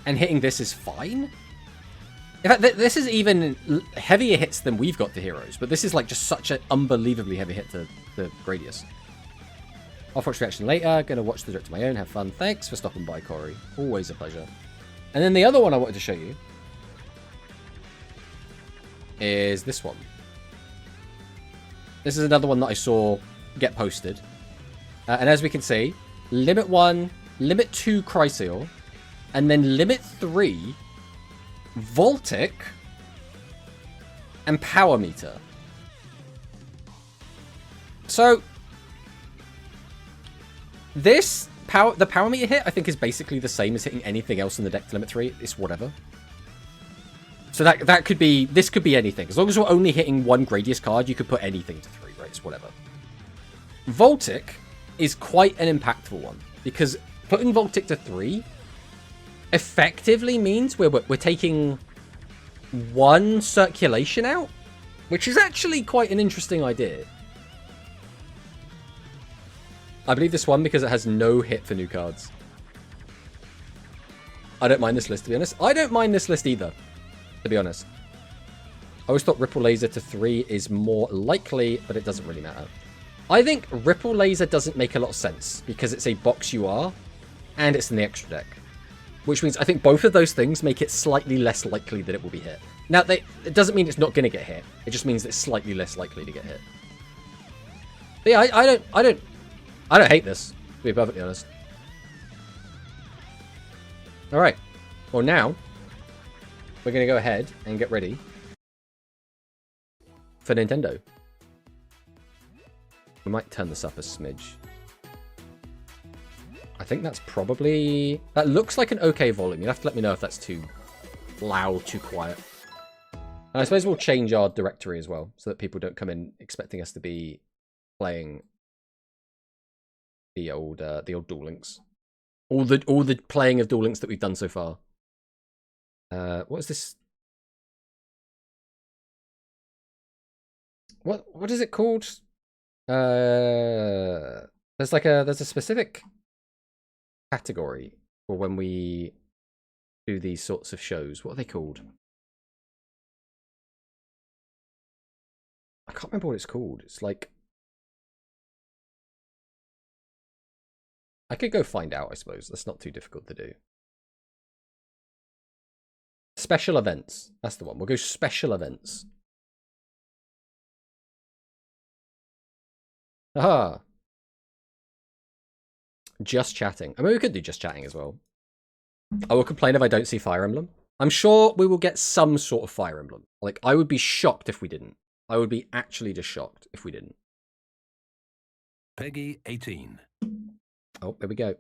And hitting this is fine. In fact, this is even heavier hits than we've got to heroes. But this is like just such an unbelievably heavy hit to Gradius. I'll watch reaction later. Gonna watch the direct on my own. Have fun. Thanks for stopping by, Corey. Always a pleasure. And then the other one I wanted to show you is this one. This is another one that I saw get posted. And as we can see, limit 1, limit 2 Chrysaor, and then limit 3 Voltic and Power Meter. So this the power meter hit, I think, is basically the same as hitting anything else in the deck to limit 3. It's whatever. So that could be, this could be anything. As long as we're only hitting one Gradius card, you could put anything to 3, right? It's whatever. Voltic is quite an impactful one, because putting Voltic to 3 effectively means we're taking 1 circulation out, which is actually quite an interesting idea. I believe this one because it has no hit for new cards. I don't mind this list, to be honest. I don't mind this list either, to be honest. I always thought Ripple Laser to 3 is more likely, but it doesn't really matter. I think Ripple Laser doesn't make a lot of sense because it's a box UR and it's in the extra deck. Which means I think both of those things make it slightly less likely that it will be hit. Now, it doesn't mean it's not going to get hit. It just means it's slightly less likely to get hit. But yeah, I don't hate this, to be perfectly honest. Alright. Well, now, we're going to go ahead and get ready for Nintendo. We might turn this up a smidge. I think that's probably... That looks like an okay volume. You'll have to let me know if that's too loud, too quiet. And I suppose we'll change our directory as well, so that people don't come in expecting us to be playing the old Duel Links. All the playing of Duel Links that we've done so far. What is this? What is it called? There's a specific category for when we do these sorts of shows. What are they called? I can't remember what it's called. It's like, I could go find out, I suppose. That's not too difficult to do. Special events. That's the one. We'll go special events. Aha. Just chatting. I mean, we could do just chatting as well. I will complain if I don't see Fire Emblem. I'm sure we will get some sort of Fire Emblem. Like, I would be shocked if we didn't. I would be actually just shocked if we didn't. Peggy 18. Oh, there we go.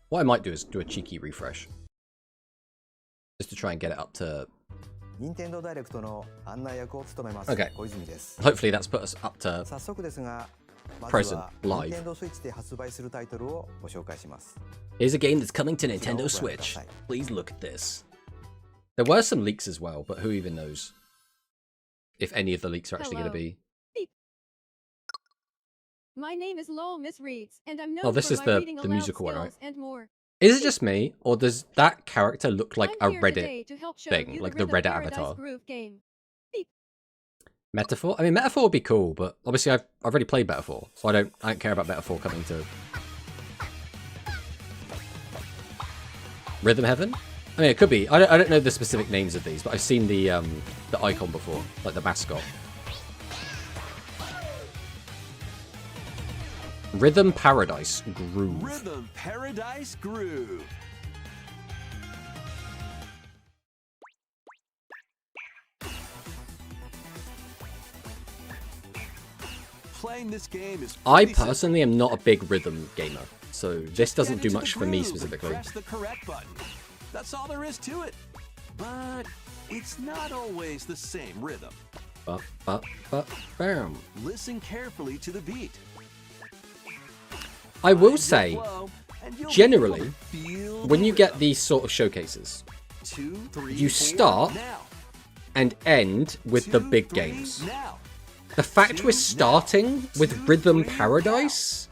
What I might do is do a cheeky refresh. Just to try and get it up to... Okay. Hopefully that's put us up to present, live. Here's a game that's coming to Nintendo Switch. Please look at this. There were some leaks as well, but who even knows if any of the leaks are actually going to be... My name is Lowell Miss Reeds, and I'm known oh, this for is my the reading musical one, aloud right? skills and more. Is it just me, or does that character look like a I'm here Reddit today to help show thing, you like the Rhythm Reddit Paradise avatar? Groove game. Metaphor? I mean, Metaphor would be cool, but obviously I've already played Metaphor, so I don't care about Metaphor coming to Rhythm Heaven. I mean, it could be. I don't know the specific names of these, but I've seen the icon before, like the mascot. Rhythm Paradise Groove. Rhythm Paradise Groove. Playing this game is I personally am not a big rhythm gamer, so this doesn't do much for me specifically. Press the correct button. That's all there is to it. But it's not always the same rhythm. Bam. Listen carefully to the beat. I will say, generally, when you get these sort of showcases, you start and end with the big games. The fact we're starting with Rhythm Paradise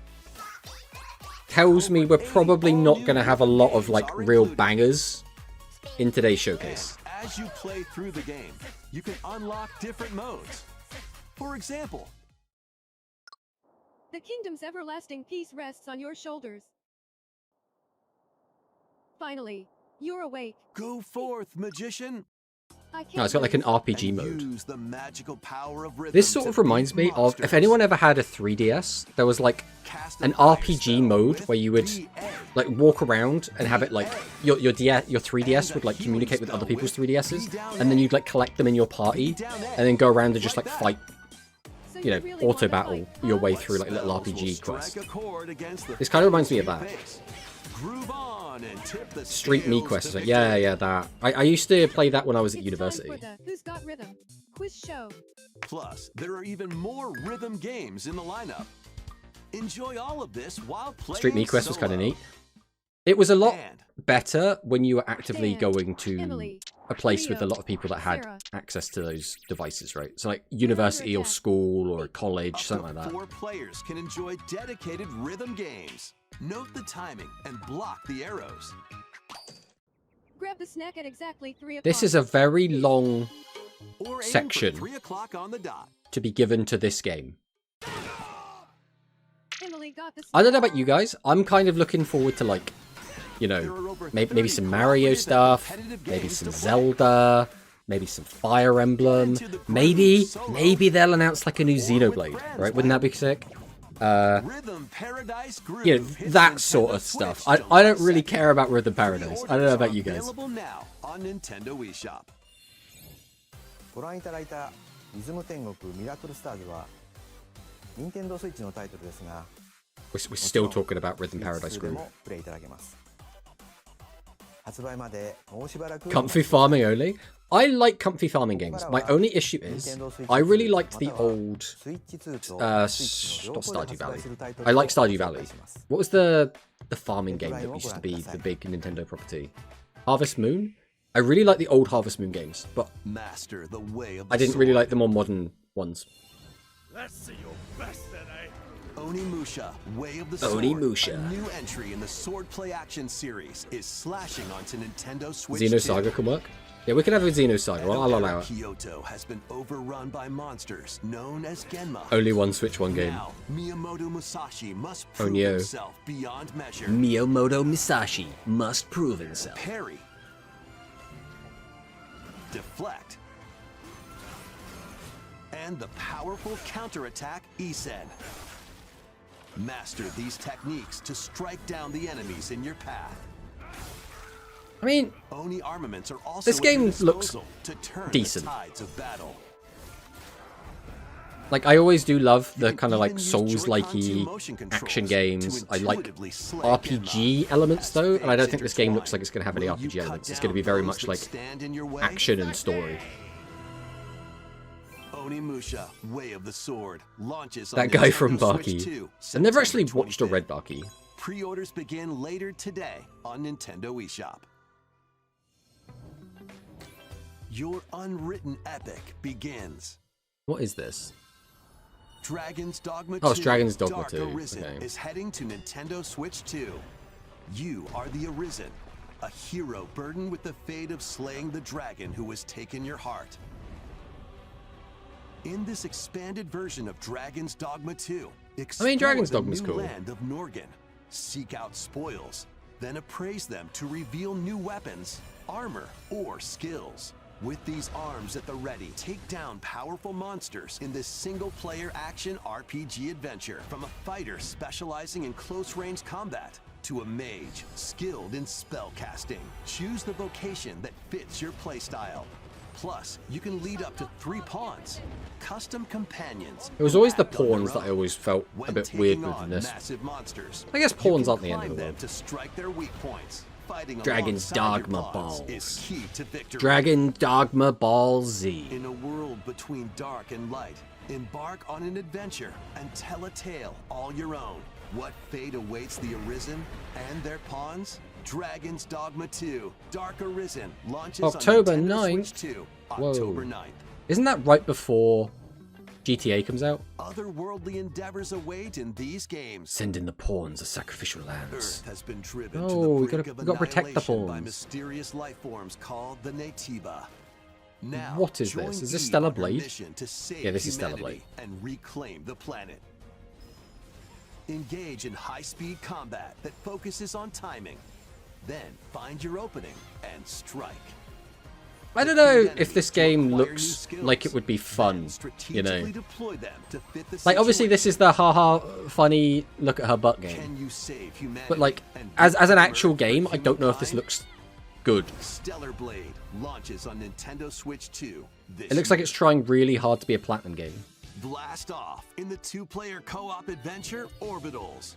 tells me we're probably not going to have a lot of like real bangers in today's showcase. As you play through the game, you can unlock different modes. For example, The kingdom's everlasting peace rests on your shoulders. Finally, you're awake. go forth, magician. I can't No, it's got like an lose. RPG And mode. use the magical power of rhythm This sort of to reminds beat me of, if monsters. anyone ever had a 3DS, there was like Cast an a fire RPG spell mode with where you would BA. like walk around and have it like your 3DS would like communicate with other people's 3DSs, and then you'd like collect them in your party and then go around and just like fight, So you know, really auto wanna battle fight, your huh? way through like little Spells will RPG strike quests. a chord against the This kind of reminds me of that. face. Groove on and tip the Street Me scales quest to is like, victory. yeah, that. I used to play that when I was at It's university. time for the Who's Got Rhythm quiz show. Plus, there are even more rhythm games in the lineup. Enjoy all of this while playing Street Me quest was kind of solo. neat. It was a lot And better when you were actively Dan, going to Emily, a place with a Leo, lot of people that had Sarah. access to those devices, right? So like university or attack. school or college, up something to like that. 4 players can enjoy dedicated rhythm games. Note the timing and block the arrows. Grab the snack at exactly 3 o'clock. This is a very long Or aim Section. for 3 o'clock on the dot. to be given to this game. Emily got the I don't know about you guys. I'm kind of looking forward to like, you There know, are over maybe 30 some Mario cooperative and stuff, competitive maybe games some to play. Zelda, maybe some Fire Emblem, maybe they'll announce like a new Xenoblade, right? Wouldn't that be sick? Rhythm Paradise Groove You know, hits that Nintendo sort of Switch stuff. I don't July really 2nd. care about Rhythm Paradise. I don't know about you guys. Available now on Nintendo eShop. ご覧いただいたリズム天国ミラクルスターズは任天堂スイッチのタイトルですが We're still talking about Rhythm Paradise Groove. プレイいただけます。発売までもうしばらく Comfy farming only? I like comfy farming games. My only issue is I really liked the old not Stardew Valley. I like Stardew Valley. What was the farming game that used to be the big Nintendo property? Harvest Moon? I really like the old Harvest Moon games, but Master the way of the I didn't really like the more modern ones. Let's see your best then, eh? Onimusha, Way of the Sword. Onimusha. A new entry in the Sword Play Action series is slashing onto Nintendo Switch. Xenosaga can work? Yeah, we can have a Xenosaga. I'll allow it. Kyoto has been overrun by monsters known as Genma. Only one Switch, one game. Now, Miyamoto Musashi must prove Onyo. himself beyond measure. Miyamoto Musashi must prove himself. Parry. Deflect. And the powerful counterattack Isen. Master these techniques to strike down the enemies in your path. I mean, Oni armaments are also this game at your looks disposal to turn decent. the tides of battle. like, I always do love the You kind of can like even use Souls-likey Joy-Con 2 motion action controls games. to I like intuitively slay RPG Genma. elements As though, and I don't fates think this game looks intertwine, like it's going to have any will you RPG cut elements. It's down going to be very those much that like stand in your way? action and story. Onimusha, Way of the Sword launches on That guy from Nintendo Baki. Switch 2, I've never actually September watched a 25th. Red Baki. Pre-orders begin later today on Nintendo eShop. Your unwritten epic begins. What is this? Dragon's Dogma 2 Oh, it's Dragon's Dogma Dark 2, Arisen okay. is heading to Nintendo Switch 2. You are the Arisen, a hero burdened with the fate of slaying the dragon who has taken your heart. In this expanded version of Dragon's Dogma 2, explore Dragon's the Dogma's new cool. land of Norgan, seek out spoils, then appraise them to reveal new weapons, armor, or skills. With these arms at the ready, take down powerful monsters in this single-player action RPG adventure. From a fighter specializing in close-range combat to a mage skilled in spell casting. Choose the vocation that fits your playstyle. Plus, you can lead up to 3 pawns, custom companions. It was always the act on their pawns that I own always felt a when bit weird taking with on in this. massive monsters. I guess You pawns can aren't the end of climb the them world. to strike their weak points. Fighting Dragon's alongside your Dogma pawns Balls. is key to victory. Dragon Dogma Ball Z. In a world between dark and light, embark on an adventure and tell a tale all your own. What fate awaits the Arisen and their pawns? Dragon's Dogma 2 Dark Arisen launches October on Nintendo 9th. Switch 2, Whoa. October 9th. Isn't that right before GTA comes out? Otherworldly endeavors await in these games. Send in the pawns of sacrificial lands. Earth has been driven No, to the we brink gotta- of we gotta protect the annihilation by pawns. mysterious life forms called the Natiba. Now, What is join this? Is this Eve Stellar on her Blade? mission to save Yeah, this is Stellar humanity and reclaim the planet. Engage in high-speed combat that focuses on timing. Then find your opening and strike. I don't know if this game looks like it would be fun, you know. Deploy them to fit the Like, obviously this is the haha funny look at her butt game. Can you save humanity But like, and as an beat actual Earth game, for I don't know if this humankind? looks good. Stellar Blade launches on Nintendo Switch 2 this It looks like year. it's trying really hard to be a platinum game. Blast off in the 2-player co-op adventure Orbitals.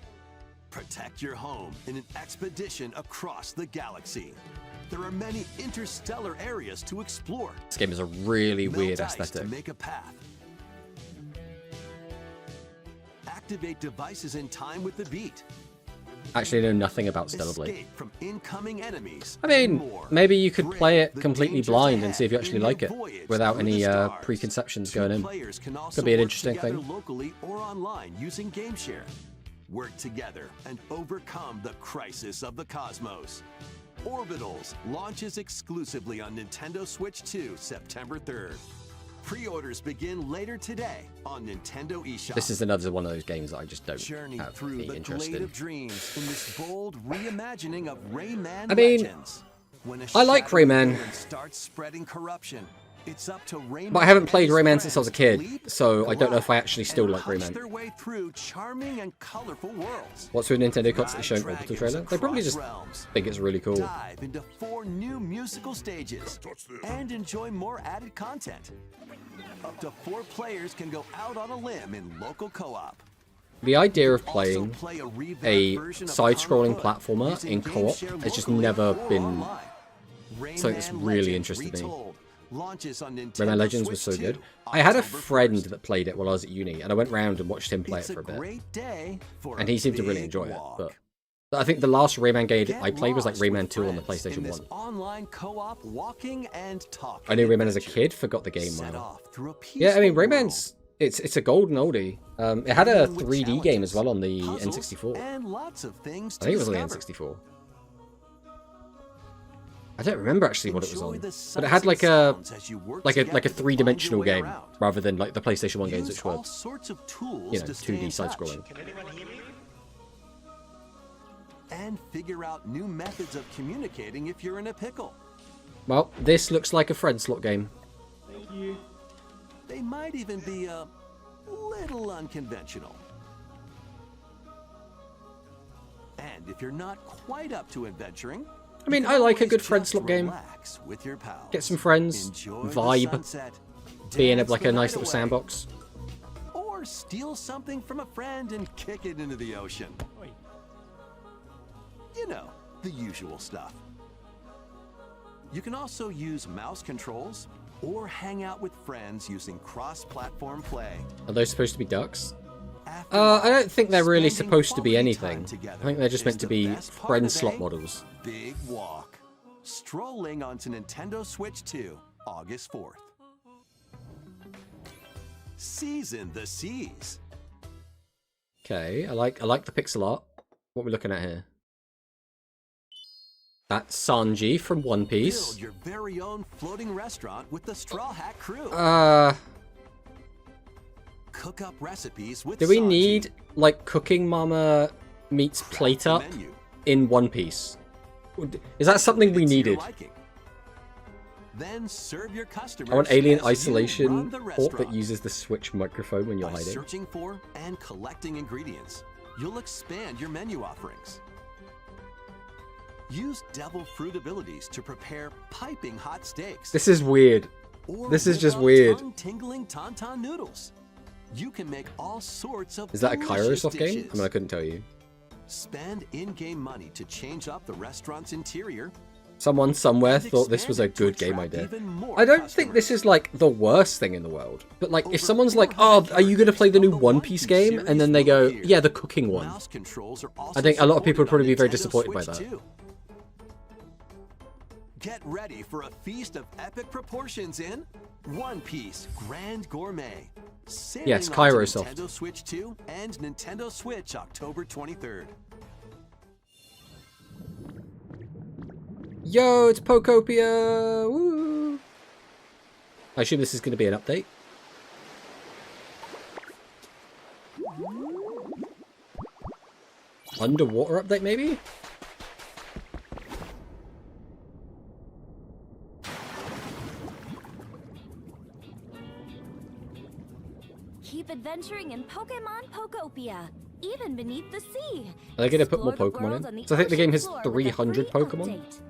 Protect your home in an expedition across the galaxy. There are many interstellar areas to explore. This game is a really Melt weird ice aesthetic. to make a path. Activate devices in time with the beat. Actually, I know nothing about Stellar Blade. Escape from incoming enemies. I mean, and more. maybe you could play it The completely dangers blind and ahead see if you actually in your like it voyage without through any the stars. preconceptions 2 going in. players can also Could be an work interesting together thing. locally or online using GameShare. Work together and overcome the crisis of the cosmos. Orbitals launches exclusively on Nintendo Switch 2 September 3rd. Pre-orders begin later today on Nintendo eShop. This is another one of those games that I just don't Journey have through any the interest glade in. of dreams in this bold reimagining of Rayman I mean, Legends. When a I like shadowy Rayman. villain starts spreading corruption, it's up to Rayman But I haven't and played his Rayman since I was a friends kid, leap, so I don't know if I actually still and like punch Rayman. their way through charming and colorful worlds. What's with Nintendo constantly Ride showing Orbital dragons trailer? They probably across just realms. think it's really cool. Dive into 4 new musical stages and enjoy more added content. Up to 4 players can go out on a limb in local co-op. The idea of Also playing play a revamped a version of side-scrolling Kung Fu platformer using in game co-op share has just locally never or been online. something that's Rayman really Legends interested me. Retold launches on Nintendo Rayman Legends was Switch so good. 2, I had a October friend 1st. that played it while I was at uni, and I went round and watched him play It's it for a bit. great day for And a he seemed to really big enjoy it. walk. But I think the last Rayman game Get I played was like lost with Rayman 2 on the friends in PlayStation this 1. online co-op walking and talking I knew Rayman as a adventure. kid, forgot the game Set well. off through a Yeah, I mean, peaceful Rayman's it's a golden oldie. It had a world with 3D game as challenges, well on the puzzles, N64. and lots of things I to think it was on the discover. N64. I don't remember actually what it was Enjoy on, the but it sights had and like a sounds as you work like together a to find your three-dimensional way game around. rather than like the PlayStation 1 games, Use which were, all sorts of tools you know, to stay 2D in touch. side-scrolling. And figure out new methods of communicating if you're in a pickle. Well, this looks like a friend slot game. They might even be a little unconventional. And if you're not quite up to adventuring, I mean, you I can like a always good friend just slot game. relax with your pals. Get some friends, Enjoy the vibe, sunset, be in a, dance like the a nice night little away, sandbox. or steal something from a friend and kick it into the ocean. You know, the usual stuff. You can also use mouse controls or hang out with friends using cross-platform play. Are those supposed to be ducks? After all, I don't think they're really spending supposed to be quality anything. time together I think they're just is meant to the be best part friend of slot a models. Big walk. Strolling onto Nintendo Switch 2, August 4th. Season the seas. Okay, I like the pixel art. What are we looking at here? That's Sanji from One Piece. Build your very own floating restaurant with the Straw Hat crew. Cook up recipes with Do we Sanji. need like Cooking Mama meets Plate The Up menu. in One Piece? Is that something we It's to your needed? liking. Then serve your customers. I want Alien as you Isolation run the port that restaurant. uses the Switch microphone when you're By hiding. searching for and collecting ingredients, you'll expand your menu offerings. Use devil fruit abilities to prepare piping hot steaks. This is weird. or this is whip just up weird. tongue-tingling tauntaun noodles. You can make all sorts of Is that a delicious Kairosoft game? dishes. I mean, I couldn't tell you. Spend in-game money to change up the restaurant's interior. Someone somewhere and thought this was a expand it to good game attract idea. even more I don't think this customers. is like the worst thing in the world. But like, Over if someone's like, 400 "Oh, are you going to play the new characters One of the Piece One game?" Piece and then they series go, will appear. "Yeah, the cooking one." Mouse controls are also I think a lot of people would supported probably be very on Nintendo disappointed by Switch that. too. Get ready for a feast of epic proportions in One Piece Grand Gourmet. Sailing Yes, onto Kairosoft. Nintendo Switch 2 and Nintendo Switch October 23rd. Yo, it's Pokopia! Woo! I assume this is going to be an update. Underwater update, maybe? Keep adventuring in Pokemon Pokopia, even beneath the sea. Are they going to put more Explore the Pokemon world on in? the So I think the game ocean has floor with a 300 free Pokemon. update.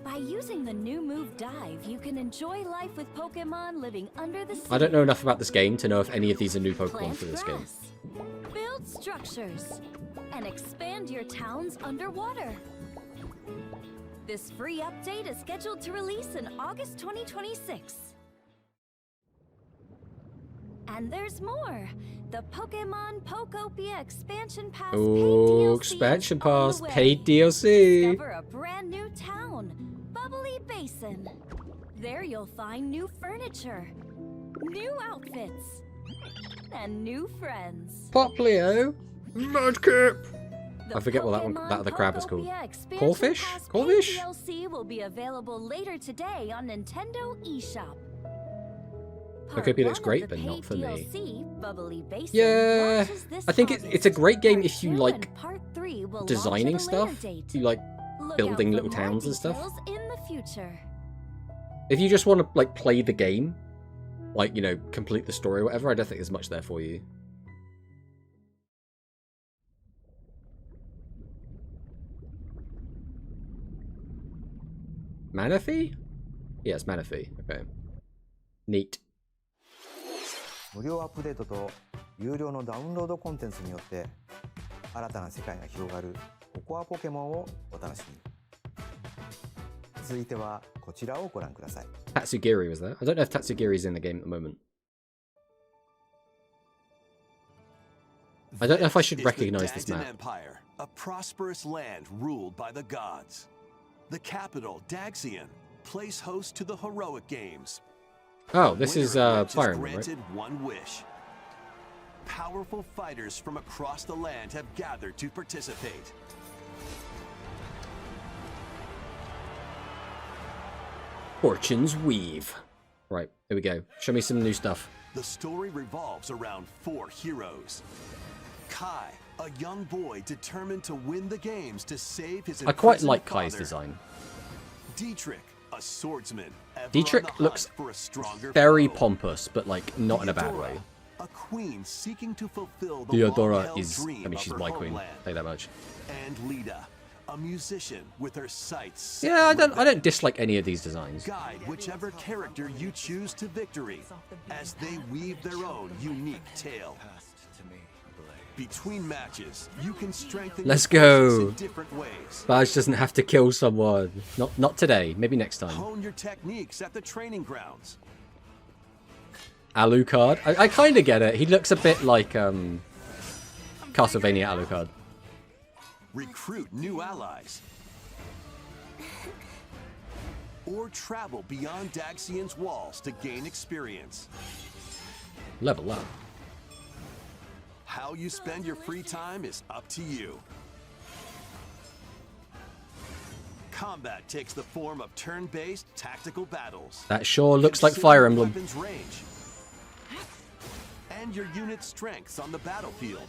By using the new move Dive, you can enjoy life with Pokemon living under the sea. I don't know enough about this game to know if any of these are new Pokemon Plant for this game. grass, build structures, and expand your towns underwater. This free update is scheduled to release in August 2026. And there's more. The Pokemon Pokopia Expansion Pass paid Oh, DLC expansion is on pass, the way. paid DLC. Discover a brand new town, Bubbly Basin. There you'll find new furniture, new outfits, and new friends. Poplio. Mudkip. The I forget what Pokemon that other crab is called. Pokopia Expansion Corfish? Pass paid Corfish? DLC will be available later today on Nintendo eShop. Part Pokopia looks 1 of great, the but not paid for me. DLC, Bubbly Basin, Yeah, launches this I think it's a August. great game if Part you 2 like and Part 3 will launch at designing a later stuff. date. You like Look building out little for more towns and stuff. details in the future. If you just want to like play the game, like, you know, complete the story or whatever, I don't think there's much there for you. Manaphy? Yes, Manaphy. Okay. Neat. 無料アップデートと有料のダウンロードコンテンツによって新たな世界が広がるココアポケモンをお楽しみに。続いてはこちらをご覧ください。 Tatsugiri was there. I don't know if Tatsugiri's in the game at the moment. I don't know if I should recognize this map. Empire, a prosperous land ruled by the gods. The capital, Daxian, plays host to the heroic games. Oh, this is Winner Fire just Emblem, right? granted one wish. Powerful fighters from across the land have gathered to participate. Fortune's Weave. Right, here we go. Show me some new stuff. The story revolves around 4 heroes. Kai, a young boy determined to win the games to save his I quite imprisoned like Kai's father. design. Dietrich, a swordsman. ever Dietrich on the hunt looks for a stronger very foe. pompous, but like not in a bad way. Theodora, a queen seeking to fulfill the Theodora long-held is, dream I mean, of she's her my queen. homeland. Say that much. And Lita, a musician with her sights set Yeah, on I don't revenge. dislike any of these designs. Guide whichever character you choose to victory as they weave their own unique tale. Between matches, you can strengthen Let's your forces go. in different ways. Baj doesn't have to kill someone. Not today. Maybe next time. Hone your techniques at the training grounds. Alucard. I kind of get it. He looks a bit like Castlevania Alucard. Recruit new allies. Or travel beyond Daxian's walls to gain experience. Level up. How you spend your free time is up to you. Combat takes the form of turn-based tactical battles. That sure looks like Consider Fire your Emblem. weapon's range and your unit's strengths on the battlefield.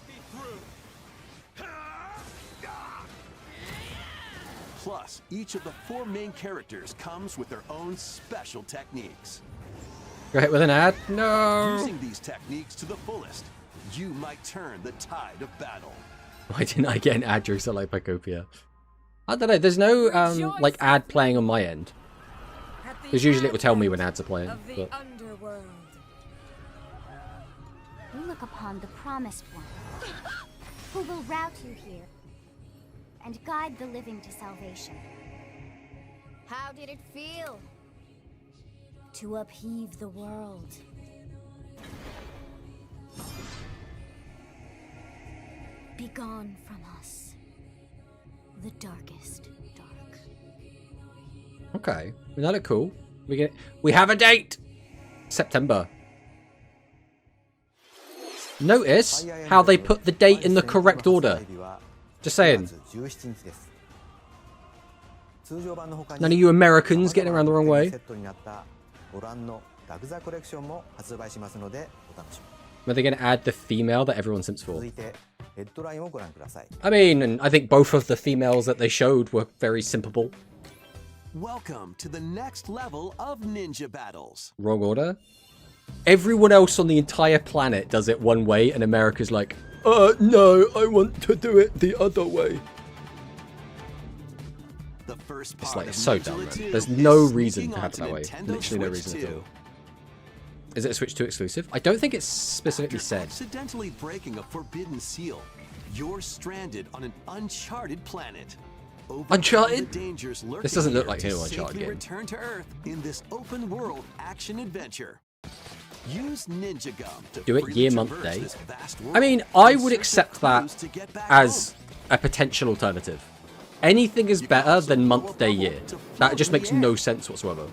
Plus, each of the 4 main characters comes with their own special techniques. Go hit with an ad? No. Using these techniques to the fullest, you might turn the tide of battle. Why didn't I get an ad during Lycopia? I don't know. There's no like ad playing on my end. Because usually it will tell me when ads are playing. But... We look upon the promised one, who will route you here and guide the living to salvation. How did it feel to upheave the world? Begone from us, the darkest dark. Okay, well, that look cool. We have a date. September. Notice how they put the date in the correct order. Just saying. None of you Americans getting around the wrong way. Are they going to add the female that everyone simps for? I mean, and I think both of the females that they showed were very simpable. Welcome to the next level of ninja battles. Wrong order. Everyone else on the entire planet does it one way, and America's like, no, I want to do it the other way. The first It's part like, of it's so Ninja dumb, man. Two There's no is reason sneaking to have it that onto way. Nintendo Literally no Switch reason at 2. all. Is it a Switch 2 exclusive? I don't think it's specifically said. Accidentally breaking a forbidden seal, you're stranded on an uncharted planet. Uncharted? The dangers lurking This doesn't look here like to an Uncharted safely game. return to Earth in this open world action adventure. Use Ninja Gum to Do it freely year, month, traverse day. this vast world I mean, I and would search accept for that clues to get back as home. a potential alternative. Anything is better than month, day, year. That just makes no sense whatsoever.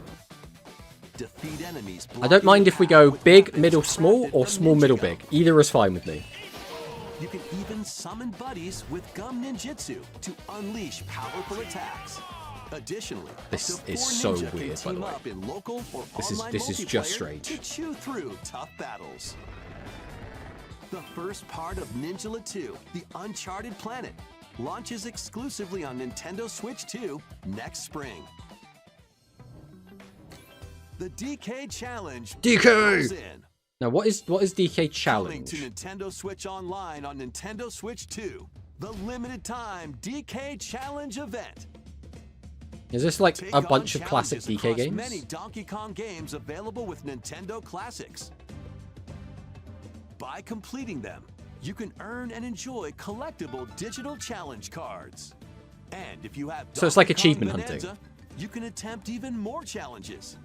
Defeat enemies I don't mind if we go with big, weapons middle, crafted small, or from small, Ninja middle, Gum. big. Either is fine with me. You can even summon buddies with Gum Ninjutsu to unleash powerful attacks. Additionally, This up to is 4 so ninja weird, can by the team way. up in local or This is online just multiplayer strange. to chew through tough battles. The first part of Ninja 2, The Uncharted Planet, launches exclusively on Nintendo Switch 2 next spring. The DK Challenge DK! rolls in. Now, what is DK Coming Challenge? to Nintendo Switch Online on Nintendo Switch 2, the limited time DK Challenge event. Is this like Take a on bunch of classic challenges DK across games? Many Donkey Kong games available with Nintendo Classics. By completing them, you can earn and enjoy collectible digital challenge cards. And if you have So it's like Donkey Kong achievement hunting. Bonanza, you can attempt even more challenges.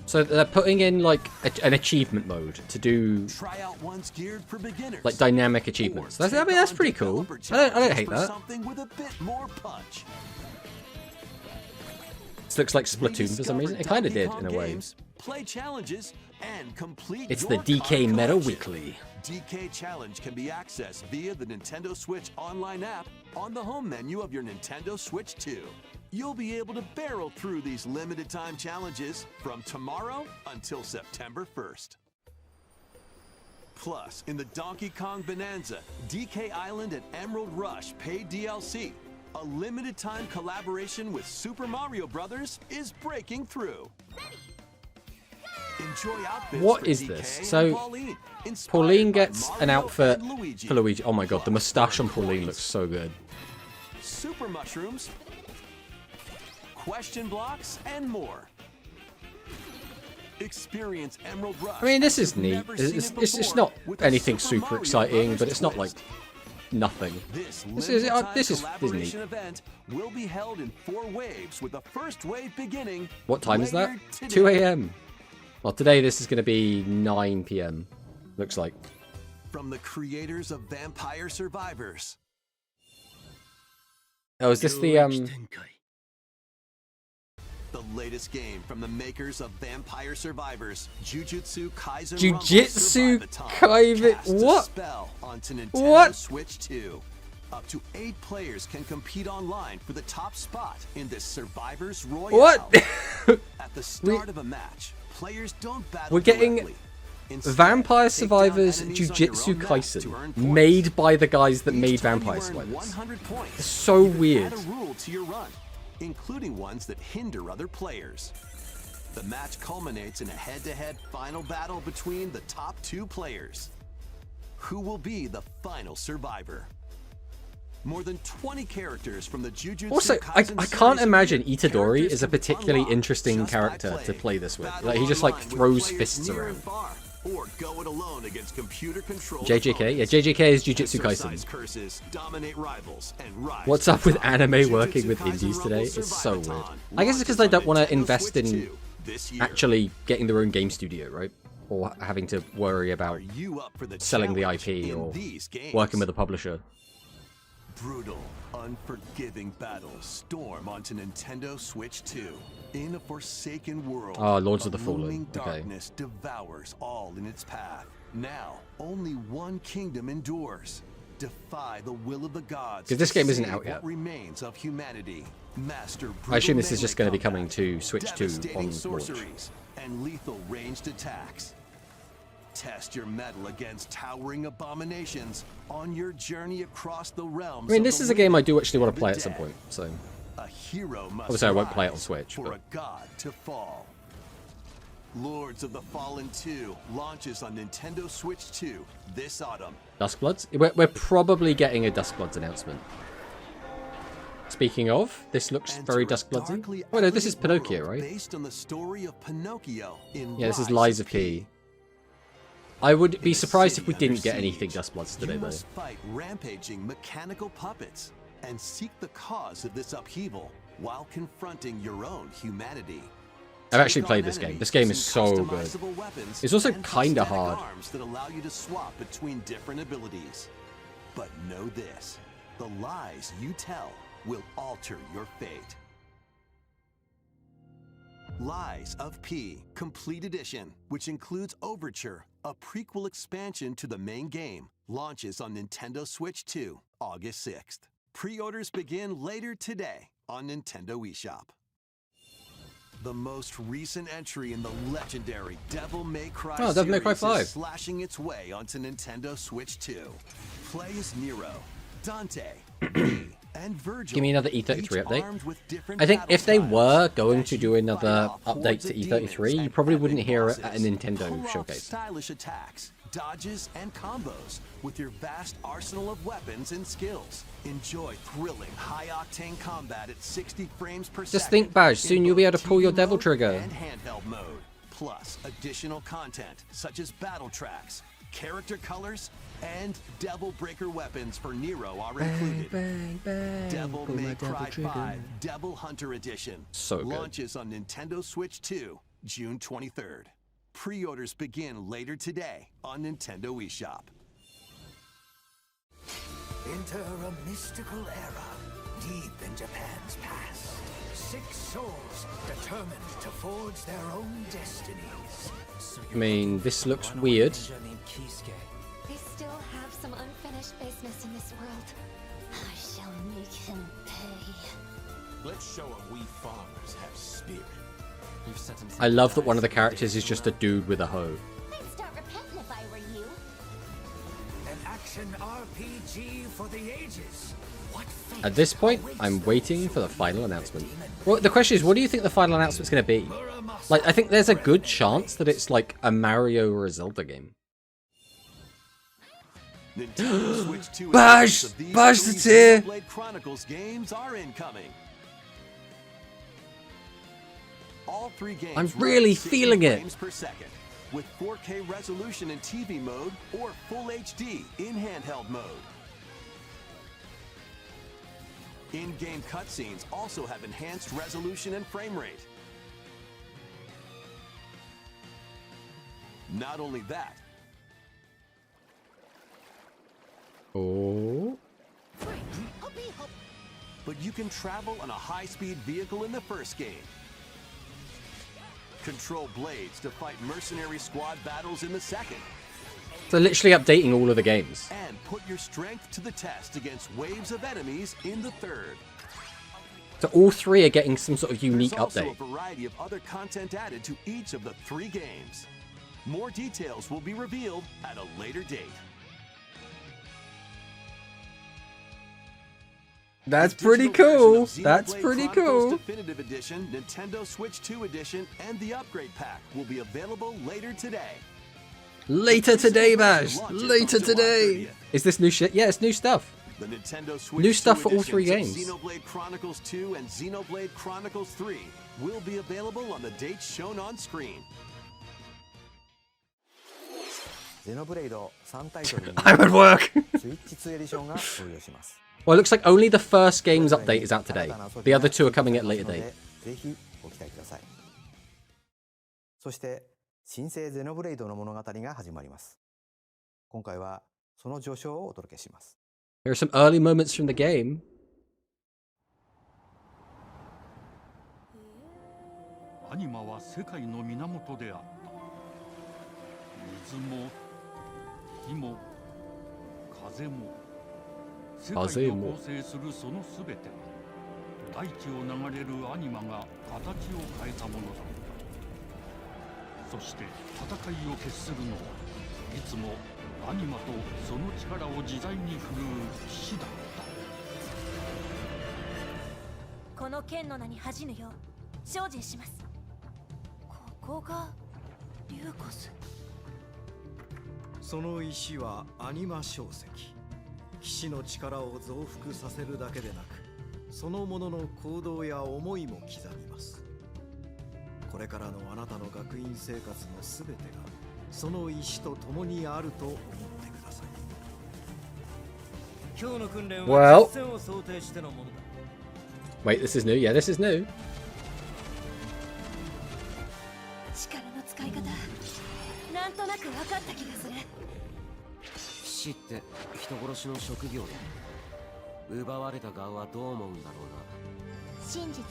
So they're putting in like an achievement mode to do Try out ones geared for beginners. like dynamic achievements. Or I mean, that's take pretty on cool. developer I don't challenges hate for that. Something with a bit more punch. This looks like Splatoon for some reason. It kind of did in a way. Games, play challenges, and complete It's the your DK card Meta collection. Weekly. DK Challenge can be accessed via the Nintendo Switch online app on the home menu of your Nintendo Switch 2. You'll be able to barrel through these limited time challenges from tomorrow until September 1st. Plus, in the Donkey Kong Bonanza, DK Island and Emerald Rush paid DLC, a limited time collaboration with Super Mario Bros. Is breaking through. Enjoy outfits What for is DK this? and So, Pauline, inspired Pauline by gets an Mario outfit and Luigi. for Luigi. Oh my god, the mustache on Pauline Coins, looks so good. Super mushrooms, question blocks, and more. Experience Emerald Rush. I mean, this as is you've neat. never seen It's it it's before not with a anything Super super Mario exciting, Brothers but it's not like twist. nothing. This This limited-time is neat. collaboration event will be held in 4 waves, with the first wave beginning. What time is that? later today. 2 a.m. Well, today this is going to be 9 p.m. Looks like. From the creators of Vampire Survivors. Oh, is this the The latest game from the makers of Vampire Survivors, Jujutsu Kaisen Jujutsu Kaisen Kaisen- what? Spell onto Nintendo What? Switch 2. Up to 8 players can compete online for the top spot in this Survivors Royale. What? At the start of a match, players don't battle We're getting directly. Instead, Vampire take down Survivors enemies on your Jujutsu own map to earn Kaisen, points. made by the guys that Each made time Vampire you earn Survivors. 100 points. It's so You can weird. add a rule to your run, including ones that hinder other players. The match culminates in a head-to-head final battle between the top 2 players. Who will be the final survivor? More than 20 characters from the Jujutsu Also, Kaisen I series can't of imagine characters Itadori can is a be particularly unlocked interesting just by character to playing. play this with. Battle Like, he just like online with throws players fists near around. and far, or go it alone against computer-controlled JJK? Yeah, opponents. JJK is Jujutsu Exercise Kaisen. curses, dominate rivals, and rise What's to up the with top. anime Jujutsu working with Kaisen indies today? Rumble It's so weird. Survivathon I guess it's because they don't want launches to on invest Nintendo in Switch 2 this year. actually getting their own game studio, right? Or having to worry about Are you up for the selling the challenge IP in or these games? working with a publisher. Brutal, unforgiving battles storm onto Nintendo Switch 2. In a forsaken world, Ah, Lords a of the Fallen, looming okay. darkness devours all in its path. Now, only one kingdom endures. Defy the will of the gods. 'Cause this to game isn't save out yet. What remains of humanity. Master I assume brutal this is just melee going to be coming combat, to Switch 2 devastating on launch. sorceries, and lethal ranged attacks. Test your mettle against towering abominations on your journey across the realms. I mean, of this the is a game I do living actually want and to play the at some dead. point, so... A hero must Obviously, I won't play it on rise Switch, for but- a god to fall. Lords of the Fallen 2 launches on Nintendo Switch 2 this autumn. Duskbloods? We're probably getting a Duskbloods announcement. Speaking of, this looks Enter very a Duskbloodsy. darkly Oh no, this is elegant Pinocchio, world right? Based on the story of Pinocchio in Yeah, this is Lies Lies of of P. I would be In a surprised if we city didn't under get anything siege, Duskbloods today, you though. must fight rampaging mechanical puppets and seek the cause of this upheaval while confronting your own humanity. I've actually Take played on this game. enemies This game is using so good. customizable weapons It's also and kinda prosthetic hard. arms that allow you to swap between different abilities. But know this, the lies you tell will alter your fate. Lies of P Complete Edition, which includes Overture, a prequel expansion to the main game, launches on Nintendo Switch 2, August 6th. Pre-orders begin later today on Nintendo eShop. The most recent entry in the legendary Devil May Cry Oh, Devil May Cry series 5. is slashing its way onto Nintendo Switch 2. Play as Nero, Dante, V, and Virgil. Give me another E33 each update. armed with different I think battle if they styles were going as to you do fight another off update hordes to of E33, demons you and probably wouldn't epic hear it at a bosses. Nintendo Pull off showcase. stylish attacks, dodges, and combos with your vast arsenal of weapons and skills. Enjoy thrilling, high-octane combat at 60 frames per second. Just think, Baj, soon in you'll be both able to pull your TV devil mode trigger. and handheld mode. Plus, additional content such as battle tracks, character colors, and Devil Breaker weapons for Nero are included. Bang, bang, Devil pull my May devil Cry trigger. 5 Devil Hunter Edition So good. launches on Nintendo Switch 2, June 23rd. Pre-orders begin later today on Nintendo eShop. Enter a mystical era deep in Japan's past. 6 souls determined to forge their own destinies. I mean, this looks weird. They still have some unfinished business in this world. I shall make him pay. Let's show them we farmers have spirit. I love that one of the characters is just a dude with a hoe. I'd start repenting if I were you. An action RPG for the ages. What fate At this point, I'm waiting for the final announcement. Well, the question is, what do you think the final announcement's going to be? Like, I think there's a good chance that it's like a Mario or a Zelda game. Nintendo Switch 2 Bash! editions of these Bash, 3 it's here! Xenoblade Chronicles games are incoming. All 3 games I'm run really 60 feeling it. frames per second, with 4K resolution in TV mode or Full HD in handheld mode. In-game cutscenes also have enhanced resolution and frame rate. Not only that, Oh. but you can travel on a high-speed vehicle in the first game. Control blades to fight mercenary squad battles in the second. So literally updating all of the games. And put your strength to the test against waves of enemies in the third. So all 3 are getting some sort of unique There's also update. a variety of other content added to each of the 3 games. More details will be revealed at a later date. That's The pretty digital cool. version of That's Xenoblade pretty Chronicles cool. Definitive Edition, Nintendo Switch 2 Edition, and the Upgrade Pack will be available later today. Later today, Bash. Launches on Later July today. 30th. Is this new shit? Yeah, it's new stuff. The Nintendo Switch New stuff 2 for all 3 editions games. of Xenoblade Chronicles 2 and Xenoblade Chronicles 3 will be available on the dates shown on screen. ゼノブレイド3タイトルに I'm at work. スイッチ2エディションが登場します。 Well, it looks like only the first game's update is out today. The other 2 are coming at a later ので date. ぜひご期待ください。そして新生ゼノブレイドの物語が始まります。今回はその序章をお届けします。 Here are some early moments from the game. アニマは世界の源であった。水も火も風も世界を構成するそのすべてが大地を流れるアニマが形を変えたものだった。そして戦いを決するのはいつもアニマとその力を自在に振るう騎士だった。この剣の名に恥じぬよう精進します。ここがリューコス。その石はアニマ小石。騎士の力を増幅させるだけでなく、そのものの行動や思いも刻みます。これからのあなたの学院生活のすべてがその石と共にあると思ってください。今日の訓練は実戦を想定してのものだ。Wait, this is new? Yeah, this is new. 力の使い方なんとなく分かった気がする。騎士って人殺しの職業で奪われた側はどう思うんだろうな。真実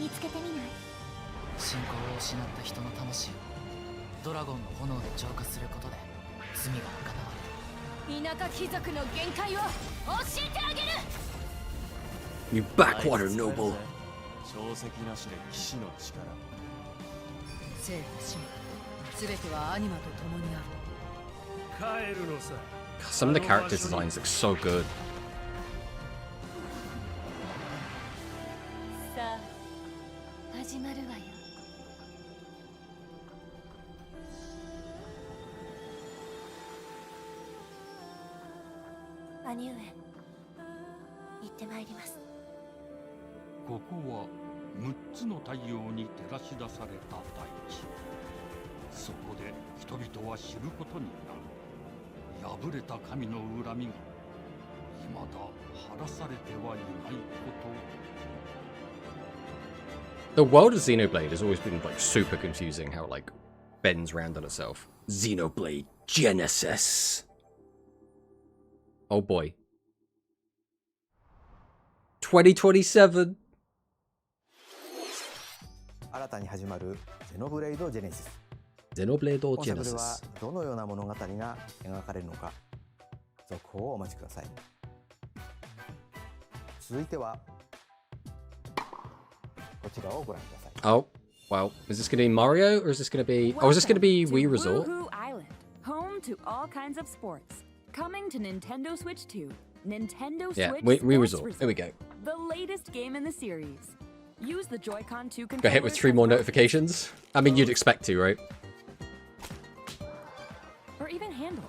見つけてみない？信仰を失った人の魂をドラゴンの炎で浄化することで罪が賄われる。田舎貴族の限界を教えてあげる。 You backwater noble. 小石なしで騎士の力。生と死すべてはアニマと共にある。 Some of the character designs look so good. さあ始まるわよ。兄上、行ってまいります。ここは6つの太陽に照らし出された大地。そこで人々は知ることになる。破れた神の恨みが未だ晴らされてはいないこと。 The world of Xenoblade has always been like super confusing. How it like bends round on itself. Xenoblade Genesis. Oh boy. 2027. 新たに始まるゼノブレイドジェネシス。 Xenoblade 本作では Genesis. どのような物語が描かれるのか、続報をお待ちください。続いてはこちらをご覧ください。 Oh, well, is this going to be Mario or is this going to be... Oh, is this going to be Wii Resort? Woohoo Island, home to all kinds of sports. Coming to Nintendo Switch 2. Nintendo Yeah, Switch Wii Sports Resort. There we go. The latest game in the series. Use the Joy-Con 2 controller. Got hit with 3 more notifications. I mean, you'd expect to, right? Or even handles.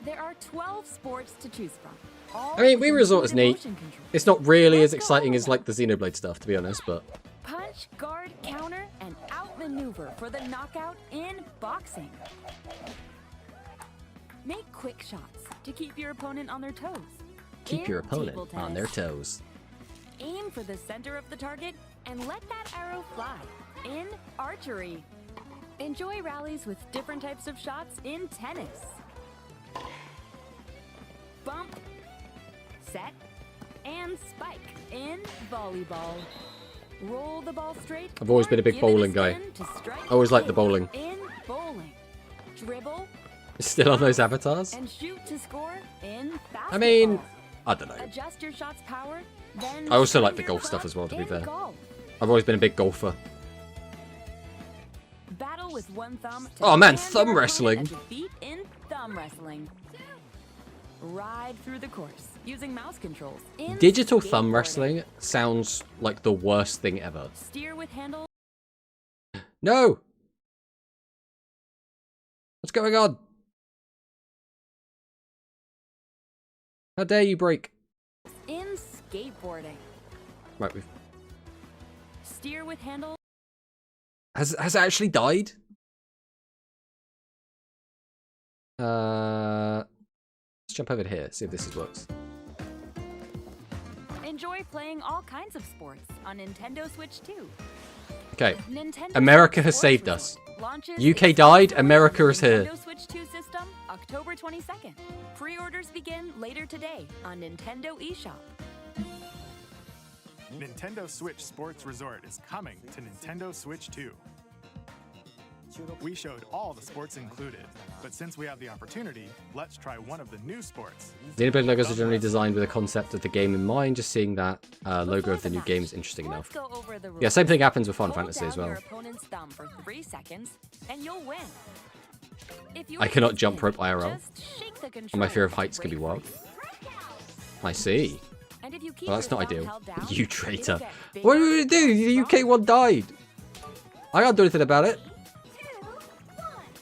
There are 12 sports to choose from. I mean, Wii Resort is neat. It's not really as exciting as like the Xenoblade stuff, to be honest, but... Punch, guard, counter, and outmaneuver for the knockout in boxing. Make quick shots to keep your opponent on their toes. Keep your In opponent table on tennis. their toes. Aim for the center of the target and let that arrow fly. In archery. Enjoy rallies with different types of shots in tennis. Bump, set, and spike in volleyball. Roll the ball straight. I've always been a big give it bowling guy. spin to strike I always liked the in bowling. In bowling. Dribble Still on those avatars? and shoot to score in basketball. I mean, I don't know. Adjust your shot's power, then I also shoot like the your golf stuff club as well, to be in fair. golf. I've always been a big golfer. Battle with one thumb to Oh man, stand thumb your opponent wrestling. at defeat in thumb wrestling. Ride through the course using mouse controls. In Digital thumb skateboarding. wrestling sounds like the worst thing ever. Steer with handle. No! What's going on? How dare you break? In skateboarding. Right, we've... Steer with handle. Has it actually died? Let's jump over to here, see if this works. Enjoy playing all kinds of sports on Nintendo Switch 2. Okay, Nintendo America has Sports saved Resort us. launches UK died, exclusively America is here. Nintendo Switch 2 system October 22nd. Pre-orders begin later today on Nintendo eShop. Nintendo Switch Sports Resort is coming to Nintendo Switch 2. We showed all the sports included, but since we have the opportunity, let's try one of the new sports. Xenoblade logos are generally designed with the concept of the game in mind. Just seeing that logo of the new game is interesting enough. Let's go over the rules. Yeah, same thing happens with Final Hold Fantasy as down well. your opponent's thumb for 3 seconds, and you'll win. If you I cannot jump resist, rope IRL. just shake the And my fear of controller heights to can be break wild. free. I see. And if you keep Well, that's your not thumb ideal. held down, You it'll traitor. get What bigger are we gonna do? The and UK one died. I can't do anything about it.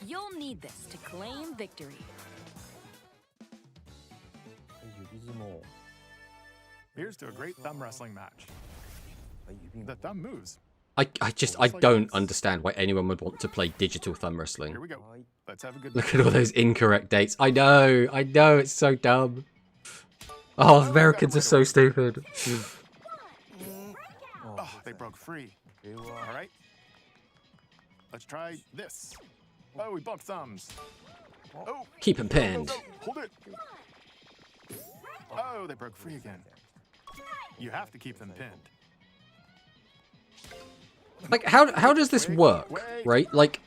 You'll need this to claim victory. Here's to a great thumb wrestling match. The thumb moves. I don't understand why anyone would want to play digital thumb wrestling. Here we go. Let's have a good Look at all those incorrect dates. I know, it's so dumb. Oh, Americans are so stupid. Oh, they broke free. All right. Let's try this. Oh, we bumped thumbs. Oh. Keep 'em pinned. No, hold it. Oh, they broke free again. You have to keep them pinned. Like, how does this work, right? Like,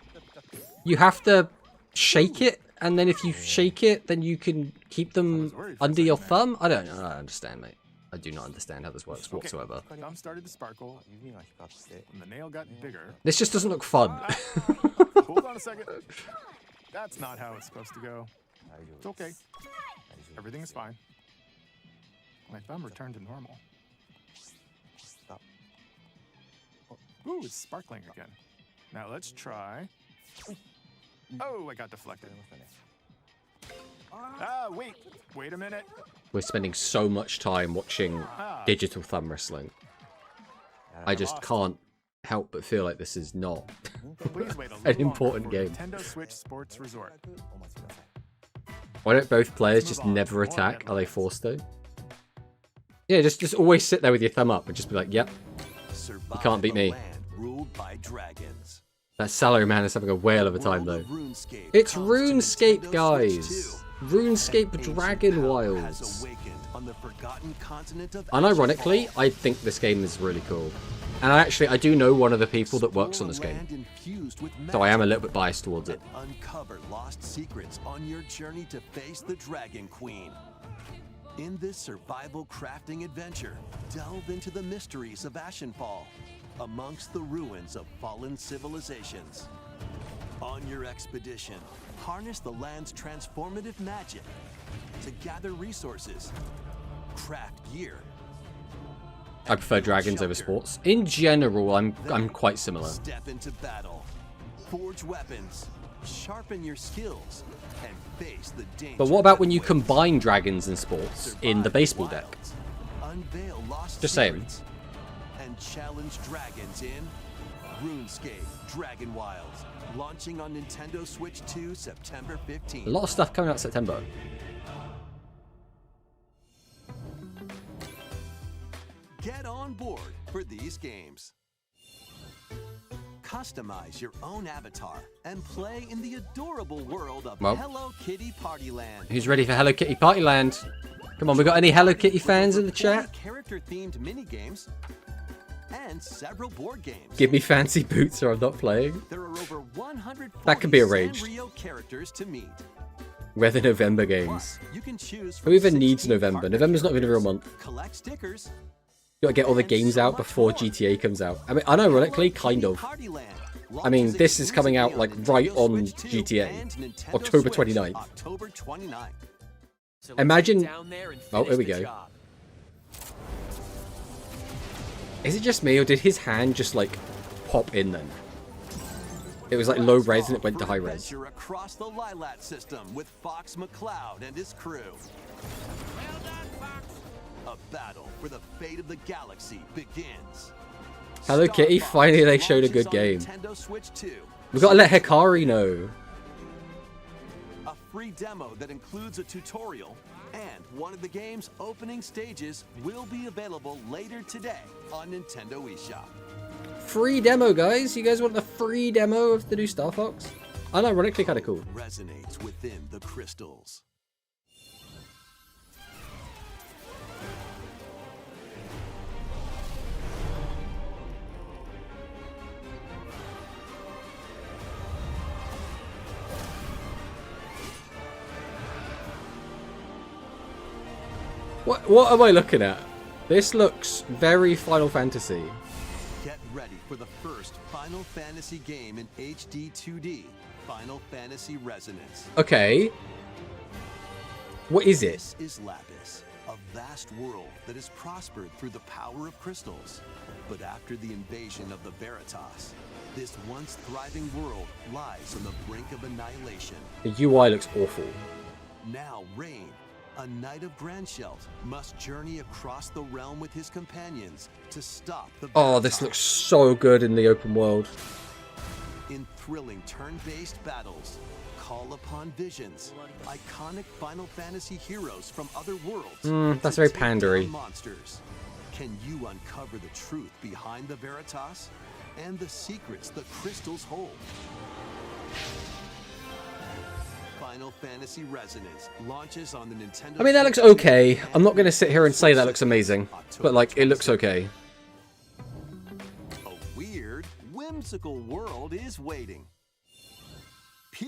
you have to shake it, and then if you shake it, then you can keep them under your thumb? I don't understand, mate. I do not understand how this works whatsoever. Okay. Thumb started to sparkle, and the nail got bigger. This just doesn't look fun. Hold on a second. That's not how it's supposed to go. It's okay. Everything is fine. My thumb returned to normal. Ooh, it's sparkling again. Now let's try. Oh, I got deflected. Ah, wait a minute. We're spending so much time watching digital thumb wrestling. I just can't help but feel like this is not Please wait a an little important longer for game. Nintendo Switch Sports Resort. Why don't both players just never attack? Are they forced to? Yeah, just always sit there with your thumb up and just be like, yep, you can't beat me. Ruled by dragons. That salary man is having a whale of a time though. It's RuneScape, guys. RuneScape Dragon Wilds. Unironically, I think this game is really cool. And I do know one of the people that works on this game. So I am a little bit biased towards it. Uncover lost secrets on your journey to face the Dragon Queen. In this survival crafting adventure, delve into the mysteries of Ashenfall, amongst the ruins of fallen civilizations. On your expedition, harness the land's transformative magic to gather resources, craft gear. I prefer dragons over sports. In general, I'm quite similar. Step into battle, forge weapons, sharpen your skills, and face the danger. But what about when you combine dragons and sports in the baseball deck? Unveil lost Just saying. secrets and challenge dragons in RuneScape Dragon Wilds, launching on Nintendo Switch 2 September 15th. A lot of stuff coming out September. Get on board for these games. Customize your own avatar and play in the adorable world of Well, Hello Kitty Partyland. Who's ready for Hello Kitty Partyland? Come on, we got any Hello Kitty fans in the chat? Character-themed mini games and several board games. Give me fancy boots or I'm not playing. There are over 140 That could be arranged. Sanrio characters to meet. We're the November games. You can choose Who even needs November? November's not even a real month. collect stickers. You gotta get all the games out before GTA comes out. I mean, unironically, kind of. I mean, this is coming out like right on GTA, October 29th. October 29th. Imagine. Oh, here we go. Is it just me, or did his hand just like pop in then? It was like low res and it went to high res. Adventure across the Lilat system with Fox McCloud and his crew. A battle for the fate of the galaxy begins. Hello Kitty, finally they showed a good game. Nintendo Switch 2. We gotta let Hikari know. A free demo that includes a tutorial, and one of the game's opening stages will be available later today on Nintendo eShop. Free demo, guys. You guys want the free demo of the new Star Fox? Unironically, kind of cool. Resonates within the crystals. What am I looking at? This looks very Final Fantasy. Get ready for the first Final Fantasy game in HD 2D, Final Fantasy Resonance. Okay. What is it? This is Lapis, a vast world that has prospered through the power of crystals. But after the invasion of the Veritas, this once thriving world lies on the brink of annihilation. The UI looks awful. Now Rain, a knight of Grandshelt, must journey across the realm with his companions to stop the Oh, this looks so good in the open world. In thrilling turn-based battles, call upon visions, iconic Final Fantasy heroes from other worlds. That's to very take down pandery. monsters. Can you uncover the truth behind the Veritas and the secrets the crystals hold? Final Fantasy Resonance launches on the Nintendo. I mean, that looks okay. I'm not going to sit here and say that looks amazing. But, like, it looks okay. A weird, whimsical world is waiting.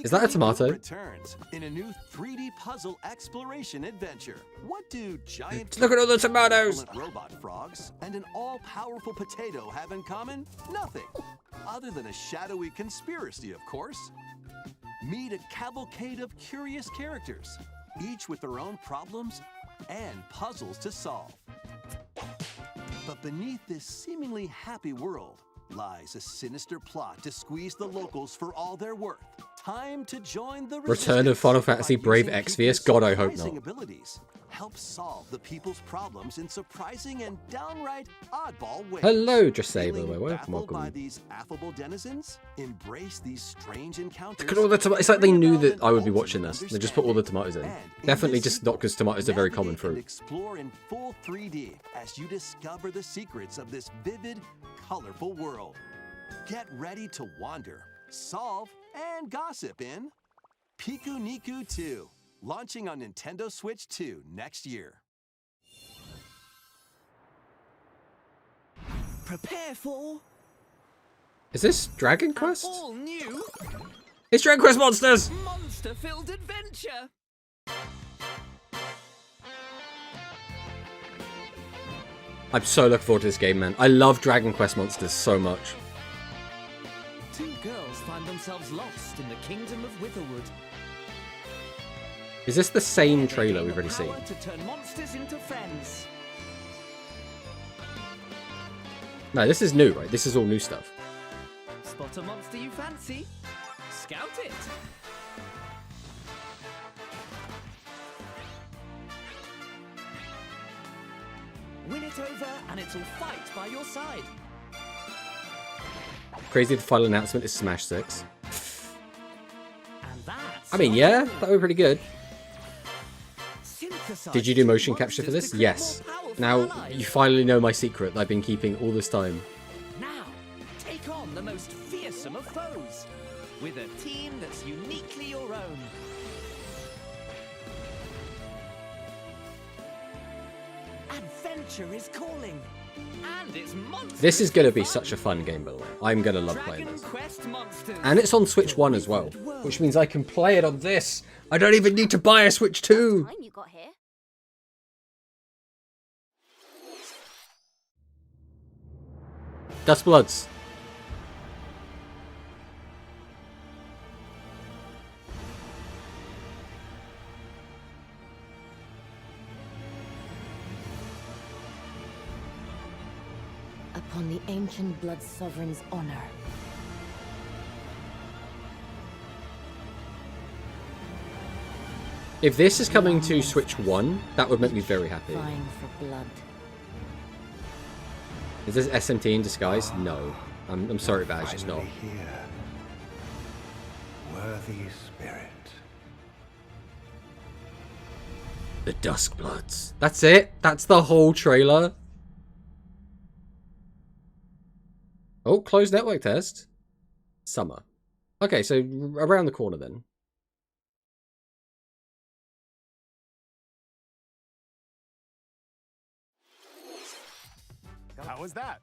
Is that a tomato? Returns in a new 3D puzzle exploration adventure. What do giant Look at all the tomatoes! robot frogs and an all-powerful potato have in common? Nothing. Other than a shadowy conspiracy, of course. Meet a cavalcade of curious characters, each with their own problems and puzzles to solve. But beneath this seemingly happy world lies a sinister plot to squeeze the locals for all they're worth. Time to join the Return of Final Fantasy Brave Exvius? God, I hope not. abilities. Help solve the people's problems in surprising and downright oddball ways. Hello, Jose, by the way. Baffled Welcome. by these affable denizens? Embrace these strange encounters. Look at all the tomatoes. It's like they knew that I would be watching this. They just put all the tomatoes in. Definitely just not because tomatoes are very common fruit. Explore in full 3D as you discover the secrets of this vivid, colorful world. Get ready to wander, solve, and gossip in Piku Niku 2, launching on Nintendo Switch 2 next year. Prepare for Is this Dragon Quest? all new It's Dragon Quest Monsters! monster-filled adventure. I'm so looking forward to this game, man. I love Dragon Quest Monsters so much. Two girls find themselves lost in the kingdom of Witherwood. Is this the same trailer we've already seen? Power to turn monsters into friends. No, this is new, right? This is all new stuff. Spot a monster you fancy? Scout it. Win it over and it'll fight by your side. Crazy the final announcement is Smash 6. And that's I mean, yeah, that would be pretty good. Did you do motion capture for this? Yes. Now, you finally know my secret that I've been keeping all this time. Now, take on the most fearsome of foes with a team that's uniquely your own. Adventure is calling, and it's monsters. This is going to be such a fun game, by the way. I'm going to love playing this. And it's on Switch 1 as well, which means I can play it on this. I don't even need to buy a Switch 2. You got here. Dust Bloods. Upon the ancient blood sovereign's honor. If this is coming to Switch 1, that would make me very happy. Vying for blood. Is this SMT in disguise? No. I'm sorry, but it's just not. Here. Worthy spirit. The Duskbloods. That's it? That's the whole trailer? Oh, closed network test. Summer. Okay, so around the corner then. How was that?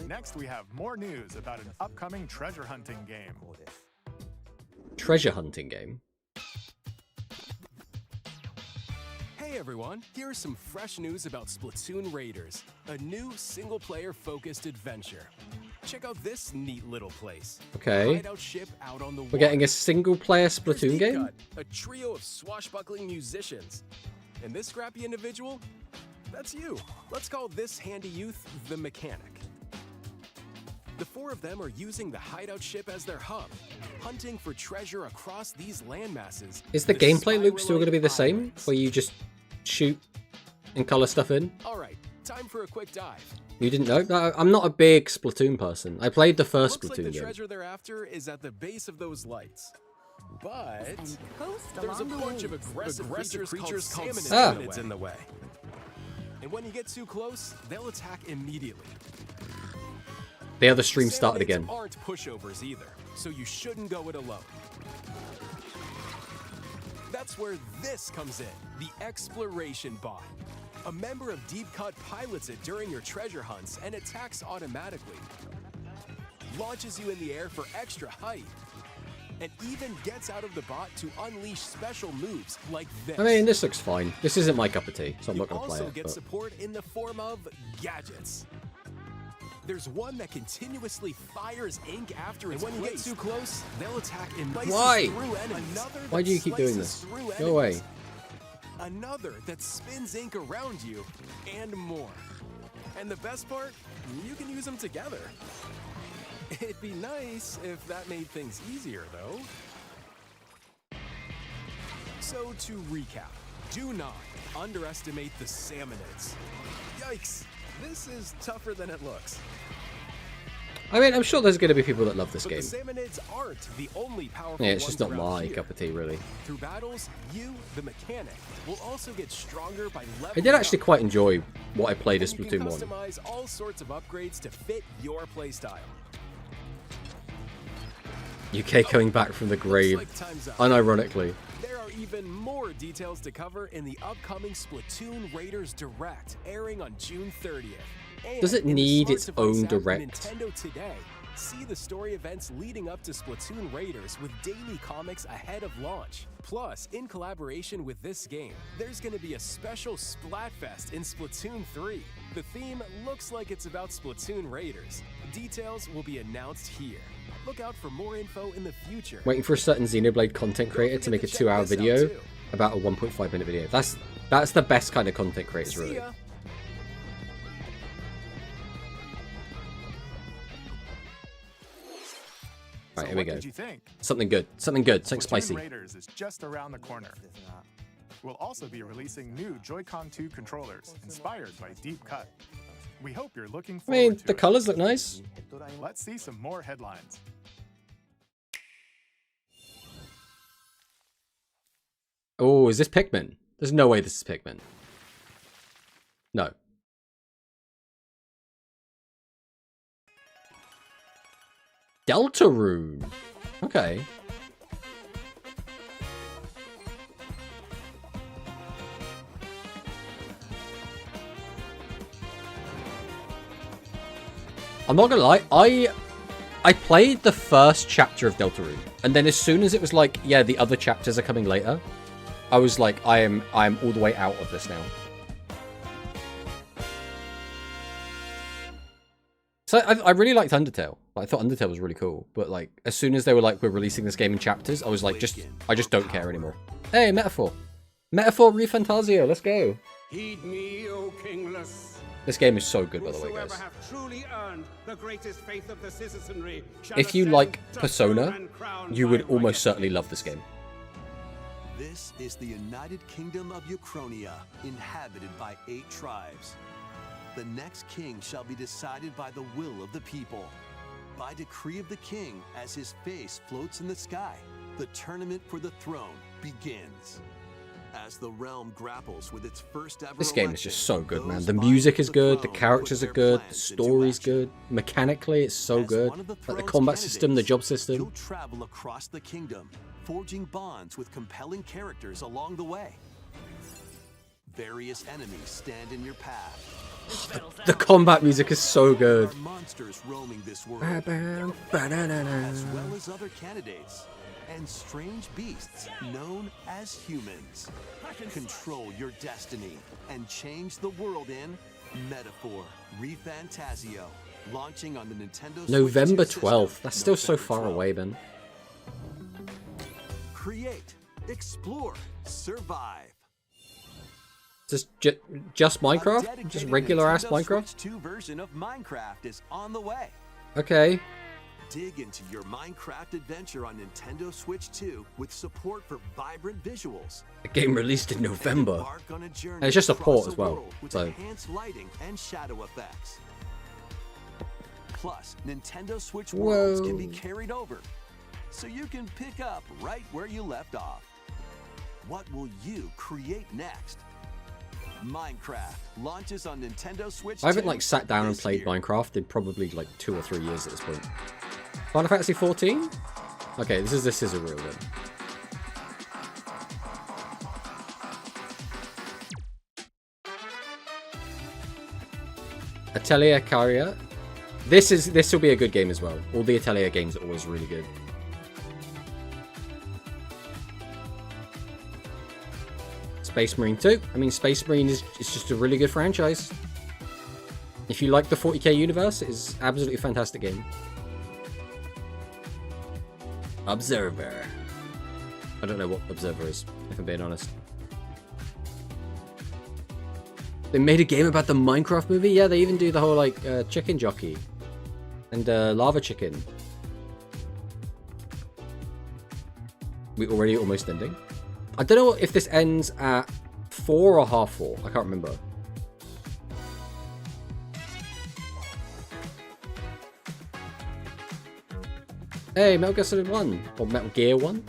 Next, we have more news about an upcoming treasure hunting game. Treasure hunting game? Hey everyone, here's some fresh news about Splatoon Raiders, a new single-player focused adventure. Check out this neat little place. Okay. Hideout ship out on the We're getting a single-player Splatoon game? Cut, a trio of swashbuckling musicians. And this scrappy individual? That's you. Let's call this handy youth the Mechanic. The four of them are using the hideout ship as their hub, hunting for treasure across these landmasses. Is the gameplay loop still going to be the same? Where you just shoot and color stuff in? Alright, time for a quick dive. You didn't know? No, I'm not a big Splatoon person. I played the first Looks Splatoon like the game. treasure they're after is at the base of those lights. But there's a bunch of aggressive creatures called salmonids in the way. And when you get too close, they'll attack immediately. The other stream started again. Aren't pushovers either, so you shouldn't go it alone. That's where this comes in, the Exploration Bot. A member of Deep Cut pilots it during your treasure hunts and attacks automatically. Launches you in the air for extra height. And even gets out of the bot to unleash special moves like this. I mean, this looks fine. This isn't my cup of tea, so I'm not going to play You also it. get But... support in the form of gadgets. There's one that continuously fires ink after it's when you get too close, they'll attack in Why? through enemies. Why do you keep doing this? Go away. Another that spins ink around you, and more. And the best part, you can use them together. It'd be nice if that made things easier, though. So to recap, do not underestimate the Salmonids. Yikes, this is tougher than it looks. I mean, I'm sure there's going to be people that love this game. The Salmonids aren't the only powerful Yeah, it's just not ones my around cup of tea, really. Through battles, you, the mechanic, will also get stronger by leveling I did actually up. quite enjoy what I played as And you Splatoon can 1. customize all sorts of upgrades to fit your playstyle. UK coming back from the grave, like time's up. unironically. There are even more details to cover in the upcoming Splatoon Raiders Direct, airing on June 30th. And Does it in the need smart its device own app Direct? Nintendo Today. See the story events leading up to Splatoon Raiders with daily comics ahead of launch. Plus, in collaboration with this game, there's going to be a special Splatfest in Splatoon 3. The theme looks like it's about Splatoon Raiders. Details will be announced here. Look out for more info in the future. Waiting for a certain Xenoblade content creator to make a 2-hour video about a 1.5-minute video. That's the best kind of content creators, See really. ya. Right, So here we what go. did you think? Something good. Something good. Something Splatoon spicy. Raiders is just around the corner. We'll also be releasing new Joy-Con 2 controllers inspired by Deep Cut. We hope you're looking I forward mean, to the it. colors look nice. Let's see some more headlines. Oh, is this Pikmin? There's no way this is Pikmin. No. Deltarune. Okay. I'm not gonna lie, I played the first chapter of Deltarune, and then as soon as it was like, yeah, the other chapters are coming later, I was like, I am all the way out of this now. So I really liked Undertale. I thought Undertale was really cool, but like as soon as they were like, we're releasing this game in chapters, I was like, I just don't care anymore. Hey, Metaphor. Metaphor Refantasio, let's go. Heed me, O kingless. This game is so good, by the way, Whosoever guys. have truly earned the greatest faith of the citizenry shall If you ascend like to Persona, throne and crown you by would almost right. certainly love this game. This is the United Kingdom of Uchronia, inhabited by 8 tribes. The next king shall be decided by the will of the people. By decree of the king, as his face floats in the sky, the tournament for the throne begins. As the realm grapples with its first ever This game is election, just so good, man. those The vying music for is the good, the throne characters put are their good, the plans into story's action. good. Mechanically, it's so As good. one of the Like the throne's combat system, the candidates, job system. You'll travel across the kingdom, forging bonds with compelling characters along the way. Various enemies stand in your path. The combat music is so good. There are monsters roaming this world, as well as other candidates, and strange beasts known as humans. Control your destiny and change the world in Metaphor Refantasio, launching on the Nintendo Switch November 2 12th. system, That's still so November far 12th. away, man. Create, explore, survive. Just Minecraft? Just Dedicated regular ass Nintendo Minecraft? Switch 2 version of Minecraft is on the way. Okay. Dig into your Minecraft adventure on Nintendo Switch 2 with support for vibrant visuals. A game released in November. Embark on a journey And it's just a across port the as well. world with So enhanced lighting and shadow effects. Plus, Nintendo Switch Whoa. worlds can be carried over, so you can pick up right where you left off. What will you create next? Minecraft launches on Nintendo Switch 2 I haven't like sat down and this played year. Minecraft in probably like 2 or 3 years at this point. Final Fantasy 14? Okay, this is a real one. Atelier Carrier. This will be a good game as well. All the Atelier games are always really good. Space Marine 2. I mean, Space Marine is just a really good franchise. If you like the 40k universe, it is absolutely a fantastic game. Observer. I don't know what Observer is, if I'm being honest. They made a game about the Minecraft movie? Yeah, they even do the whole, like, chicken jockey. And Lava Chicken. We already almost ending. I don't know if this ends at 4 or half 4. I can't remember. Hey, Metal Gear Solid 1. Or Metal Gear 1.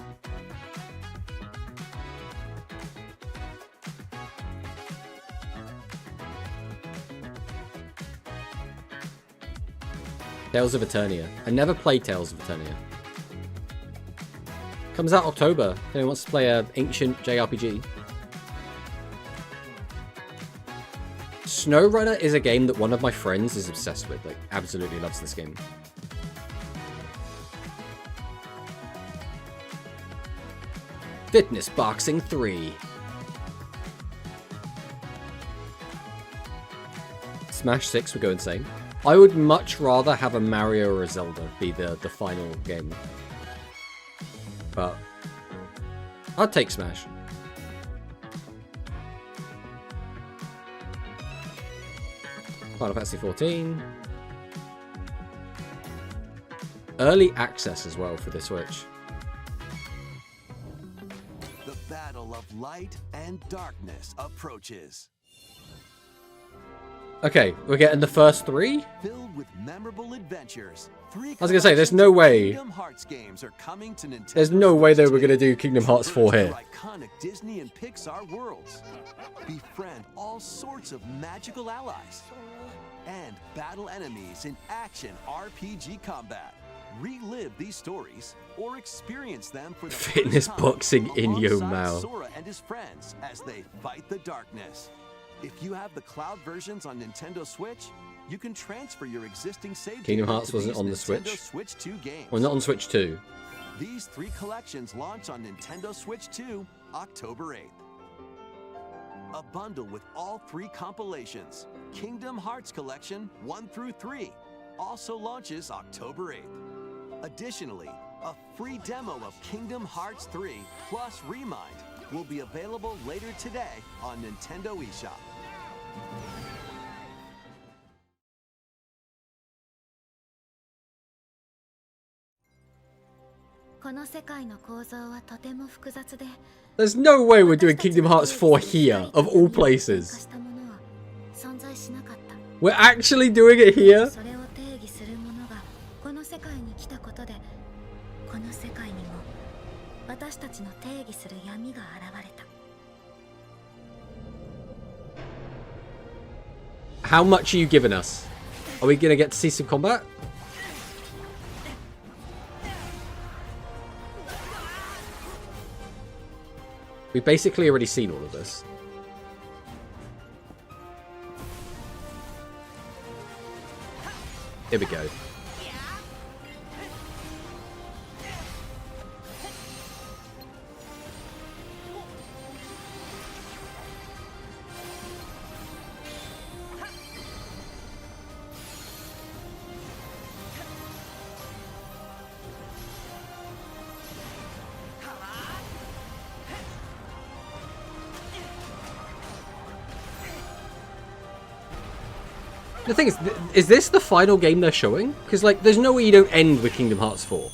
Tales of Eternia. I never played Tales of Eternia. Comes out October. If anyone wants to play an ancient JRPG. SnowRunner is a game that one of my friends is obsessed with. Like, absolutely loves this game. Fitness Boxing 3. Smash 6 would go insane. I would much rather have a Mario or a Zelda be the final game. But I'd take Smash. Final Fantasy 14. Early access as well for the Switch. The battle of light and darkness approaches. Okay, we're getting the first 3? Filled with memorable adventures. I was gonna say, there's no way. Kingdom Hearts games are coming to Nintendo. There's no way they were gonna do Kingdom Hearts 4 here. Iconic Disney and Pixar worlds. Befriend all sorts of magical allies. And battle enemies in action RPG combat. Relive these stories or experience them for the Fitness first time boxing in your alongside mouth. Sora and his friends as they fight the darkness. If you have the cloud versions on Nintendo Switch, you can transfer your existing save Kingdom data Hearts to wasn't these on the Nintendo Switch. Switch 2 games. Well, not on Switch 2. These 3 collections launch on Nintendo Switch 2, October 8th. A bundle with all 3 compilations, Kingdom Hearts Collection 1 through 3, also launches October 8th. Additionally, a free demo of Kingdom Hearts 3 plus Remind will be available later today on Nintendo eShop. There's no way we're doing Kingdom Hearts 4 here, of all places. We're actually doing it here? How much are you giving us? Are we gonna get to see some combat? We've basically already seen all of this. Here we go. The thing is this the final game they're showing? Because, like, there's no way you don't end with Kingdom Hearts 4.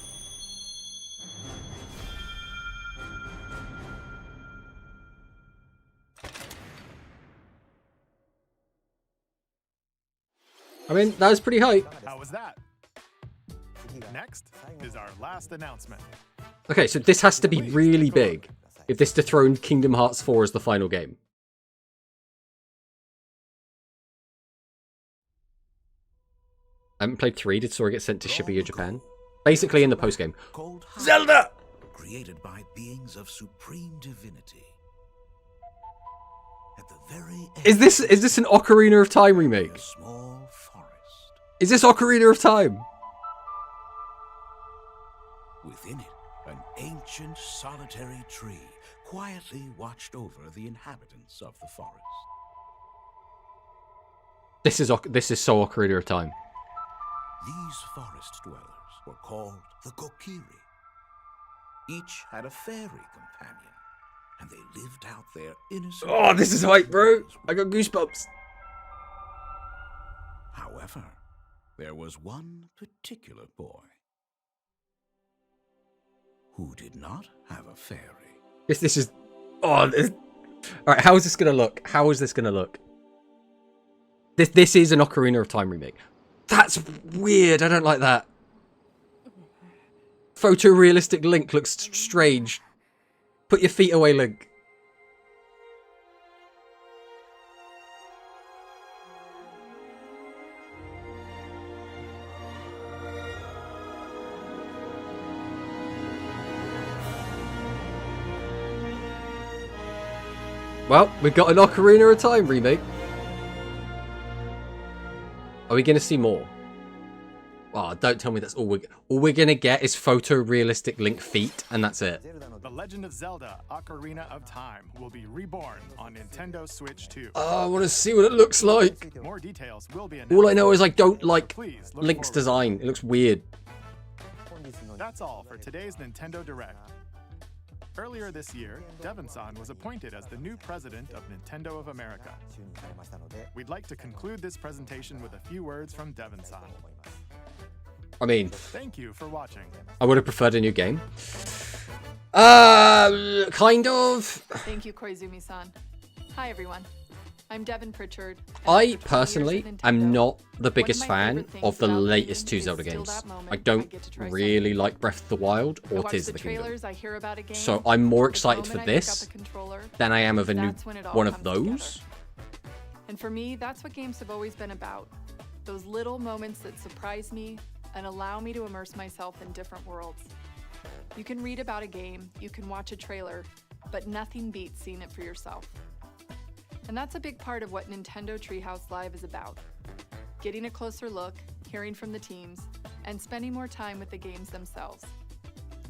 I mean, that was pretty hype. How was that? Next is our last announcement. Okay, so this has to be really big if this dethroned Kingdom Hearts 4 as the final game. I haven't played 3. Did Sora get sent to Shibuya, Japan? Basically in the post-game. Zelda! Created by beings of supreme divinity. At the very end, Is this an Ocarina of Time remake? small forest. Is this Ocarina of Time? Within it, an ancient solitary tree quietly watched over the inhabitants of the forest. This is so Ocarina of Time. These forest dwellers were called the Kokiri. Each had a fairy companion, and they lived out their innocent... Oh, this is hype, bro! I got goosebumps. However, There was one particular boy who did not have a fairy. This is... Oh, this... Alright, how is this going to look? How is this going to look? This is an Ocarina of Time remake. That's weird. I don't like that. Photorealistic Link looks strange. Put your feet away, Link. Well, we've got an Ocarina of Time remake. Are we going to see more? Oh, don't tell me that's all we're going to get is photorealistic Link feet, and that's it. The Legend of Zelda Ocarina of Time will be reborn on Nintendo Switch 2. Oh, I want to see what it looks like. More details will be announced. All I know is I don't like Link's design. It looks weird. That's all for today's Nintendo Direct. Earlier this year, Devon-san was appointed as the new president of Nintendo of America. We'd like to conclude this presentation with a few words from Devon-san. I mean, thank you for watching. I would have preferred a new game. Kind of. Thank you, Koizumi-san. Hi, everyone. I'm Devin Pritchard. I personally am not the biggest fan of the latest two Zelda games. I don't really like Breath of the Wild or Tears of the Kingdom. So I'm more excited for this than I am of a new one of those. And for me, that's what games have always been about. Those little moments that surprise me and allow me to immerse myself in different worlds. You can read about a game, you can watch a trailer, but nothing beats seeing it for yourself. And that's a big part of what Nintendo Treehouse Live is about. Getting a closer look, hearing from the teams, and spending more time with the games themselves.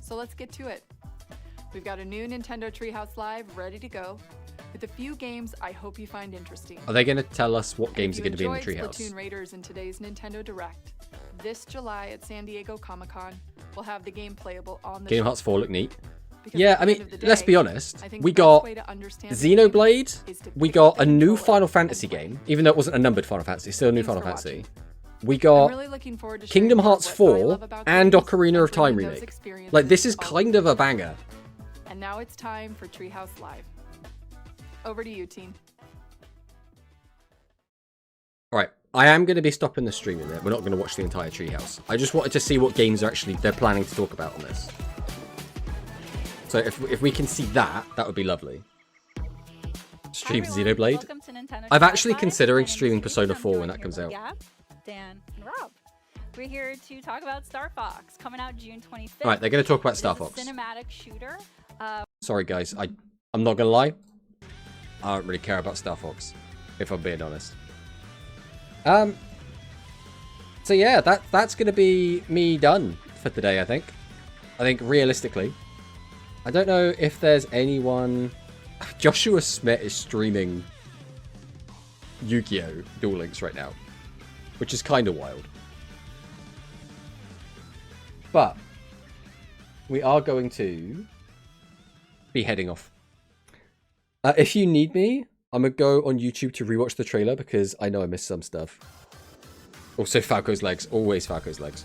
So let's get to it. We've got a new Nintendo Treehouse Live ready to go, with a few games I hope you find interesting. Are they going to tell us what games are going to be in the Treehouse? Splatoon Raiders in today's Nintendo Direct. This July at San Diego Comic-Con, we'll have the game playable on the Kingdom Hearts 4 look neat. Yeah, I mean, let's be honest. We got Xenoblade, we got a new Final Fantasy game, even though it wasn't a numbered Final Fantasy, it's still a new Final Fantasy. We got Kingdom Hearts 4 and Ocarina of Time remake. Like, this is kind of a banger. And now it's time for Treehouse Live. Over to you, team. Alright, I am going to be stopping the stream in there. We're not going to watch the entire Treehouse. I just wanted to see what games are actually they're planning to talk about on this. So if we can see that, that would be lovely. Stream Xenoblade. I'm actually considering streaming Persona 4 when that comes out. Dan, and Rob. We're here to talk about Star Fox, coming out June 25th. Alright, they're going to talk about Star Fox. Cinematic shooter. Sorry guys, I'm not going to lie. I don't really care about Star Fox, if I'm being honest. So yeah, that's going to be me done for today, I think. I think realistically. I don't know if there's anyone... Joshua Smith is streaming Yu-Gi-Oh! Duel Links right now, which is kind of wild. But we are going to be heading off. If you need me, I'm going to go on YouTube to rewatch the trailer because I know I missed some stuff. Also, Falco's legs. Always Falco's legs.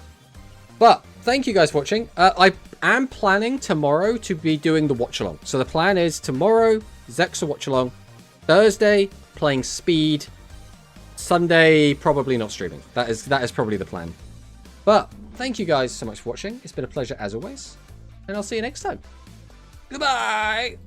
But thank you guys for watching. I am planning tomorrow to be doing the watch along. So the plan is tomorrow, Zexa watch along. Thursday, playing Speed. Sunday, probably not streaming. That is probably the plan. But thank you guys so much for watching. It's been a pleasure as always. And I'll see you next time. Goodbye!